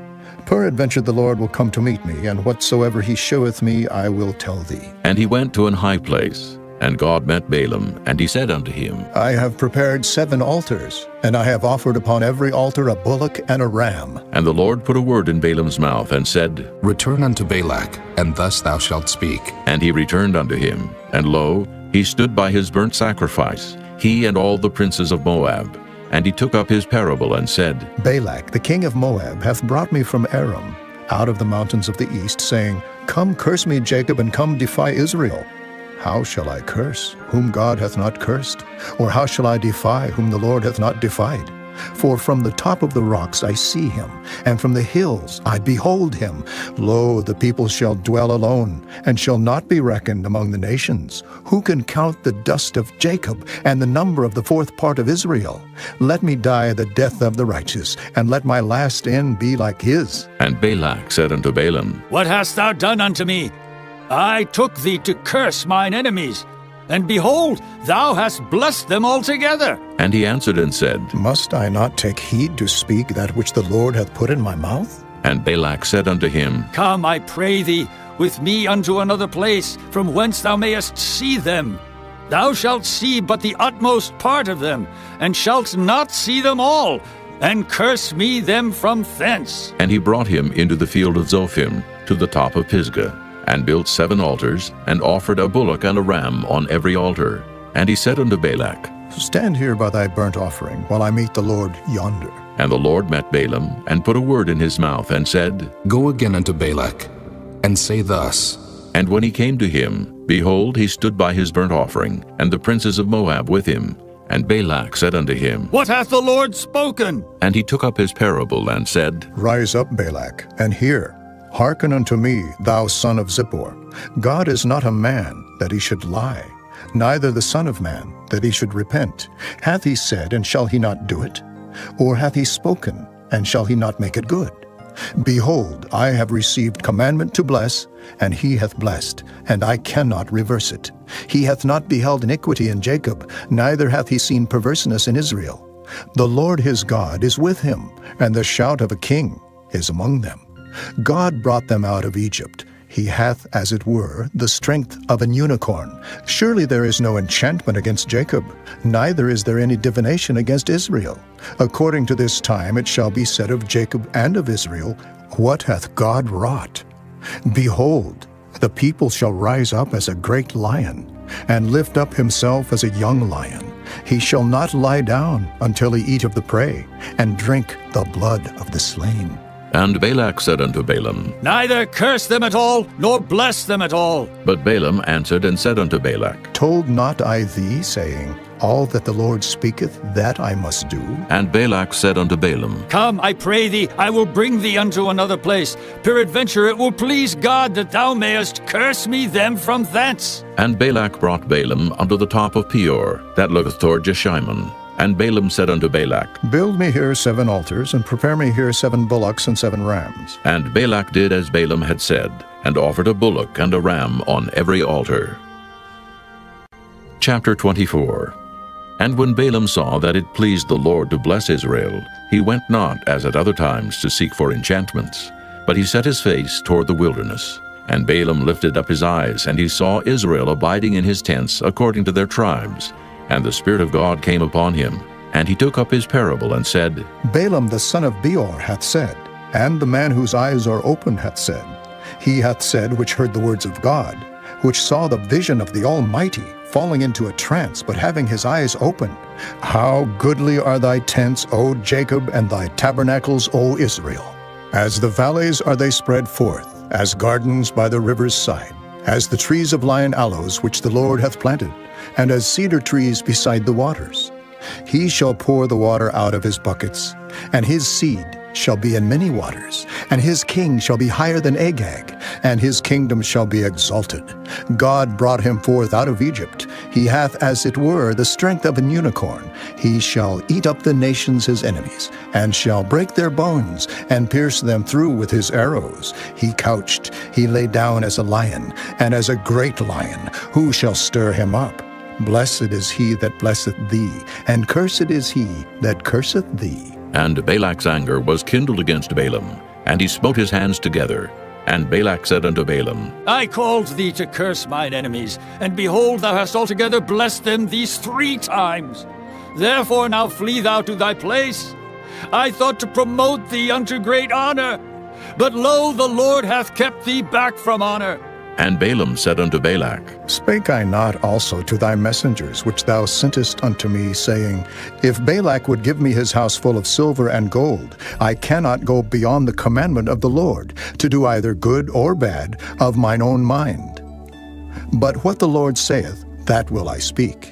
Peradventure the Lord will come to meet me, and whatsoever he sheweth me I will tell thee. And he went to an high place. And God met Balaam, and he said unto him, I have prepared 7 altars, and I have offered upon every altar a bullock and a ram. And the Lord put a word in Balaam's mouth, and said, Return unto Balak, and thus thou shalt speak. And he returned unto him. And lo, he stood by his burnt sacrifice, he and all the princes of Moab. And he took up his parable, and said, Balak, the king of Moab, hath brought me from Aram, out of the mountains of the east, saying, Come curse me, Jacob, and come defy Israel. How shall I curse, whom God hath not cursed? Or how shall I defy, whom the Lord hath not defied? For from the top of the rocks I see him, and from the hills I behold him. Lo, the people shall dwell alone, and shall not be reckoned among the nations. Who can count the dust of Jacob, and the number of the 4th part of Israel? Let me die the death of the righteous, and let my last end be like his. And Balak said unto Balaam, What hast thou done unto me? I took thee to curse mine enemies, and behold, thou hast blessed them altogether. And he answered and said, Must I not take heed to speak that which the Lord hath put in my mouth? And Balak said unto him, Come, I pray thee, with me unto another place, from whence thou mayest see them. Thou shalt see but the utmost part of them, and shalt not see them all, and curse me them from thence. And he brought him into the field of Zophim, to the top of Pisgah, and built 7 altars, and offered a bullock and a ram on every altar. And he said unto Balak, Stand here by thy burnt offering, while I meet the Lord yonder. And the Lord met Balaam, and put a word in his mouth, and said, Go again unto Balak, and say thus. And when he came to him, behold, he stood by his burnt offering, and the princes of Moab with him. And Balak said unto him, What hath the Lord spoken? And he took up his parable, and said, Rise up, Balak, and hear. Hearken unto me, thou son of Zippor. God is not a man, that he should lie, neither the son of man, that he should repent. Hath he said, and shall he not do it? Or hath he spoken, and shall he not make it good? Behold, I have received commandment to bless, and he hath blessed, and I cannot reverse it. He hath not beheld iniquity in Jacob, neither hath he seen perverseness in Israel. The Lord his God is with him, and the shout of a king is among them. God brought them out of Egypt. He hath, as it were, the strength of an unicorn. Surely there is no enchantment against Jacob, neither is there any divination against Israel. According to this time it shall be said of Jacob and of Israel, What hath God wrought? Behold, the people shall rise up as a great lion, and lift up himself as a young lion. He shall not lie down until he eat of the prey, and drink the blood of the slain. And Balak said unto Balaam, Neither curse them at all, nor bless them at all. But Balaam answered and said unto Balak, Told not I thee, saying, All that the Lord speaketh, that I must do? And Balak said unto Balaam, Come, I pray thee, I will bring thee unto another place. Peradventure it will please God that thou mayest curse me them from thence. And Balak brought Balaam unto the top of Peor, that looketh toward Jeshimon. And Balaam said unto Balak, Build me here 7 altars, and prepare me here 7 bullocks and 7 rams. And Balak did as Balaam had said, and offered a bullock and a ram on every altar. Chapter 24. And when Balaam saw that it pleased the Lord to bless Israel, he went not as at other times to seek for enchantments, but he set his face toward the wilderness. And Balaam lifted up his eyes, and he saw Israel abiding in his tents according to their tribes. And the Spirit of God came upon him, and he took up his parable and said, Balaam the son of Beor hath said, and the man whose eyes are open hath said, He hath said which heard the words of God, which saw the vision of the Almighty, falling into a trance, but having his eyes open. How goodly are thy tents, O Jacob, and thy tabernacles, O Israel! As the valleys are they spread forth, as gardens by the river's side, as the trees of lion aloes which the Lord hath planted, and as cedar trees beside the waters. He shall pour the water out of his buckets, and his seed shall be in many waters, and his king shall be higher than Agag, and his kingdom shall be exalted. God brought him forth out of Egypt. He hath as it were the strength of an unicorn. He shall eat up the nations his enemies, and shall break their bones, and pierce them through with his arrows. He couched, he lay down as a lion, and as a great lion. Who shall stir him up? Blessed is he that blesseth thee, and cursed is he that curseth thee. And Balak's anger was kindled against Balaam, and he smote his hands together. And Balak said unto Balaam, I called thee to curse mine enemies, and behold, thou hast altogether blessed them these 3 times. Therefore now flee thou to thy place. I thought to promote thee unto great honor, but lo, the Lord hath kept thee back from honor. And Balaam said unto Balak, Spake I not also to thy messengers, which thou sentest unto me, saying, If Balak would give me his house full of silver and gold, I cannot go beyond the commandment of the Lord, to do either good or bad of mine own mind. But what the Lord saith, that will I speak.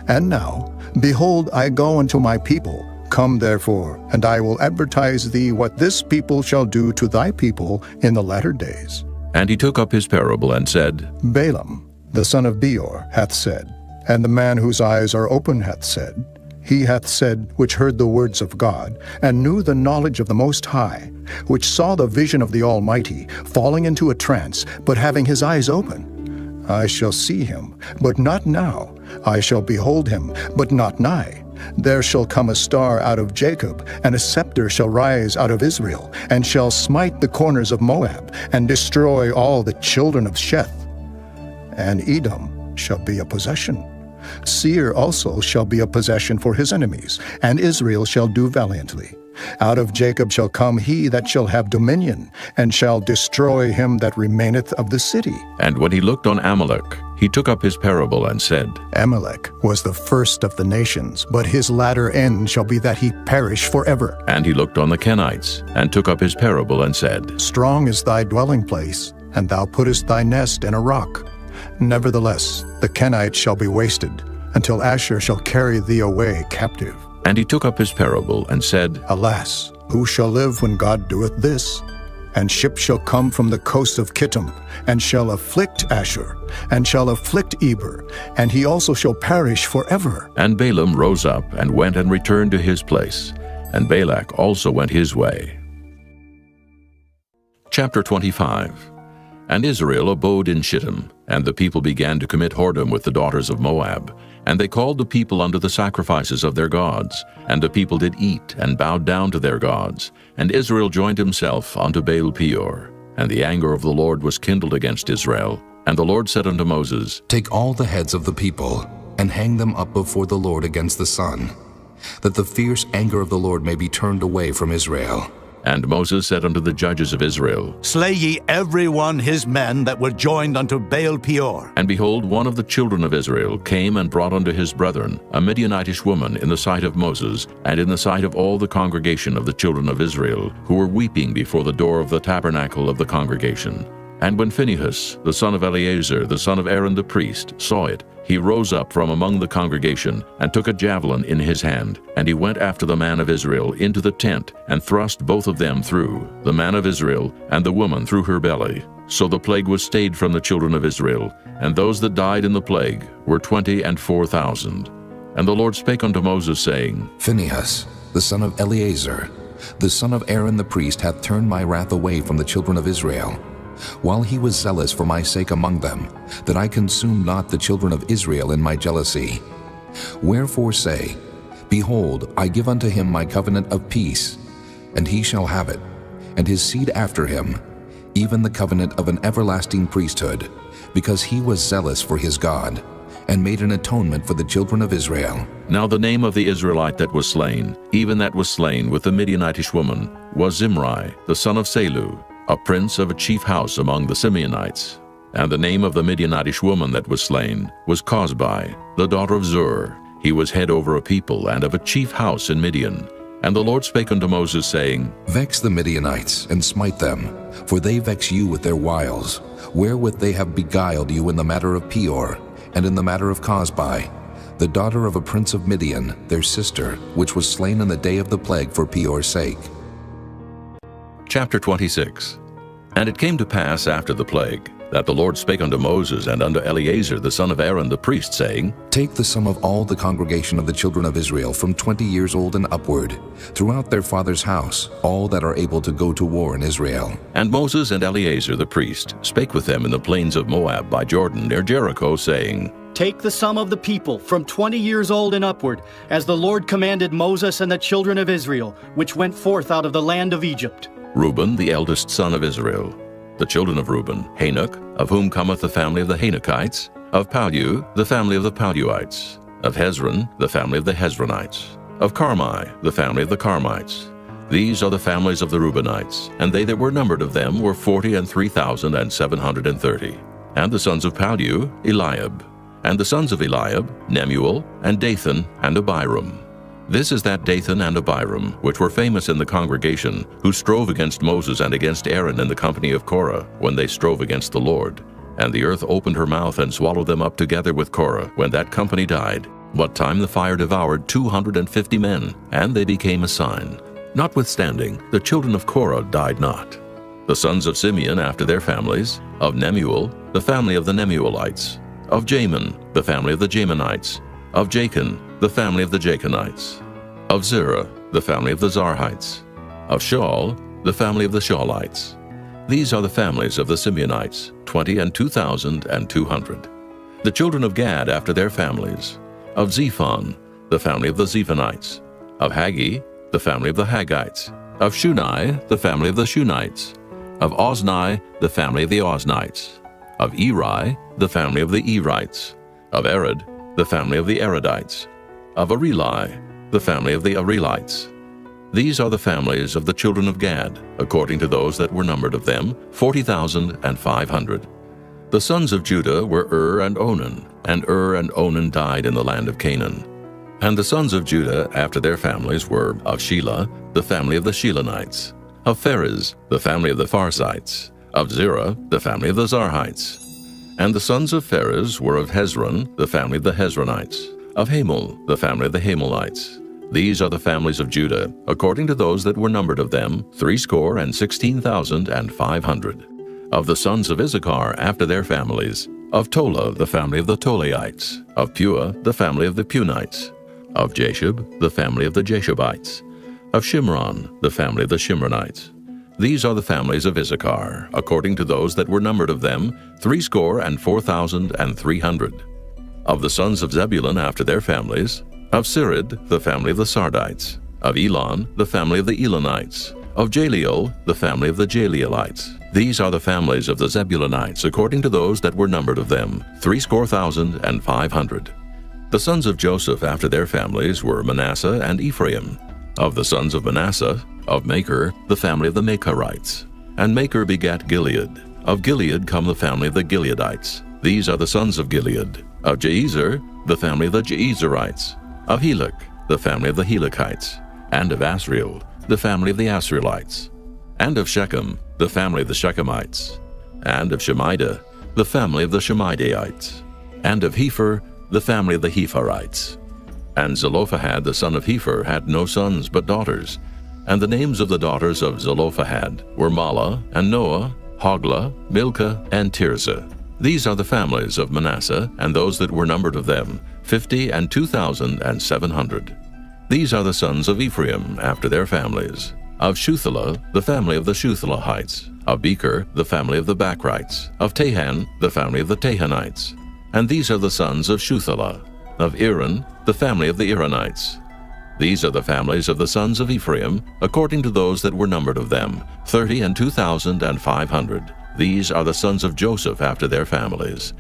And now, behold, I go unto my people. Come therefore, and I will advertise thee what this people shall do to thy people in the latter days. And he took up his parable and said, Balaam, the son of Beor, hath said, and the man whose eyes are open hath said, He hath said, which heard the words of God, and knew the knowledge of the Most High, which saw the vision of the Almighty, falling into a trance, but having his eyes open. I shall see him, but not now. I shall behold him, but not nigh. There shall come a star out of Jacob, and a scepter shall rise out of Israel, and shall smite the corners of Moab, and destroy all the children of Sheth. And Edom shall be a possession. Seir also shall be a possession for his enemies, and Israel shall do valiantly. Out of Jacob shall come he that shall have dominion, and shall destroy him that remaineth of the city. And when he looked on Amalek, he took up his parable and said, Amalek was the first of the nations, but his latter end shall be that he perish forever. And he looked on the Kenites, and took up his parable and said, Strong is thy dwelling place, and thou puttest thy nest in a rock. Nevertheless, the Kenites shall be wasted, until Asher shall carry thee away captive. And he took up his parable and said, Alas, who shall live when God doeth this? And ships shall come from the coast of Kittim, and shall afflict Asher, and shall afflict Eber, and he also shall perish forever. And Balaam rose up and went and returned to his place, and Balak also went his way. Chapter 25. And Israel abode in Shittim, and the people began to commit whoredom with the daughters of Moab. And they called the people unto the sacrifices of their gods. And the people did eat, and bowed down to their gods. And Israel joined himself unto Baal Peor. And the anger of the Lord was kindled against Israel. And the Lord said unto Moses, Take all the heads of the people, and hang them up before the Lord against the sun, that the fierce anger of the Lord may be turned away from Israel. And Moses said unto the judges of Israel, Slay ye every one his men that were joined unto Baal Peor. And behold, one of the children of Israel came and brought unto his brethren a Midianitish woman in the sight of Moses, and in the sight of all the congregation of the children of Israel, who were weeping before the door of the tabernacle of the congregation. And when Phinehas, the son of Eleazar, the son of Aaron the priest, saw it, he rose up from among the congregation, and took a javelin in his hand, and he went after the man of Israel into the tent, and thrust both of them through, the man of Israel and the woman through her belly. So the plague was stayed from the children of Israel, and those that died in the plague were 24,000. And the Lord spake unto Moses, saying, Phinehas, the son of Eleazar, the son of Aaron the priest, hath turned my wrath away from the children of Israel, while he was zealous for my sake among them, that I consume not the children of Israel in my jealousy. Wherefore say, Behold, I give unto him my covenant of peace, and he shall have it, and his seed after him, even the covenant of an everlasting priesthood, because he was zealous for his God, and made an atonement for the children of Israel. Now the name of the Israelite that was slain, even that was slain with the Midianitish woman, was Zimri, the son of Salu, a prince of a chief house among the Simeonites. And the name of the Midianitish woman that was slain was Cosbi, the daughter of Zur. He was head over a people and of a chief house in Midian. And the Lord spake unto Moses, saying, Vex the Midianites, and smite them, for they vex you with their wiles, wherewith they have beguiled you in the matter of Peor, and in the matter of Cosbi, the daughter of a prince of Midian, their sister, which was slain in the day of the plague for Peor's sake. Chapter 26. And it came to pass after the plague, that the Lord spake unto Moses and unto Eleazar the son of Aaron the priest, saying, Take the sum of all the congregation of the children of Israel from 20 years old and upward, throughout their father's house, all that are able to go to war in Israel. And Moses and Eleazar the priest spake with them in the plains of Moab by Jordan near Jericho, saying, Take the sum of the people from 20 years old and upward, as the Lord commanded Moses and the children of Israel, which went forth out of the land of Egypt. Reuben, the eldest son of Israel. The children of Reuben, Hanok, of whom cometh the family of the Hanokites. Of Pallu, the family of the Palluites. Of Hezron, the family of the Hezronites. Of Carmi, the family of the Carmites. These are the families of the Reubenites, and they that were numbered of them were 43,730. And the sons of Pallu, Eliab. And the sons of Eliab, Nemuel, and Dathan, and Abiram. This is that Dathan and Abiram, which were famous in the congregation, who strove against Moses and against Aaron in the company of Korah, when they strove against the Lord. And the earth opened her mouth and swallowed them up together with Korah, when that company died, what time the fire devoured 250 men, and they became a sign. Notwithstanding, the children of Korah died not. The sons of Simeon after their families, of Nemuel, the family of the Nemuelites. Of Jamin, the family of the Jaminites. Of Jachin, the family of the Jachinites. Of Zerah, the family of the Zarhites. Of Shaul, the family of the Shaulites. These are the families of the Simeonites, 22,200. The children of Gad after their families. Of Zephon, the family of the Zephonites. Of Haggi, the family of the Haggites. Of Shunai, the family of the Shunites. Of Ozni, the family of the Oznites. Of Eri, the family of the Erites. Of Arad, the family of the Aradites. Of Areli, the family of the Arelites. These are the families of the children of Gad, according to those that were numbered of them, 40,500. The sons of Judah were and Onan, and and Onan died in the land of Canaan. And the sons of Judah after their families were of Shelah, the family of the Shelonites. Of Pharez, the family of the Pharzites. Of Zerah, the family of the Zarhites. And the sons of Pharez were of Hezron, the family of the Hezronites. Of Hamul, the family of the Hamelites. These are the families of Judah, according to those that were numbered of them, 16,500. Of the sons of Issachar after their families, of Tola, the family of the Tolaites. Of Pua, the family of the Punites. Of Jashub, the family of the Jashubites. Of Shimron, the family of the Shimronites. These are the families of Issachar, according to those that were numbered of them, 64,300. Of the sons of Zebulun after their families, of Sirid, the family of the Sardites. Of Elon, the family of the Elonites. Of Jaleel, the family of the Jaleelites. These are the families of the Zebulunites, according to those that were numbered of them, 64,500. The sons of Joseph after their families were Manasseh and Ephraim. Of the sons of Manasseh, of Machir, the family of the Machirites. And Machir begat Gilead. Of Gilead come the family of the Gileadites. These are the sons of Gilead. Of Jeezer, the family of the Jeezerites. Of Helek, the family of the Helekites. And of Asriel, the family of the Asrielites. And of Shechem, the family of the Shechemites. And of Shemida, the family of the Shemidaites. And of Hepher, the family of the Hepherites. And Zelophehad the son of Hepher had no sons but daughters. And the names of the daughters of Zelophehad were Mahlah, and Noah, Hoglah, Milcah, and Tirzah. These are the families of Manasseh, and those that were numbered of them, 50 and 2,700. These are the sons of Ephraim after their families. Of Shuthelah, the family of the Shuthelahites. Of Becher, the family of the Bachrites. Of Tahan, the family of the Tahanites. And these are the sons of Shuthelah. Of Aaron, the family of the Aaronites. These are the families of the sons of Ephraim, according to those that were numbered of them, 30 and 2,500. These are the sons of Joseph after their families.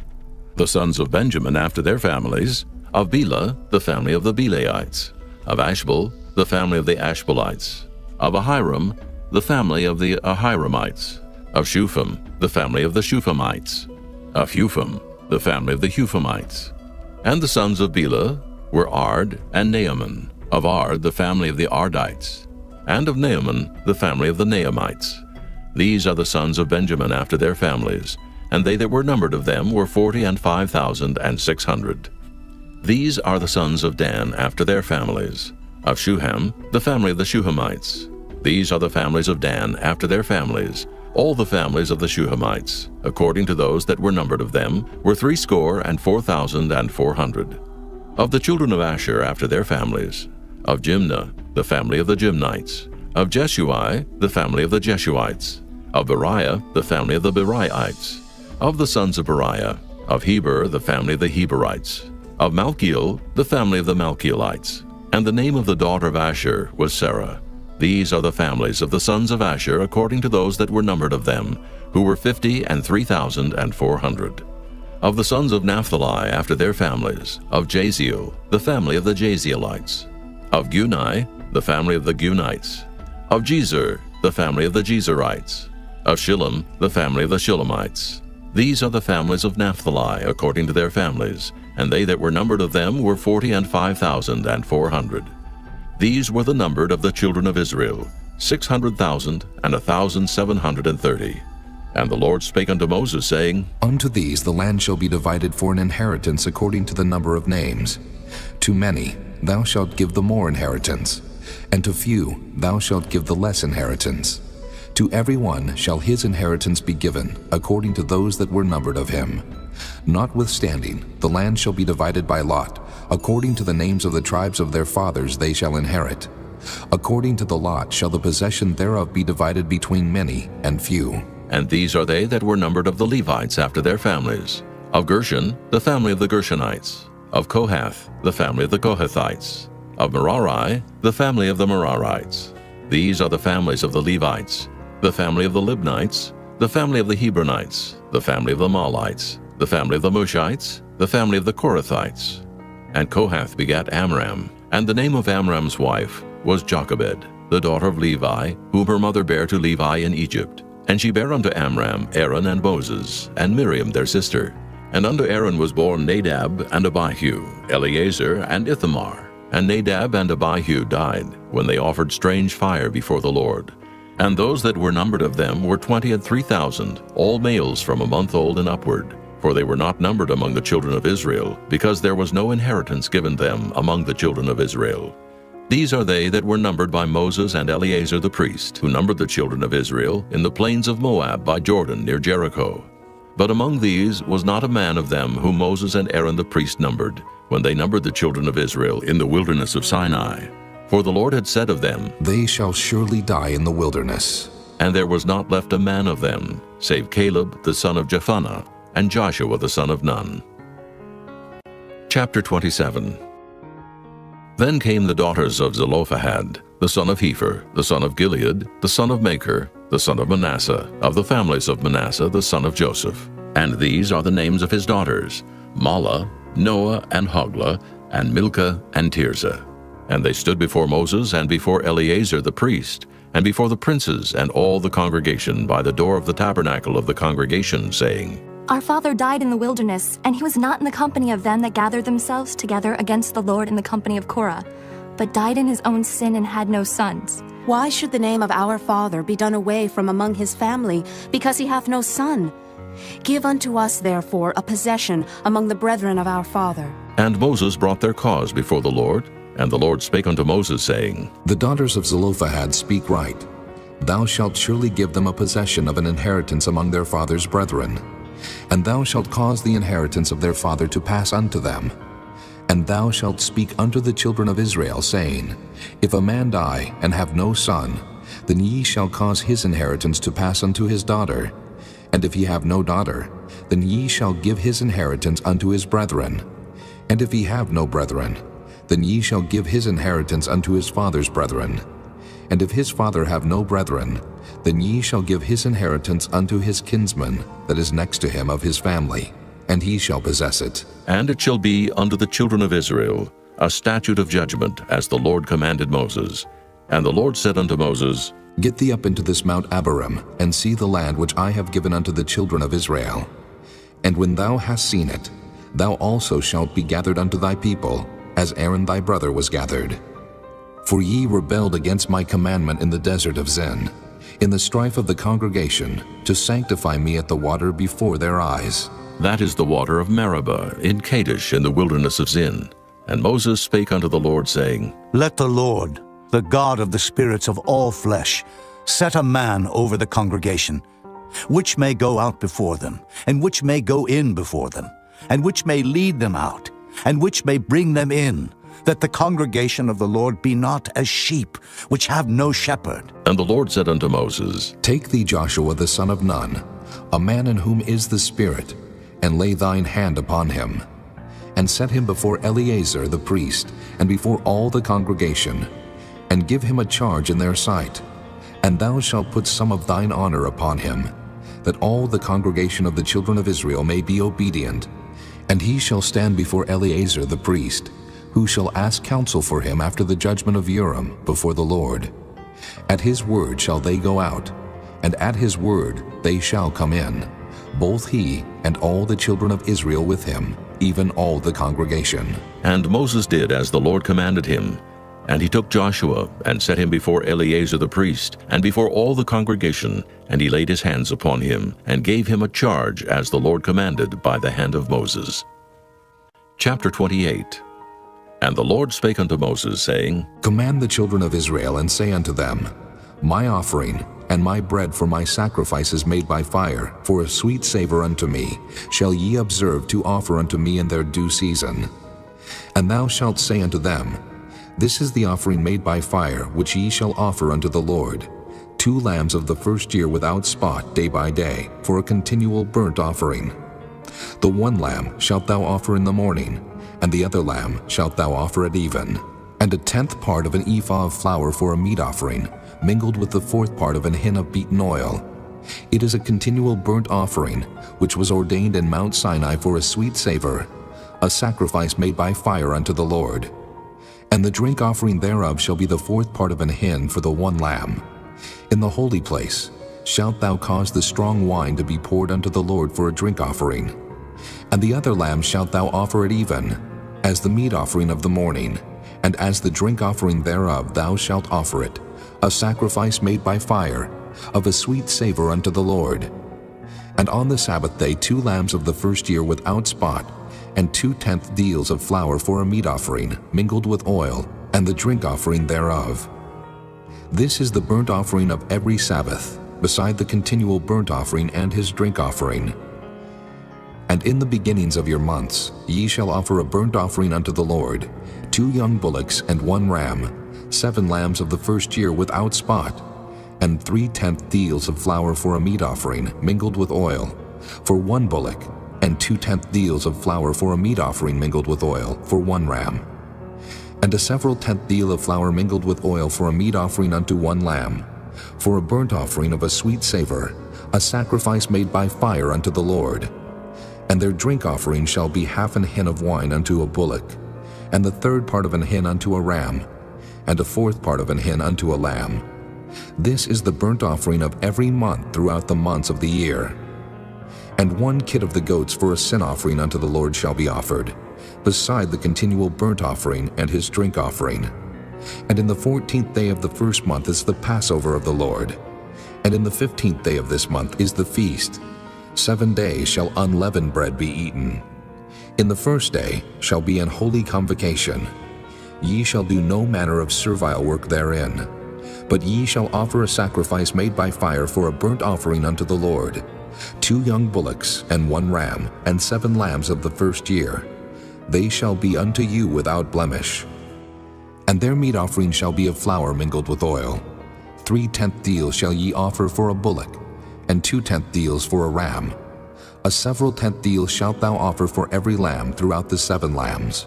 The sons of Benjamin after their families, of Bela, the family of the Belaites. Of Ashbel, the family of the Ashbelites. Of Ahiram, the family of the Ahiramites. Of Shupham, the family of the Shuphamites. Of Hupham, the family of the Huphamites. And the sons of Bela were Ard and Naaman. Of Ard, the family of the Ardites. And of Naaman, the family of the Naamites. These are the sons of Benjamin after their families, and they that were numbered of them were 40 and 5,600. These are the sons of Dan after their families. Of Shuham, the family of the Shuhamites. These are the families of Dan after their families. All the families of the Shuhamites, according to those that were numbered of them, were 64,400. Of the children of Asher after their families, of Jimnah, the family of the Jimnites. Of Jeshui, the family of the Jeshuites. Of Beriah, the family of the Beriaites. Of the sons of Beriah, of Heber, the family of the Heberites. Of Malchiel, the family of the Malchielites. And the name of the daughter of Asher was Sarah. These are the families of the sons of Asher according to those that were numbered of them, who were 50 and 3,400. Of the sons of Naphtali after their families, of Jaziel, the family of the Jazielites. Of Guni, the family of the Gunites. Of Jezer, the family of the Jezerites. Of Shillem, the family of the Shillemites. These are the families of Naphtali according to their families, and they that were numbered of them were 40 and 5,400. These were the numbered of the children of Israel, 600,000 and 1,730. And the Lord spake unto Moses, saying, Unto these the land shall be divided for an inheritance according to the number of names. To many thou shalt give the more inheritance, and to few thou shalt give the less inheritance. To every one shall his inheritance be given, according to those that were numbered of him. Notwithstanding, the land shall be divided by lot, according to the names of the tribes of their fathers they shall inherit. According to the lot shall the possession thereof be divided between many and few. And these are they that were numbered of the Levites after their families. Of Gershon, the family of the Gershonites. Of Kohath, the family of the Kohathites. Of Merari, the family of the Merarites. These are the families of the Levites. The family of the Libnites, the family of the Hebronites, the family of the Mahlites, the family of the Mushites, the family of the Korathites. And Kohath begat Amram, and the name of Amram's wife was Jochebed, the daughter of Levi, whom her mother bare to Levi in Egypt. And she bare unto Amram Aaron and Moses, and Miriam their sister. And unto Aaron was born Nadab and Abihu, Eleazar and Ithamar. And Nadab and Abihu died, when they offered strange fire before the Lord. And those that were numbered of them were 23,000, all males from a month old and upward. For they were not numbered among the children of Israel, because there was no inheritance given them among the children of Israel. These are they that were numbered by Moses and Eleazar the priest, who numbered the children of Israel in the plains of Moab by Jordan near Jericho. But among these was not a man of them whom Moses and Aaron the priest numbered, when they numbered the children of Israel in the wilderness of Sinai. For the Lord had said of them, They shall surely die in the wilderness. And there was not left a man of them, save Caleb the son of Jephunneh, and Joshua the son of Nun. Chapter 27. Then came the daughters of Zelophehad, the son of Hepher, the son of Gilead, the son of Machir, the son of Manasseh, of the families of Manasseh, the son of Joseph. And these are the names of his daughters, Mahlah, Noah, and Hoglah, and Milcah, and Tirzah. And they stood before Moses and before Eleazar the priest, and before the princes and all the congregation by the door of the tabernacle of the congregation, saying, Our father died in the wilderness, and he was not in the company of them that gathered themselves together against the Lord in the company of Korah, but died in his own sin and had no sons. Why should the name of our father be done away from among his family, because he hath no son? Give unto us, therefore, a possession among the brethren of our father. And Moses brought their cause before the Lord. And the Lord spake unto Moses, saying, The daughters of Zelophehad speak right. Thou shalt surely give them a possession of an inheritance among their father's brethren. And thou shalt cause the inheritance of their father to pass unto them. And thou shalt speak unto the children of Israel, saying, If a man die and have no son, then ye shall cause his inheritance to pass unto his daughter. And if he have no daughter, then ye shall give his inheritance unto his brethren. And if he have no brethren, then ye shall give his inheritance unto his father's brethren. And if his father have no brethren, then ye shall give his inheritance unto his kinsman that is next to him of his family, and he shall possess it. And it shall be unto the children of Israel a statute of judgment, as the Lord commanded Moses. And the Lord said unto Moses, Get thee up into this Mount Abarim, and see the land which I have given unto the children of Israel. And when thou hast seen it, thou also shalt be gathered unto thy people, as Aaron thy brother was gathered. For ye rebelled against my commandment in the desert of Zin, in the strife of the congregation, to sanctify me at the water before their eyes. That is the water of Meribah in Kadesh in the wilderness of Zin. And Moses spake unto the Lord, saying, Let the Lord, the God of the spirits of all flesh, set a man over the congregation, which may go out before them, and which may go in before them, and which may lead them out, and which may bring them in, that the congregation of the Lord be not as sheep, which have no shepherd. And the Lord said unto Moses, Take thee Joshua the son of Nun, a man in whom is the Spirit, and lay thine hand upon him, and set him before Eleazar the priest, and before all the congregation, and give him a charge in their sight. And thou shalt put some of thine honor upon him, that all the congregation of the children of Israel may be obedient. And he shall stand before Eleazar the priest, who shall ask counsel for him after the judgment of Urim before the Lord. At his word shall they go out, and at his word they shall come in, both he and all the children of Israel with him, even all the congregation. And Moses did as the Lord commanded him. And he took Joshua, and set him before Eleazar the priest, and before all the congregation, and he laid his hands upon him, and gave him a charge as the Lord commanded by the hand of Moses. Chapter 28. And the Lord spake unto Moses, saying, Command the children of Israel, and say unto them, My offering and my bread for my sacrifices made by fire, for a sweet savor unto me, shall ye observe to offer unto me in their due season. And thou shalt say unto them, This is the offering made by fire, which ye shall offer unto the Lord, 2 lambs of the first year without spot day by day, for a continual burnt offering. The 1 lamb shalt thou offer in the morning, and the other lamb shalt thou offer at even. And a 10th part of an ephah of flour for a meat offering, mingled with the 4th part of an hin of beaten oil. It is a continual burnt offering, which was ordained in Mount Sinai for a sweet savor, a sacrifice made by fire unto the Lord. And the drink offering thereof shall be the 4th part of an hin for the 1 lamb. In the holy place shalt thou cause the strong wine to be poured unto the Lord for a drink offering. And the other lamb shalt thou offer at even, as the meat offering of the morning, and as the drink offering thereof thou shalt offer it, a sacrifice made by fire, of a sweet savor unto the Lord. And on the Sabbath day 2 lambs of the first year without spot, and 2/10 deals of flour for a meat offering, mingled with oil, and the drink offering thereof. This is the burnt offering of every Sabbath, beside the continual burnt offering and his drink offering. And in the beginnings of your months ye shall offer a burnt offering unto the Lord, 2 young bullocks and 1 ram, 7 lambs of the first year without spot, and 3/10 deals of flour for a meat offering, mingled with oil, for 1 bullock, and 2/10 deals of flour for a meat offering mingled with oil, for 1 ram. And a several 10th deal of flour mingled with oil for a meat offering unto 1 lamb, for a burnt offering of a sweet savor, a sacrifice made by fire unto the Lord. And their drink offering shall be 1/2 hin of wine unto a bullock, and the 3rd part of an hin unto a ram, and a fourth part of an hin unto a lamb. This is the burnt offering of every month throughout the months of the year. And 1 kid of the goats for a sin offering unto the Lord shall be offered, beside the continual burnt offering and his drink offering. And in the 14th day of the first month is the Passover of the Lord. And in the 15th day of this month is the feast. 7 days shall unleavened bread be eaten. In the first day shall be an holy convocation. Ye shall do no manner of servile work therein. But ye shall offer a sacrifice made by fire for a burnt offering unto the Lord, 2 young bullocks and 1 ram, and 7 lambs of the first year. They shall be unto you without blemish. And their meat offering shall be of flour mingled with oil. 3/10 deals shall ye offer for a bullock, and 2/10 deals for a ram. A several 10th deal shalt thou offer for every lamb throughout the 7 lambs,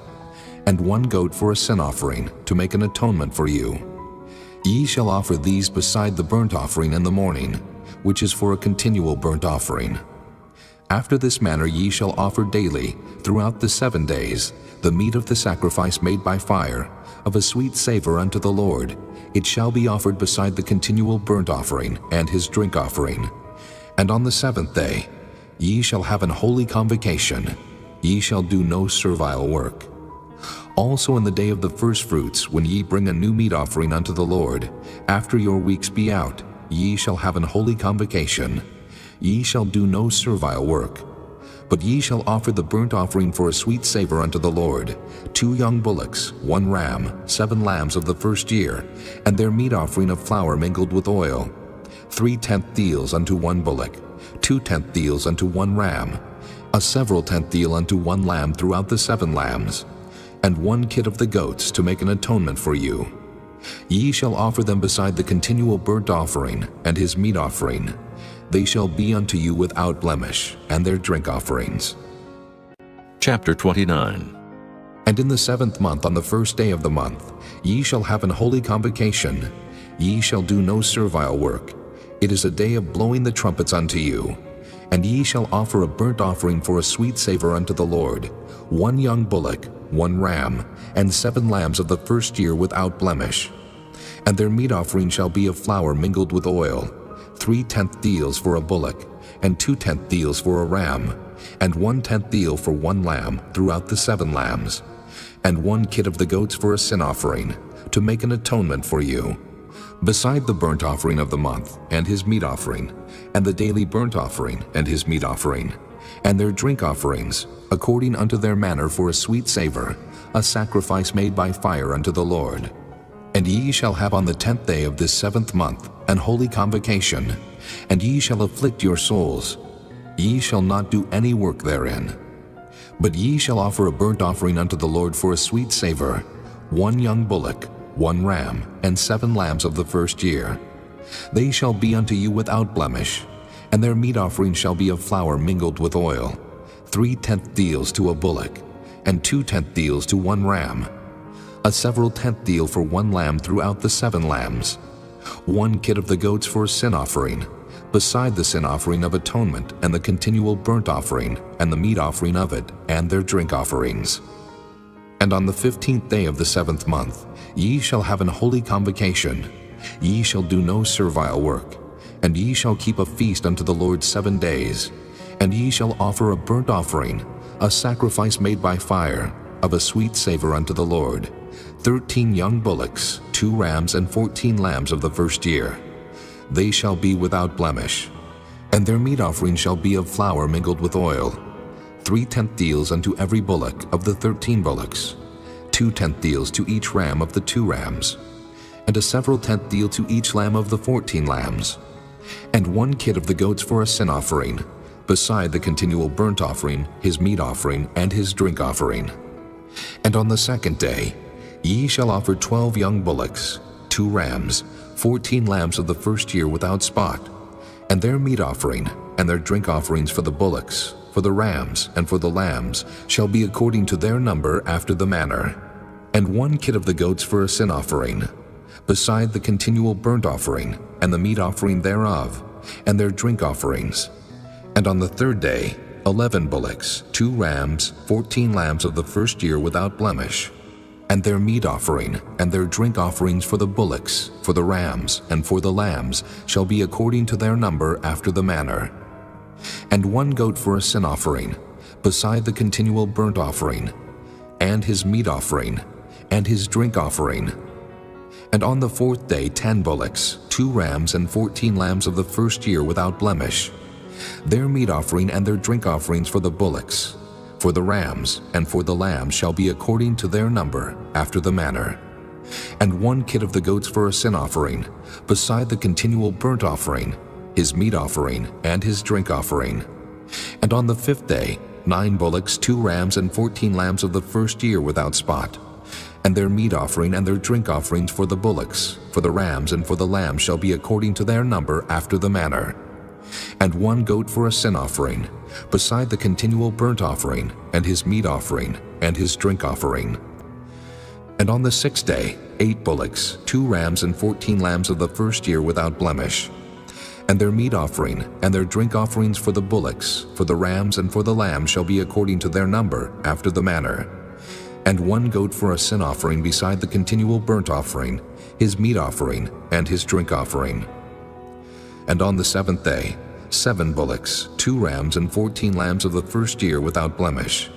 and 1 goat for a sin offering, to make an atonement for you. Ye shall offer these beside the burnt offering in the morning, which is for a continual burnt offering. After this manner ye shall offer daily, throughout the 7 days, the meat of the sacrifice made by fire, of a sweet savor unto the Lord. It shall be offered beside the continual burnt offering and his drink offering. And on the 7th day ye shall have an holy convocation. Ye shall do no servile work. Also in the day of the firstfruits, when ye bring a new meat offering unto the Lord, after your weeks be out, ye shall have an holy convocation. Ye shall do no servile work. But ye shall offer the burnt offering for a sweet savor unto the Lord, 2 young bullocks, 1 ram, 7 lambs of the first year, and their meat offering of flour mingled with oil, 3/10 deals unto 1 bullock, 2/10 deals unto 1 ram, a several 10th deal unto 1 lamb throughout the 7 lambs, and 1 kid of the goats to make an atonement for you. Ye shall offer them beside the continual burnt offering and his meat offering. They shall be unto you without blemish, and their drink offerings. Chapter 29. And in the 7th month, on the first day of the month, ye shall have an holy convocation. Ye shall do no servile work. It is a day of blowing the trumpets unto you. And ye shall offer a burnt offering for a sweet savor unto the Lord, 1 young bullock, 1 ram, and 7 lambs of the first year without blemish. And their meat offering shall be of flour mingled with oil, 3/10 deals for a bullock, and 2/10 deals for a ram, and 1/10 deal for 1 lamb throughout the 7 lambs, and 1 kid of the goats for a sin offering, to make an atonement for you. Beside the burnt offering of the month, and his meat offering, and the daily burnt offering, and his meat offering, and their drink offerings, according unto their manner for a sweet savor, a sacrifice made by fire unto the Lord. And ye shall have on the 10th day of this 7th month an holy convocation, and ye shall afflict your souls. Ye shall not do any work therein. But ye shall offer a burnt offering unto the Lord for a sweet savor, 1 young bullock, 1 ram, and 7 lambs of the first year. They shall be unto you without blemish, and their meat offering shall be of flour mingled with oil, 3/10 deals to a bullock, and 2/10 deals to 1 ram, a several 10th deal for 1 lamb throughout the 7 lambs, 1 kid of the goats for a sin offering, beside the sin offering of atonement and the continual burnt offering, and the meat offering of it, and their drink offerings. And on the 15th day of the 7th month ye shall have an holy convocation. Ye shall do no servile work, and ye shall keep a feast unto the Lord 7 days, and ye shall offer a burnt offering, a sacrifice made by fire, of a sweet savor unto the Lord, 13 young bullocks, 2 rams, and 14 lambs of the first year. They shall be without blemish. And their meat offering shall be of flour mingled with oil, 3/10 deals unto every bullock of the 13 bullocks, 2/10 deals to each ram of the 2 rams, and a several 10th deal to each lamb of the 14 lambs, and 1 kid of the goats for a sin offering, beside the continual burnt offering, his meat offering, and his drink offering. And on the 2nd day ye shall offer 12 young bullocks, 2 rams, 14 lambs of the first year without spot, and their meat offering, and their drink offerings for the bullocks, for the rams, and for the lambs, shall be according to their number after the manner, and 1 kid of the goats for a sin offering, beside the continual burnt offering, and the meat offering thereof, and their drink offerings. And on the 3rd day 11 bullocks, 2 rams, 14 lambs of the first year without blemish, And their meat offering and their drink offerings for the bullocks, for the rams, and for the lambs shall be according to their number after the manner. And 1 goat for a sin offering, beside the continual burnt offering, and his meat offering, and his drink offering. And on the 4th day 10 bullocks, 2 rams, and 14 lambs of the first year without blemish. Their meat offering and their drink offerings for the bullocks, for the rams, and for the lambs shall be according to their number, after the manner. And 1 kid of the goats for a sin offering, beside the continual burnt offering, his meat offering, and his drink offering. And on the 5th day 9 bullocks, 2 rams, and 14 lambs of the first year without spot. And their meat offering and their drink offerings for the bullocks, for the rams, and for the lambs shall be according to their number, after the manner. And 1 goat for a sin offering, beside the continual burnt offering, and his meat offering, and his drink offering. And on the 6th day 8 bullocks, 2 rams, and 14 lambs of the first year without blemish. And their meat offering and their drink offerings for the bullocks, for the rams, and for the lambs shall be according to their number, after the manner. And 1 goat for a sin offering beside the continual burnt offering, his meat offering, and his drink offering. And on the 7th day 7 bullocks, 2 rams, and 14 lambs of the first year without blemish.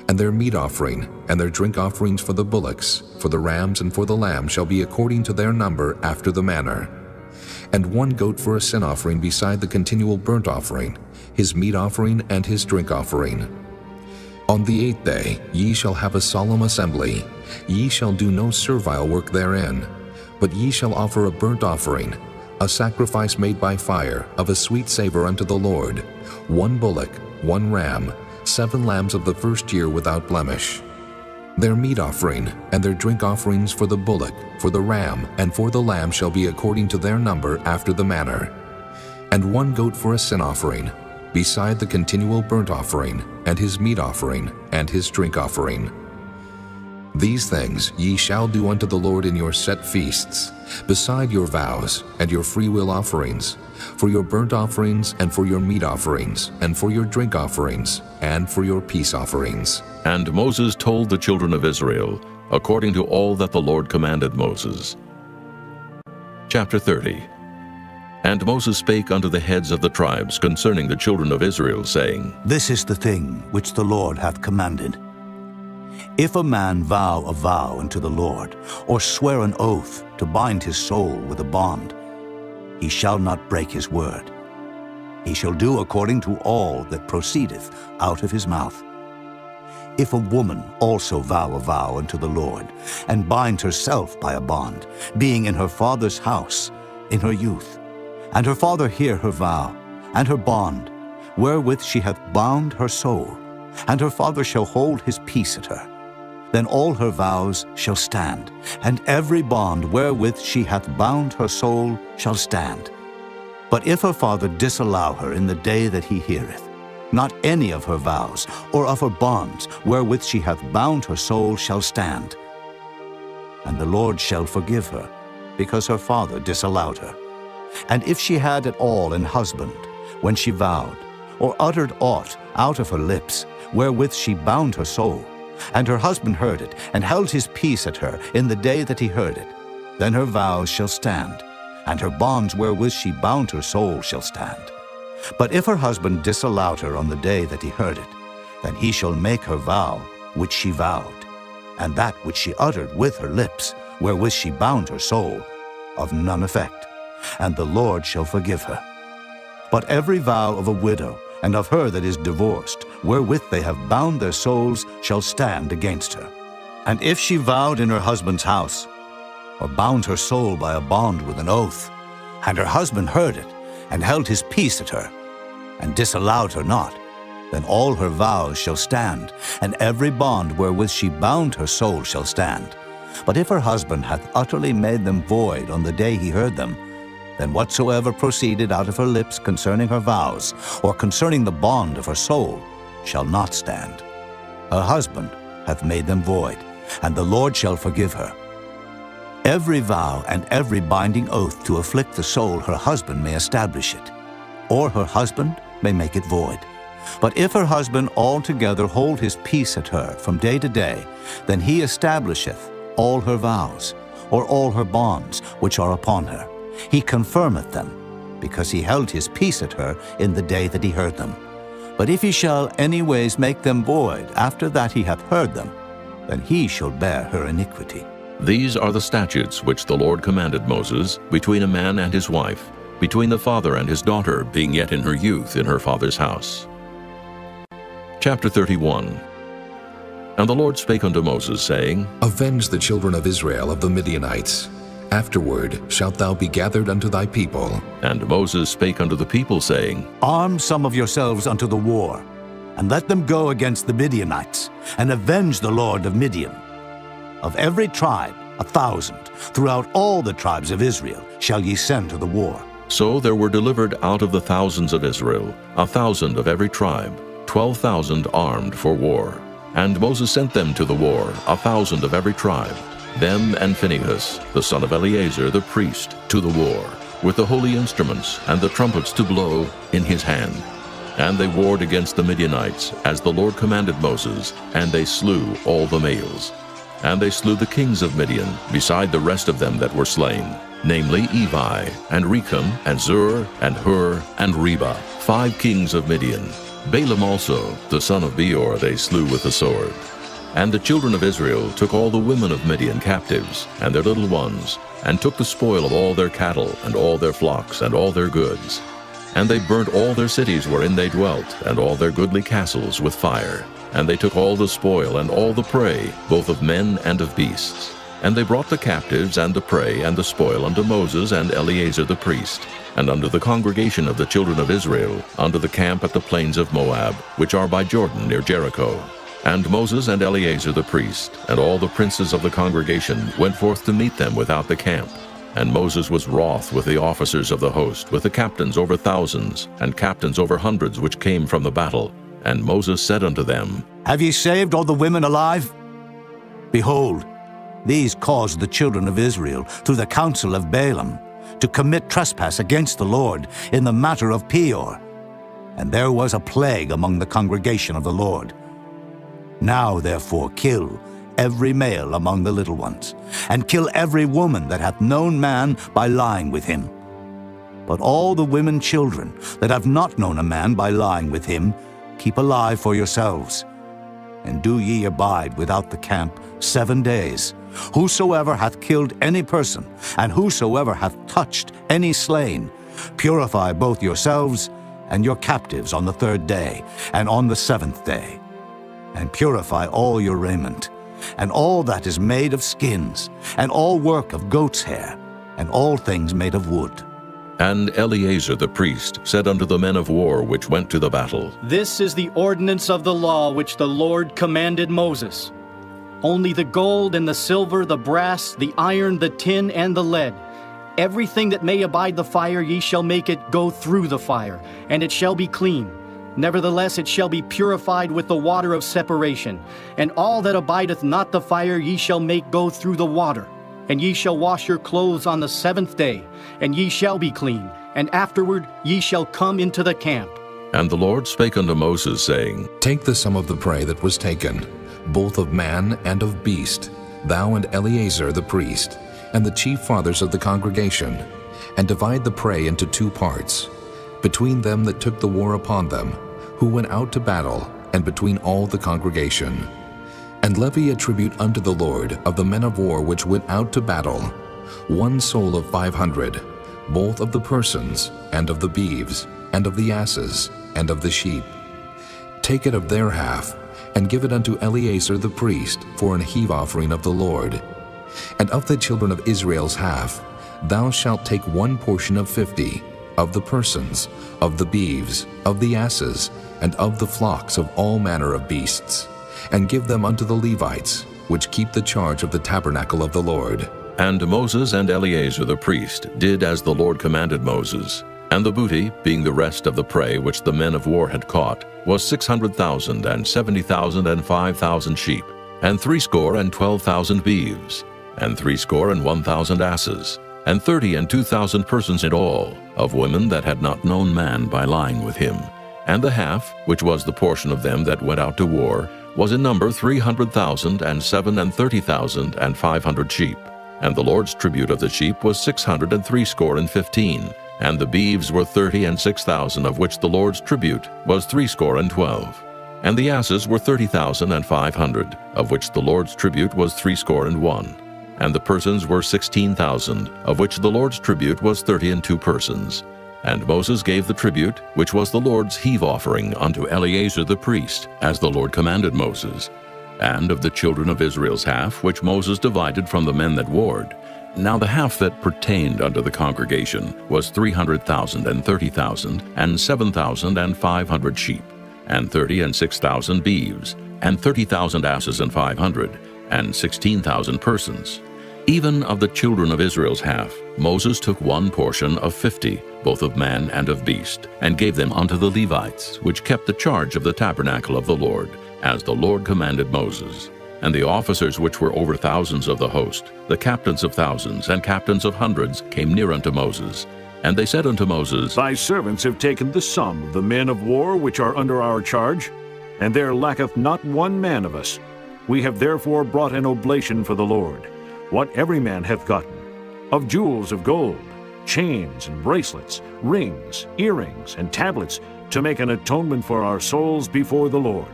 And their meat offering and their drink offerings for the bullocks, for the rams, and for the lambs shall be according to their number, after the manner. And 1 goat for a sin offering beside the continual burnt offering, his meat offering, and his drink offering. On the 8th day ye shall have a solemn assembly. Ye shall do no servile work therein, but ye shall offer a burnt offering, a sacrifice made by fire, of a sweet savor unto the Lord, 1 bullock, 1 ram, 7 lambs of the first year without blemish. Their meat offering and their drink offerings for the bullock, for the ram, and for the lamb shall be according to their number, after the manner. And 1 goat for a sin offering, beside the continual burnt offering, and his meat offering, and his drink offering. These things ye shall do unto the Lord in your set feasts, beside your vows and your freewill offerings, for your burnt offerings, and for your meat offerings, and for your drink offerings, and for your peace offerings. And Moses told the children of Israel, according to all that the Lord commanded Moses. Chapter 30. And Moses spake unto the heads of the tribes concerning the children of Israel, saying, This is the thing which the Lord hath commanded. If a man vow a vow unto the Lord, or swear an oath to bind his soul with a bond, he shall not break his word. He shall do according to all that proceedeth out of his mouth. If a woman also vow a vow unto the Lord, and bind herself by a bond, being in her father's house, in her youth, and her father hear her vow, and her bond, wherewith she hath bound her soul, and her father shall hold his peace at her, then all her vows shall stand, and every bond wherewith she hath bound her soul shall stand. But if her father disallow her in the day that he heareth, not any of her vows or of her bonds wherewith she hath bound her soul shall stand. And the Lord shall forgive her, because her father disallowed her. And if she had at all an husband, when she vowed, or uttered aught out of her lips, wherewith she bound her soul, and her husband heard it, and held his peace at her in the day that he heard it, then her vows shall stand, and her bonds wherewith she bound her soul shall stand. But if her husband disallowed her on the day that he heard it, then he shall make her vow which she vowed, and that which she uttered with her lips, wherewith she bound her soul, of none effect, and the Lord shall forgive her. But every vow of a widow, and of her that is divorced, wherewith they have bound their souls, shall stand against her. And if she vowed in her husband's house, or bound her soul by a bond with an oath, and her husband heard it, and held his peace at her, and disallowed her not, then all her vows shall stand, and every bond wherewith she bound her soul shall stand. But if her husband hath utterly made them void on the day he heard them, then whatsoever proceeded out of her lips concerning her vows, or concerning the bond of her soul, shall not stand. Her husband hath made them void, and the Lord shall forgive her. Every vow and every binding oath to afflict the soul her husband may establish it, or her husband may make it void. But if her husband altogether hold his peace at her from day to day, then he establisheth all her vows, or all her bonds which are upon her. He confirmeth them, because he held his peace at her in the day that he heard them. But if he shall any ways make them void after that he hath heard them, then he shall bear her iniquity. These are the statutes which the Lord commanded Moses between a man and his wife, between the father and his daughter, being yet in her youth in her father's house. Chapter 31. And the Lord spake unto Moses, saying, Avenge the children of Israel of the Midianites. Afterward shalt thou be gathered unto thy people. And Moses spake unto the people, saying, Arm some of yourselves unto the war, and let them go against the Midianites, and avenge the Lord of Midian. Of every tribe 1,000, throughout all the tribes of Israel, shall ye send to the war. So there were delivered out of the thousands of Israel 1,000 of every tribe, 12,000 armed for war. And Moses sent them to the war, 1,000 of every tribe, them and Phinehas, the son of Eleazar the priest, to the war, with the holy instruments and the trumpets to blow in his hand. And they warred against the Midianites, as the Lord commanded Moses, and they slew all the males. And they slew the kings of Midian, beside the rest of them that were slain, namely Evi, and Recham, and Zur, and Hur, and Reba, 5 kings of Midian. Balaam also, the son of Beor, they slew with the sword. And the children of Israel took all the women of Midian captives, and their little ones, and took the spoil of all their cattle, and all their flocks, and all their goods. And they burnt all their cities wherein they dwelt, and all their goodly castles with fire. And they took all the spoil and all the prey, both of men and of beasts. And they brought the captives and the prey and the spoil unto Moses and Eleazar the priest, and unto the congregation of the children of Israel, unto the camp at the plains of Moab, which are by Jordan near Jericho. And Moses and Eleazar the priest, and all the princes of the congregation, went forth to meet them without the camp. And Moses was wroth with the officers of the host, with the captains over thousands, and captains over hundreds which came from the battle. And Moses said unto them, Have ye saved all the women alive? Behold, these caused the children of Israel, through the counsel of Balaam, to commit trespass against the Lord in the matter of Peor. And there was a plague among the congregation of the Lord. Now therefore kill every male among the little ones, and kill every woman that hath known man by lying with him. But all the women children that have not known a man by lying with him, keep alive for yourselves. And do ye abide without the camp 7 days. Whosoever hath killed any person, and whosoever hath touched any slain, purify both yourselves and your captives on the 3rd day, and on the 7th day. And purify all your raiment, and all that is made of skins, and all work of goat's hair, and all things made of wood. And Eleazar the priest said unto the men of war which went to the battle, This is the ordinance of the law which the Lord commanded Moses. Only the gold and the silver, the brass, the iron, the tin, and the lead, everything that may abide the fire, ye shall make it go through the fire, and it shall be clean. Nevertheless it shall be purified with the water of separation. And all that abideth not the fire ye shall make go through the water. And ye shall wash your clothes on the 7th day, and ye shall be clean, and afterward ye shall come into the camp. And the Lord spake unto Moses, saying, Take the sum of the prey that was taken, both of man and of beast, thou and Eleazar the priest, and the chief fathers of the congregation, and divide the prey into 2 parts, between them that took the war upon them, who went out to battle, and between all the congregation. And levy a tribute unto the Lord of the men of war which went out to battle, 1 soul of 500, both of the persons, and of the beeves, and of the asses, and of the sheep. Take it of their half, and give it unto Eleazar the priest for an heave offering of the Lord. And of the children of Israel's half, thou shalt take 1 portion of 50, of the persons, of the beeves, of the asses, and of the flocks of all manner of beasts, and give them unto the Levites, which keep the charge of the tabernacle of the Lord. And Moses and Eleazar the priest did as the Lord commanded Moses. And the booty, being the rest of the prey which the men of war had caught, was 600,000, and 70,000, and 5,000 sheep, and 62,000 beeves, and 61,000 asses, and 32,000 persons in all, of women that had not known man by lying with him. And the half, which was the portion of them that went out to war, was in number 300,000, and 37,000, and 500 sheep. And the Lord's tribute of the sheep was 615, and the beeves were 30 and 6,000, of which the Lord's tribute was 12. And the asses were 30,500, of which the Lord's tribute was 61. And the persons were 16,000, of which the Lord's tribute was 32 persons. And Moses gave the tribute, which was the Lord's heave offering, unto Eleazar the priest, as the Lord commanded Moses. And of the children of Israel's half, which Moses divided from the men that warred. Now the half that pertained unto the congregation was 300,000 and 30,000, and 7,500 sheep, and 30 and 6,000 beeves, and 30,000 asses and 500, and 16,000 persons. Even of the children of Israel's half, Moses took one portion of 50, both of man and of beast, and gave them unto the Levites, which kept the charge of the tabernacle of the Lord, as the Lord commanded Moses. And the officers which were over thousands of the host, the captains of thousands and captains of hundreds, came near unto Moses. And they said unto Moses, Thy servants have taken the sum of the men of war which are under our charge, and there lacketh not one man of us. We have therefore brought an oblation for the Lord, what every man hath gotten, of jewels of gold, chains and bracelets, rings, earrings, and tablets, to make an atonement for our souls before the Lord.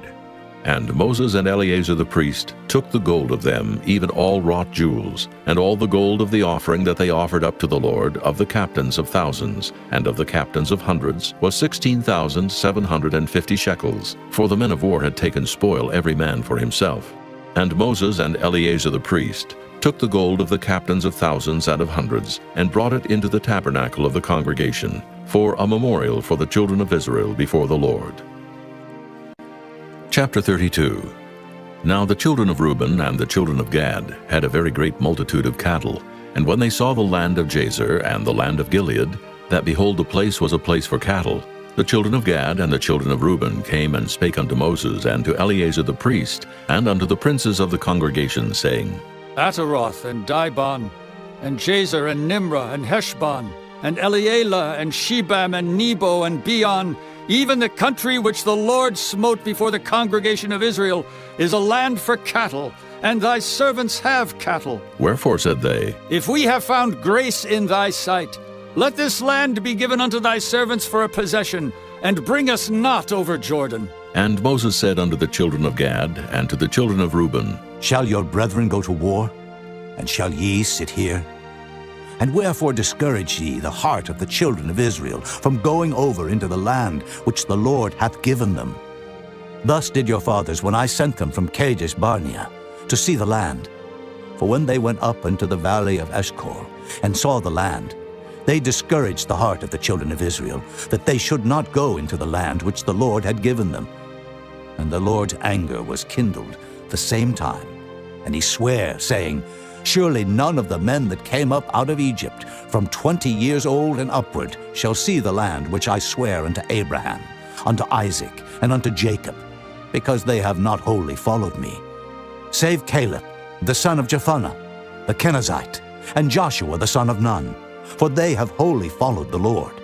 And Moses and Eleazar the priest took the gold of them, even all wrought jewels, and all the gold of the offering that they offered up to the Lord, of the captains of thousands, and of the captains of hundreds, was 16,750 shekels, for the men of war had taken spoil every man for himself. And Moses and Eleazar the priest took the gold of the captains of thousands and of hundreds, and brought it into the tabernacle of the congregation, for a memorial for the children of Israel before the Lord. Chapter 32. Now the children of Reuben and the children of Gad had a very great multitude of cattle, and when they saw the land of Jazer and the land of Gilead, that behold the place was a place for cattle, the children of Gad and the children of Reuben came and spake unto Moses and to Eleazar the priest, and unto the princes of the congregation, saying, Ataroth and Dibon, and Jazer and Nimrah and Heshbon, and Elealeh and Shebam and Nebo and Beon, even the country which the Lord smote before the congregation of Israel, is a land for cattle, and thy servants have cattle. Wherefore, said they, If we have found grace in thy sight, let this land be given unto thy servants for a possession, and bring us not over Jordan. And Moses said unto the children of Gad and to the children of Reuben, Shall your brethren go to war? And shall ye sit here? And wherefore discourage ye the heart of the children of Israel from going over into the land which the Lord hath given them? Thus did your fathers when I sent them from Kadesh Barnea to see the land. For when they went up into the valley of Eshcol and saw the land, they discouraged the heart of the children of Israel, that they should not go into the land which the Lord had given them. And the Lord's anger was kindled the same time, and he sware, saying, Surely none of the men that came up out of Egypt, from 20 years old and upward, shall see the land which I swear unto Abraham, unto Isaac, and unto Jacob, because they have not wholly followed me, save Caleb, the son of Jephunneh, the Kenizzite, and Joshua the son of Nun, for they have wholly followed the Lord.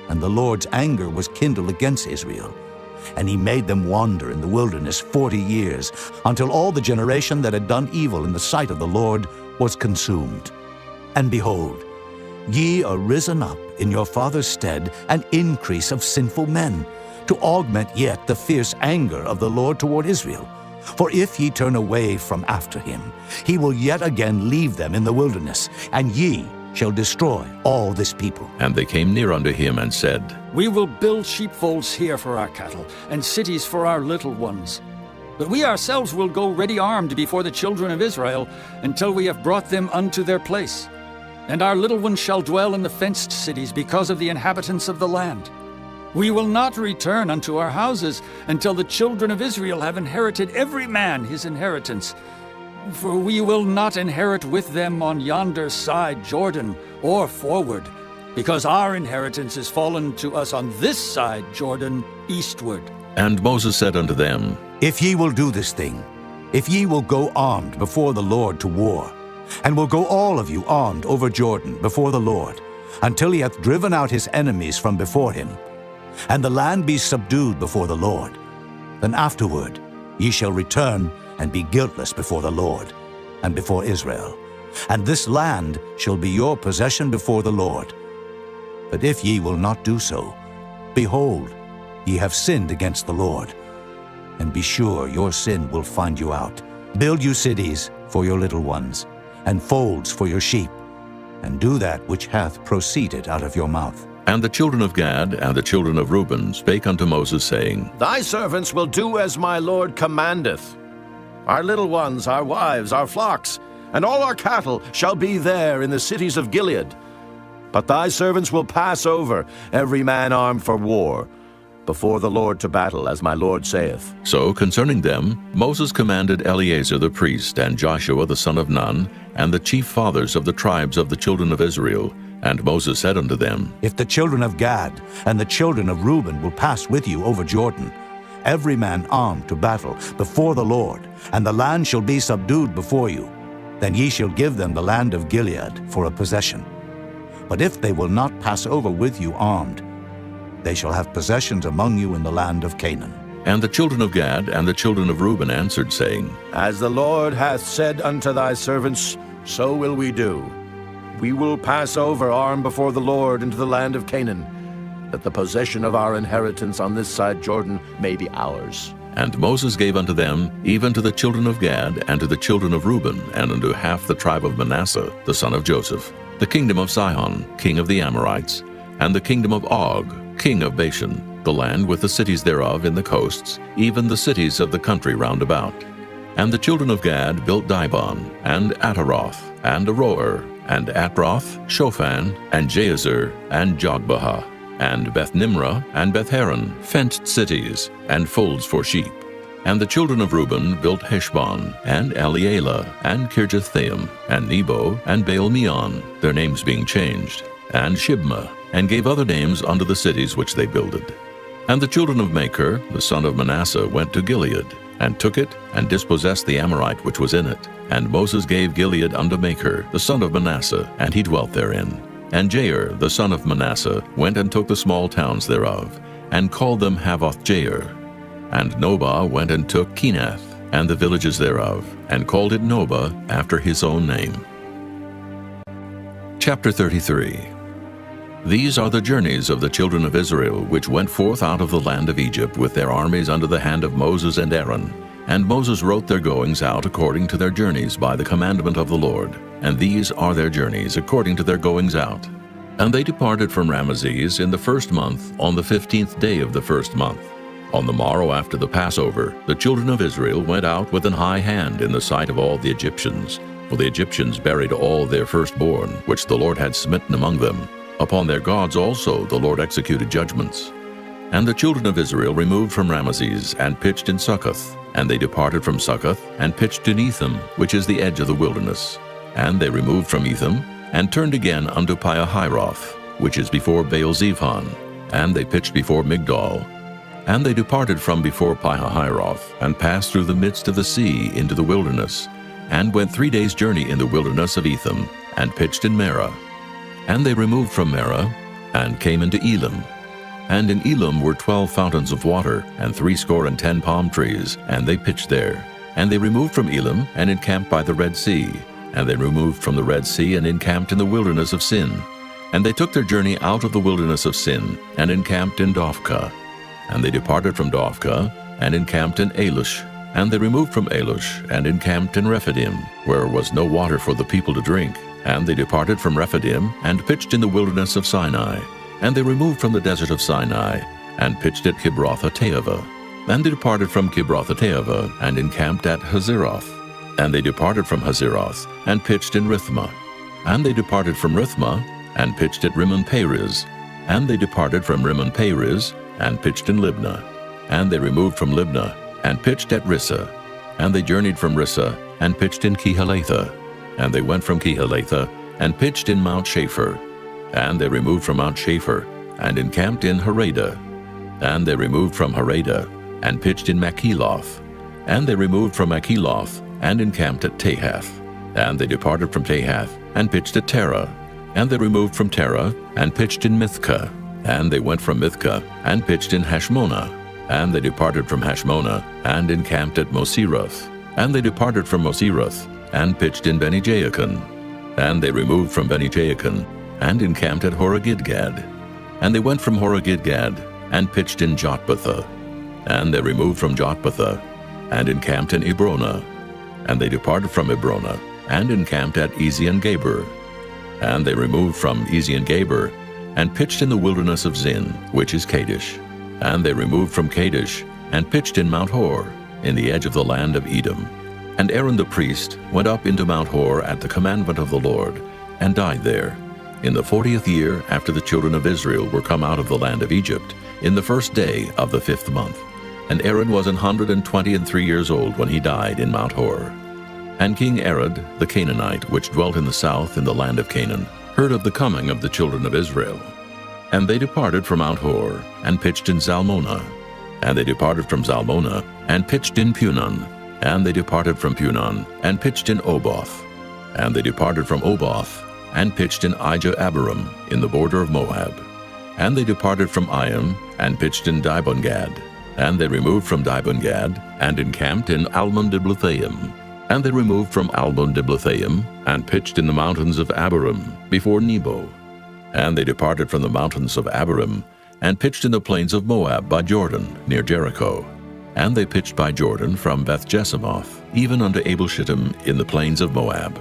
And the Lord's anger was kindled against Israel, and he made them wander in the wilderness 40 years, until all the generation that had done evil in the sight of the Lord was consumed. And behold, ye are risen up in your father's stead an increase of sinful men, to augment yet the fierce anger of the Lord toward Israel. For if ye turn away from after him, he will yet again leave them in the wilderness, and ye shall destroy all this people. And they came near unto him and said, We will build sheepfolds here for our cattle, and cities for our little ones. But we ourselves will go ready armed before the children of Israel, until we have brought them unto their place. And our little ones shall dwell in the fenced cities, because of the inhabitants of the land. We will not return unto our houses, until the children of Israel have inherited every man his inheritance. For we will not inherit with them on yonder side Jordan, or forward, because our inheritance is fallen to us on this side Jordan, eastward. And Moses said unto them, If ye will do this thing, if ye will go armed before the Lord to war, and will go all of you armed over Jordan before the Lord, until he hath driven out his enemies from before him, and the land be subdued before the Lord, then afterward ye shall return and be guiltless before the Lord and before Israel. And this land shall be your possession before the Lord. But if ye will not do so, behold, ye have sinned against the Lord. And be sure your sin will find you out. Build you cities for your little ones, and folds for your sheep, and do that which hath proceeded out of your mouth. And the children of Gad and the children of Reuben spake unto Moses, saying, Thy servants will do as my Lord commandeth. Our little ones, our wives, our flocks, and all our cattle shall be there in the cities of Gilead. But thy servants will pass over, every man armed for war, before the Lord to battle, as my Lord saith. So concerning them Moses commanded Eleazar the priest, and Joshua the son of Nun, and the chief fathers of the tribes of the children of Israel. And Moses said unto them, If the children of Gad and the children of Reuben will pass with you over Jordan, every man armed to battle before the Lord, and the land shall be subdued before you, then ye shall give them the land of Gilead for a possession. But if they will not pass over with you armed, they shall have possessions among you in the land of Canaan. And the children of Gad and the children of Reuben answered, saying, As the Lord hath said unto thy servants, so will we do. We will pass over armed before the Lord into the land of Canaan, that the possession of our inheritance on this side Jordan may be ours. And Moses gave unto them, even to the children of Gad, and to the children of Reuben, and unto half the tribe of Manasseh, the son of Joseph, the kingdom of Sihon, king of the Amorites, and the kingdom of Og, king of Bashan, the land with the cities thereof in the coasts, even the cities of the country round about. And the children of Gad built Dibon, and Ataroth, and Aroer, and Atroth, Shophan, and Jazer, and Jogbehah, and Beth-Nimrah, and Beth-Haran, fenced cities, and folds for sheep. And the children of Reuben built Heshbon, and Elealeh, and Kirjathaim, and Nebo, and Baal-meon, their names being changed, and Shibmah, and gave other names unto the cities which they builded. And the children of Machir, the son of Manasseh, went to Gilead, and took it, and dispossessed the Amorite which was in it. And Moses gave Gilead unto Machir, the son of Manasseh, and he dwelt therein. And Jair, the son of Manasseh, went and took the small towns thereof, and called them Havoth-Jair. And Nobah went and took Kenath, and the villages thereof, and called it Nobah after his own name. Chapter 33. These are the journeys of the children of Israel, which went forth out of the land of Egypt with their armies under the hand of Moses and Aaron. And Moses wrote their goings out according to their journeys by the commandment of the Lord. And these are their journeys according to their goings out. And they departed from Ramesses in the first month, on the 15th day of the first month. On the morrow after the Passover, the children of Israel went out with an high hand in the sight of all the Egyptians. For the Egyptians buried all their firstborn, which the Lord had smitten among them. Upon their gods also the Lord executed judgments. And the children of Israel removed from Ramesses, and pitched in Succoth. And they departed from Succoth, and pitched in Etham, which is the edge of the wilderness. And they removed from Etham, and turned again unto Piahiroth, which is before Baal-zephon. And they pitched before Migdol. And they departed from before Piahiroth, and passed through the midst of the sea into the wilderness, and went 3 days' journey in the wilderness of Etham, and pitched in Marah. And they removed from Marah, and came into Elim. And in Elim were 12 fountains of water, and 70 palm trees, and they pitched there. And they removed from Elim, and encamped by the Red Sea. And they removed from the Red Sea, and encamped in the wilderness of Sin. And they took their journey out of the wilderness of Sin, and encamped in Dophkah. And they departed from Dophkah, and encamped in Alush. And they removed from Alush, and encamped in Rephidim, where was no water for the people to drink. And they departed from Rephidim, and pitched in the wilderness of Sinai. And they removed from the desert of Sinai, and pitched at Kibroth-hattaavah. And they departed from Kibroth-hattaavah, and encamped at Hazeroth. And they departed from Hazeroth, and pitched in Rithmah. And they departed from Rithmah, and pitched at Rimmon-Perez. And they departed from Rimmon-Perez, and pitched in Libnah. And they removed from Libnah, and pitched at Rissah. And they journeyed from Rissah, and pitched in Kehelathah. And they went from Kehelathah, and pitched in Mount Shapher. And they removed from Mount Shapher, and encamped in Haradah. And they removed from Haradah, and pitched in Makheloth. And they removed from Makheloth, and encamped at Tahath. And they departed from Tahath, and pitched at Terah. And they removed from Terah, and pitched in Mithkah. And they went from Mithkah, and pitched in Hashmonah. And they departed from Hashmonah, and encamped at Moseroth. And they departed from Moseroth, and pitched in Beni-Jaakon. And they removed from Beni-Jaakon, and encamped at Horah-Gidgad. And they went from Horah-Gidgad, and pitched in Jotbathah. And they removed from Jotbathah, and encamped in Ebrona. And they departed from Ebrona, and encamped at Ezion-Geber. And they removed from Ezion-Geber, and pitched in the wilderness of Zin, which is Kadesh. And they removed from Kadesh, and pitched in Mount Hor, in the edge of the land of Edom. And Aaron the priest went up into Mount Hor at the commandment of the Lord, and died there, in the 40th year after the children of Israel were come out of the land of Egypt, in the first day of the 5th month. And Aaron was 123 years old when he died in Mount Hor. And King Arad, the Canaanite, which dwelt in the south in the land of Canaan, heard of the coming of the children of Israel. And they departed from Mount Hor, and pitched in Zalmonah. And they departed from Zalmonah, and pitched in Punon. And they departed from Punon, and pitched in Oboth. And they departed from Oboth, and pitched in Ijah-Abarim, in the border of Moab. And they departed from Iam, and pitched in Dibon-Gad. And they removed from Dibon-Gad, and encamped in Almon-Diblathaim. And they removed from Almon-Diblathaim, and pitched in the mountains of Abarim, before Nebo. And they departed from the mountains of Abarim, and pitched in the plains of Moab by Jordan, near Jericho. And they pitched by Jordan from Beth-Jesimoth, even unto Abel-Shittim in the plains of Moab.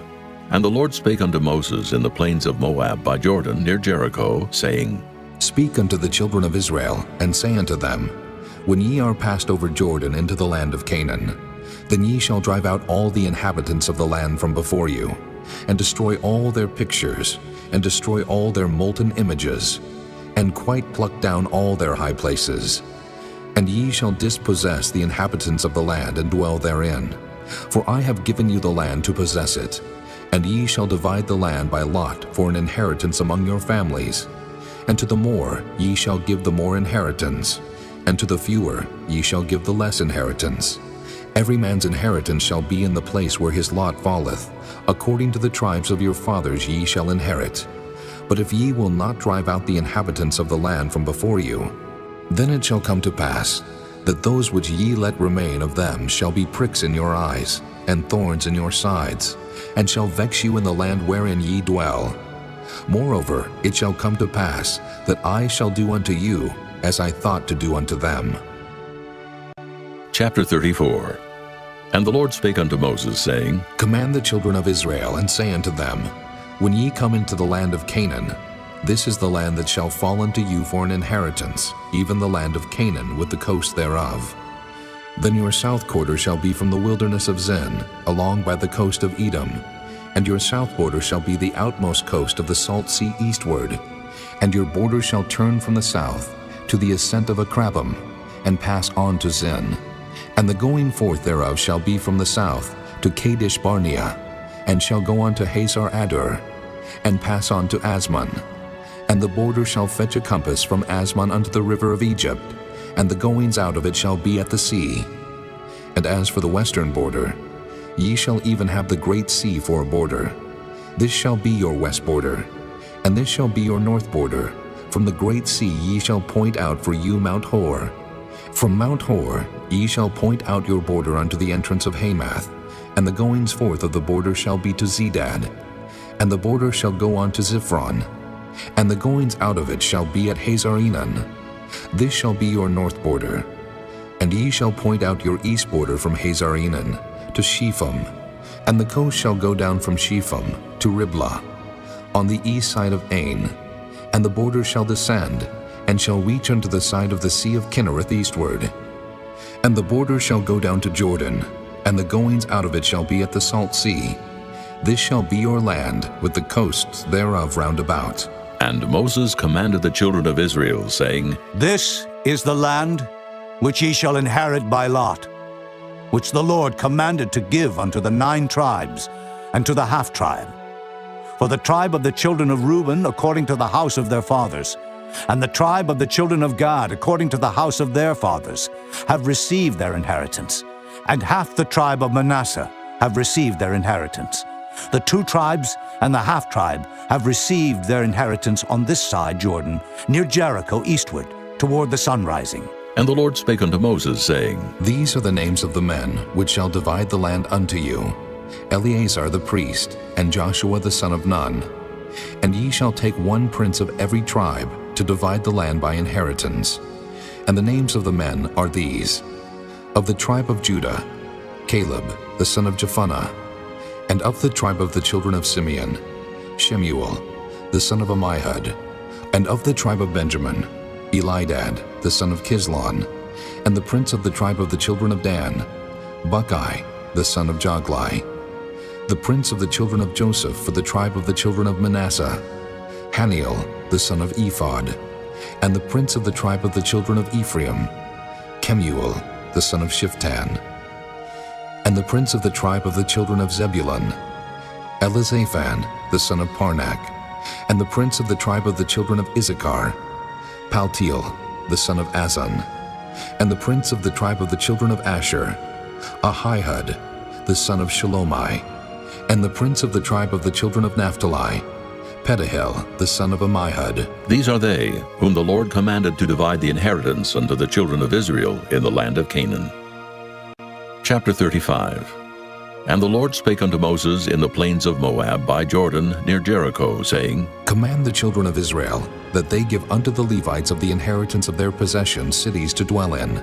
And the Lord spake unto Moses in the plains of Moab by Jordan, near Jericho, saying, Speak unto the children of Israel, and say unto them, When ye are passed over Jordan into the land of Canaan, then ye shall drive out all the inhabitants of the land from before you, and destroy all their pictures, and destroy all their molten images, and quite pluck down all their high places. And ye shall dispossess the inhabitants of the land, and dwell therein. For I have given you the land to possess it, and ye shall divide the land by lot for an inheritance among your families. And to the more ye shall give the more inheritance, and to the fewer ye shall give the less inheritance. Every man's inheritance shall be in the place where his lot falleth. According to the tribes of your fathers ye shall inherit. But if ye will not drive out the inhabitants of the land from before you, then it shall come to pass that those which ye let remain of them shall be pricks in your eyes, and thorns in your sides, and shall vex you in the land wherein ye dwell. Moreover, it shall come to pass that I shall do unto you as I thought to do unto them. Chapter 34. And the Lord spake unto Moses, saying, Command the children of Israel, and say unto them, When ye come into the land of Canaan, this is the land that shall fall unto you for an inheritance, even the land of Canaan with the coast thereof. Then your south quarter shall be from the wilderness of Zin, along by the coast of Edom, and your south border shall be the outmost coast of the salt sea eastward, and your border shall turn from the south to the ascent of Akrabim, and pass on to Zin. And the going forth thereof shall be from the south to Kadesh Barnea, and shall go on to Hazar Adur, and pass on to Asmon. And the border shall fetch a compass from Asmon unto the river of Egypt, and the goings out of it shall be at the sea. And as for the western border, ye shall even have the great sea for a border. This shall be your west border, and this shall be your north border. From the great sea ye shall point out for you Mount Hor. From Mount Hor ye shall point out your border unto the entrance of Hamath, and the goings forth of the border shall be to Zedad. And the border shall go on to Ziphron, and the goings out of it shall be at Hazar-Enan. This shall be your north border. And ye shall point out your east border from Hazar-Enan to Shepham, and the coast shall go down from Shepham to Riblah, on the east side of Ain. And the border shall descend, and shall reach unto the side of the sea of Kinnereth eastward. And the border shall go down to Jordan, and the goings out of it shall be at the salt sea. This shall be your land, with the coasts thereof round about. And Moses commanded the children of Israel, saying, This is the land which ye shall inherit by lot, which the Lord commanded to give unto the 9 tribes, and to the half-tribe. For the tribe of the children of Reuben according to the house of their fathers, and the tribe of the children of Gad according to the house of their fathers, have received their inheritance, and half the tribe of Manasseh have received their inheritance. The 2 tribes and the half-tribe have received their inheritance on this side Jordan, near Jericho eastward, toward the sun rising. And the Lord spake unto Moses, saying, These are the names of the men which shall divide the land unto you, Eleazar the priest, and Joshua the son of Nun. And ye shall take one prince of every tribe to divide the land by inheritance. And the names of the men are these: of the tribe of Judah, Caleb the son of Jephunneh; and of the tribe of the children of Simeon, Shemuel the son of Ammihud; and of the tribe of Benjamin, Elidad the son of Kislon; and the prince of the tribe of the children of Dan, Bucci the son of Joglai; the prince of the children of Joseph for the tribe of the children of Manasseh, Haniel the son of Ephod; and the prince of the tribe of the children of Ephraim, Kemuel the son of Shiftan; and the prince of the tribe of the children of Zebulun, Elizaphan the son of Parnak; and the prince of the tribe of the children of Issachar, Paltiel the son of Azan; and the prince of the tribe of the children of Asher, Ahihud the son of Shalomai; and the prince of the tribe of the children of Naphtali, Pedahel the son of Ammihud. These are they whom the Lord commanded to divide the inheritance unto the children of Israel in the land of Canaan. Chapter 35. And the Lord spake unto Moses in the plains of Moab by Jordan near Jericho, saying, Command the children of Israel that they give unto the Levites of the inheritance of their possession cities to dwell in.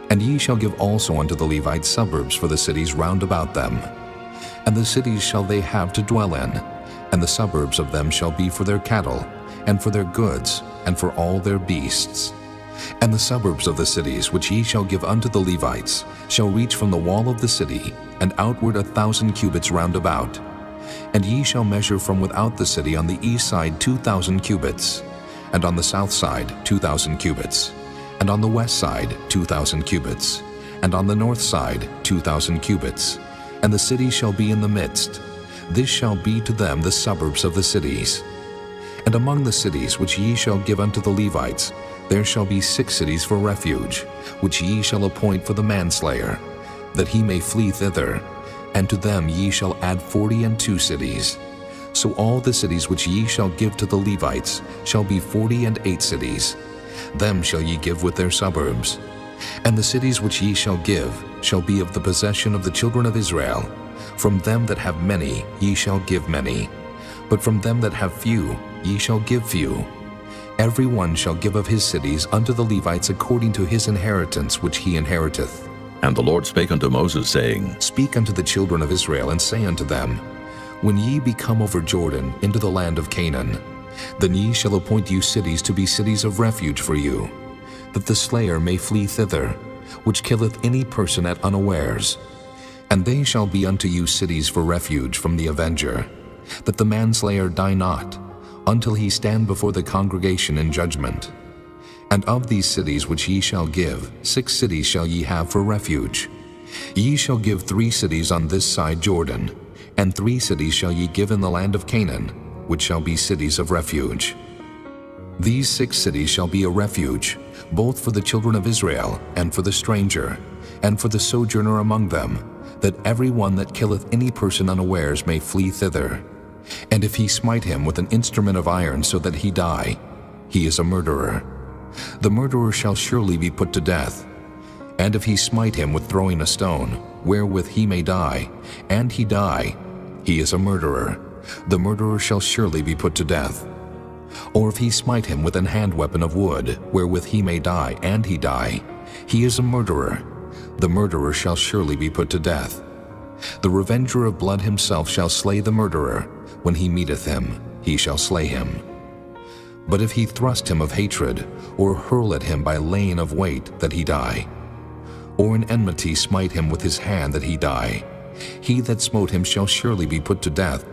And ye shall give also unto the Levites suburbs for the cities round about them. And the cities shall they have to dwell in, and the suburbs of them shall be for their cattle, and for their goods, and for all their beasts. And the suburbs of the cities which ye shall give unto the Levites shall reach from the wall of the city, and outward 1,000 cubits round about. And ye shall measure from without the city on the east side 2,000 cubits, and on the south side 2,000 cubits, and on the west side 2,000 cubits, and on the north side 2,000 cubits. And the city shall be in the midst. This shall be to them the suburbs of the cities. And among the cities which ye shall give unto the Levites, there shall be 6 cities for refuge, which ye shall appoint for the manslayer, that he may flee thither. And to them ye shall add 42 cities. So all the cities which ye shall give to the Levites shall be 48 cities. Them shall ye give with their suburbs. And the cities which ye shall give shall be of the possession of the children of Israel. From them that have many ye shall give many, but from them that have few ye shall give few. Every one shall give of his cities unto the Levites according to his inheritance which he inheriteth. And the Lord spake unto Moses, saying, Speak unto the children of Israel, and say unto them, When ye be come over Jordan into the land of Canaan, then ye shall appoint you cities to be cities of refuge for you, that the slayer may flee thither, which killeth any person at unawares. And they shall be unto you cities for refuge from the avenger, that the manslayer die not, until he stand before the congregation in judgment. And of these cities which ye shall give, 6 cities shall ye have for refuge. Ye shall give 3 cities on this side Jordan, and 3 cities shall ye give in the land of Canaan, which shall be cities of refuge. These 6 cities shall be a refuge, both for the children of Israel, and for the stranger, and for the sojourner among them, that every one that killeth any person unawares may flee thither. And if he smite him with an instrument of iron so that he die, he is a murderer. The murderer shall surely be put to death. And if he smite him with throwing a stone, wherewith he may die, and he die, he is a murderer. The murderer shall surely be put to death. Or if he smite him with an hand weapon of wood, wherewith he may die, and he die, he is a murderer. The murderer shall surely be put to death. The revenger of blood himself shall slay the murderer. When he meeteth him, he shall slay him. But if he thrust him of hatred, or hurl at him by laying of weight, that he die, or in enmity smite him with his hand, that he die, he that smote him shall surely be put to death,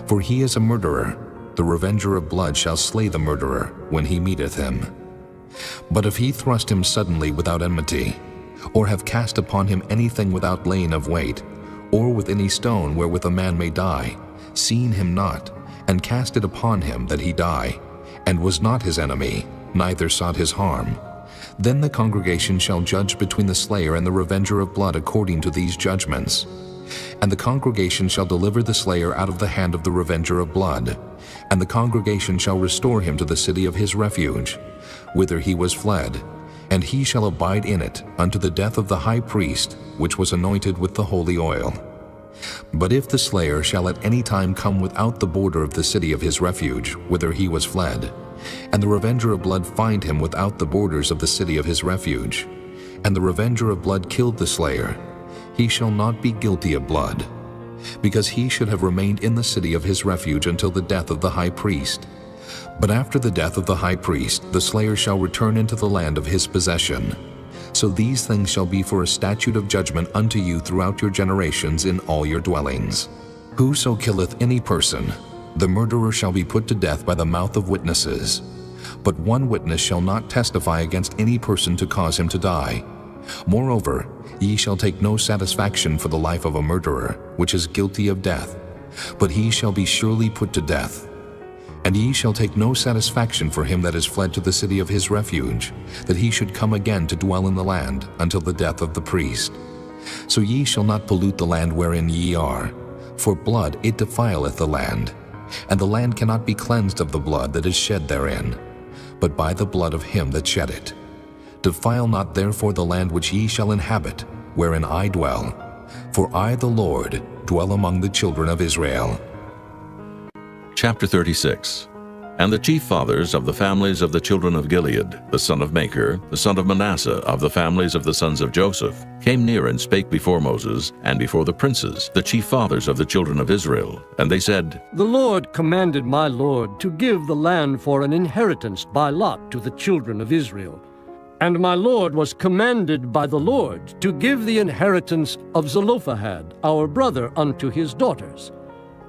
for he is a murderer. The revenger of blood shall slay the murderer when he meeteth him. But if he thrust him suddenly without enmity, or have cast upon him anything without laying of weight, or with any stone wherewith a man may die, seeing him not, and cast it upon him that he die, and was not his enemy, neither sought his harm, then the congregation shall judge between the slayer and the revenger of blood according to these judgments. And the congregation shall deliver the slayer out of the hand of the revenger of blood, and the congregation shall restore him to the city of his refuge, whither he was fled, and he shall abide in it unto the death of the high priest, which was anointed with the holy oil. But if the slayer shall at any time come without the border of the city of his refuge, whither he was fled, and the revenger of blood find him without the borders of the city of his refuge, and the revenger of blood killed the slayer, he shall not be guilty of blood, because he should have remained in the city of his refuge until the death of the high priest. But after the death of the high priest, the slayer shall return into the land of his possession. So these things shall be for a statute of judgment unto you throughout your generations in all your dwellings. Whoso killeth any person, the murderer shall be put to death by the mouth of witnesses. But one witness shall not testify against any person to cause him to die. Moreover, ye shall take no satisfaction for the life of a murderer, which is guilty of death, but he shall be surely put to death. And ye shall take no satisfaction for him that is fled to the city of his refuge, that he should come again to dwell in the land until the death of the priest. So ye shall not pollute the land wherein ye are, for blood it defileth the land, and the land cannot be cleansed of the blood that is shed therein, but by the blood of him that shed it. Defile not therefore the land which ye shall inhabit, wherein I dwell, for I the Lord dwell among the children of Israel. Chapter 36. And the chief fathers of the families of the children of Gilead, the son of Machir, the son of Manasseh, of the families of the sons of Joseph, came near and spake before Moses, and before the princes, the chief fathers of the children of Israel. And they said, The Lord commanded my Lord to give the land for an inheritance by lot to the children of Israel. And my Lord was commanded by the Lord to give the inheritance of Zelophehad, our brother, unto his daughters.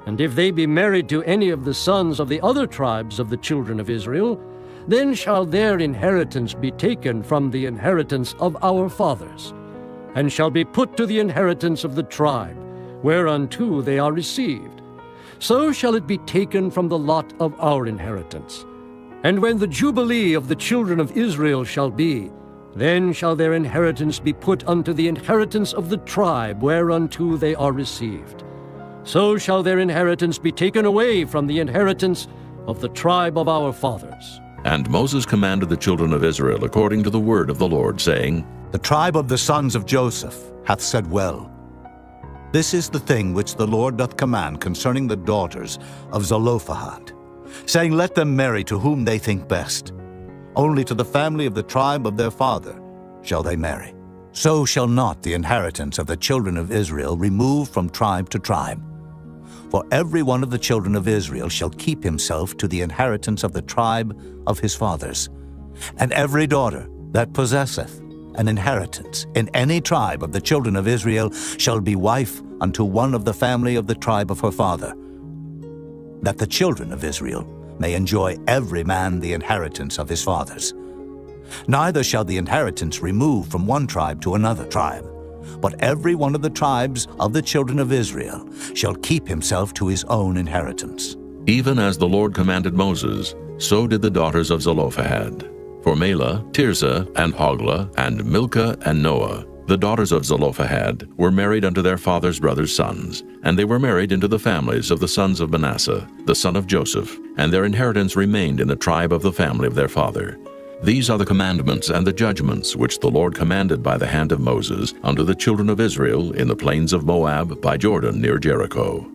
And if they be married to any of the sons of the other tribes of the children of Israel, then shall their inheritance be taken from the inheritance of our fathers, and shall be put to the inheritance of the tribe, whereunto they are received. So shall it be taken from the lot of our inheritance. And when the jubilee of the children of Israel shall be, then shall their inheritance be put unto the inheritance of the tribe, whereunto they are received. So shall their inheritance be taken away from the inheritance of the tribe of our fathers. And Moses commanded the children of Israel according to the word of the Lord, saying, The tribe of the sons of Joseph hath said well. This is the thing which the Lord doth command concerning the daughters of Zelophehad, saying, Let them marry to whom they think best. Only to the family of the tribe of their father shall they marry. So shall not the inheritance of the children of Israel remove from tribe to tribe. For every one of the children of Israel shall keep himself to the inheritance of the tribe of his fathers. And every daughter that possesseth an inheritance in any tribe of the children of Israel shall be wife unto one of the family of the tribe of her father, that the children of Israel may enjoy every man the inheritance of his fathers. Neither shall the inheritance remove from one tribe to another tribe, but every one of the tribes of the children of Israel shall keep himself to his own inheritance. Even as the Lord commanded Moses, so did the daughters of Zelophehad. For Mahlah, Tirzah, and Hoglah, and Milcah, and Noah, the daughters of Zelophehad, were married unto their father's brothers' sons, and they were married into the families of the sons of Manasseh, the son of Joseph, and their inheritance remained in the tribe of the family of their father. These are the commandments and the judgments which the Lord commanded by the hand of Moses unto the children of Israel in the plains of Moab by Jordan near Jericho.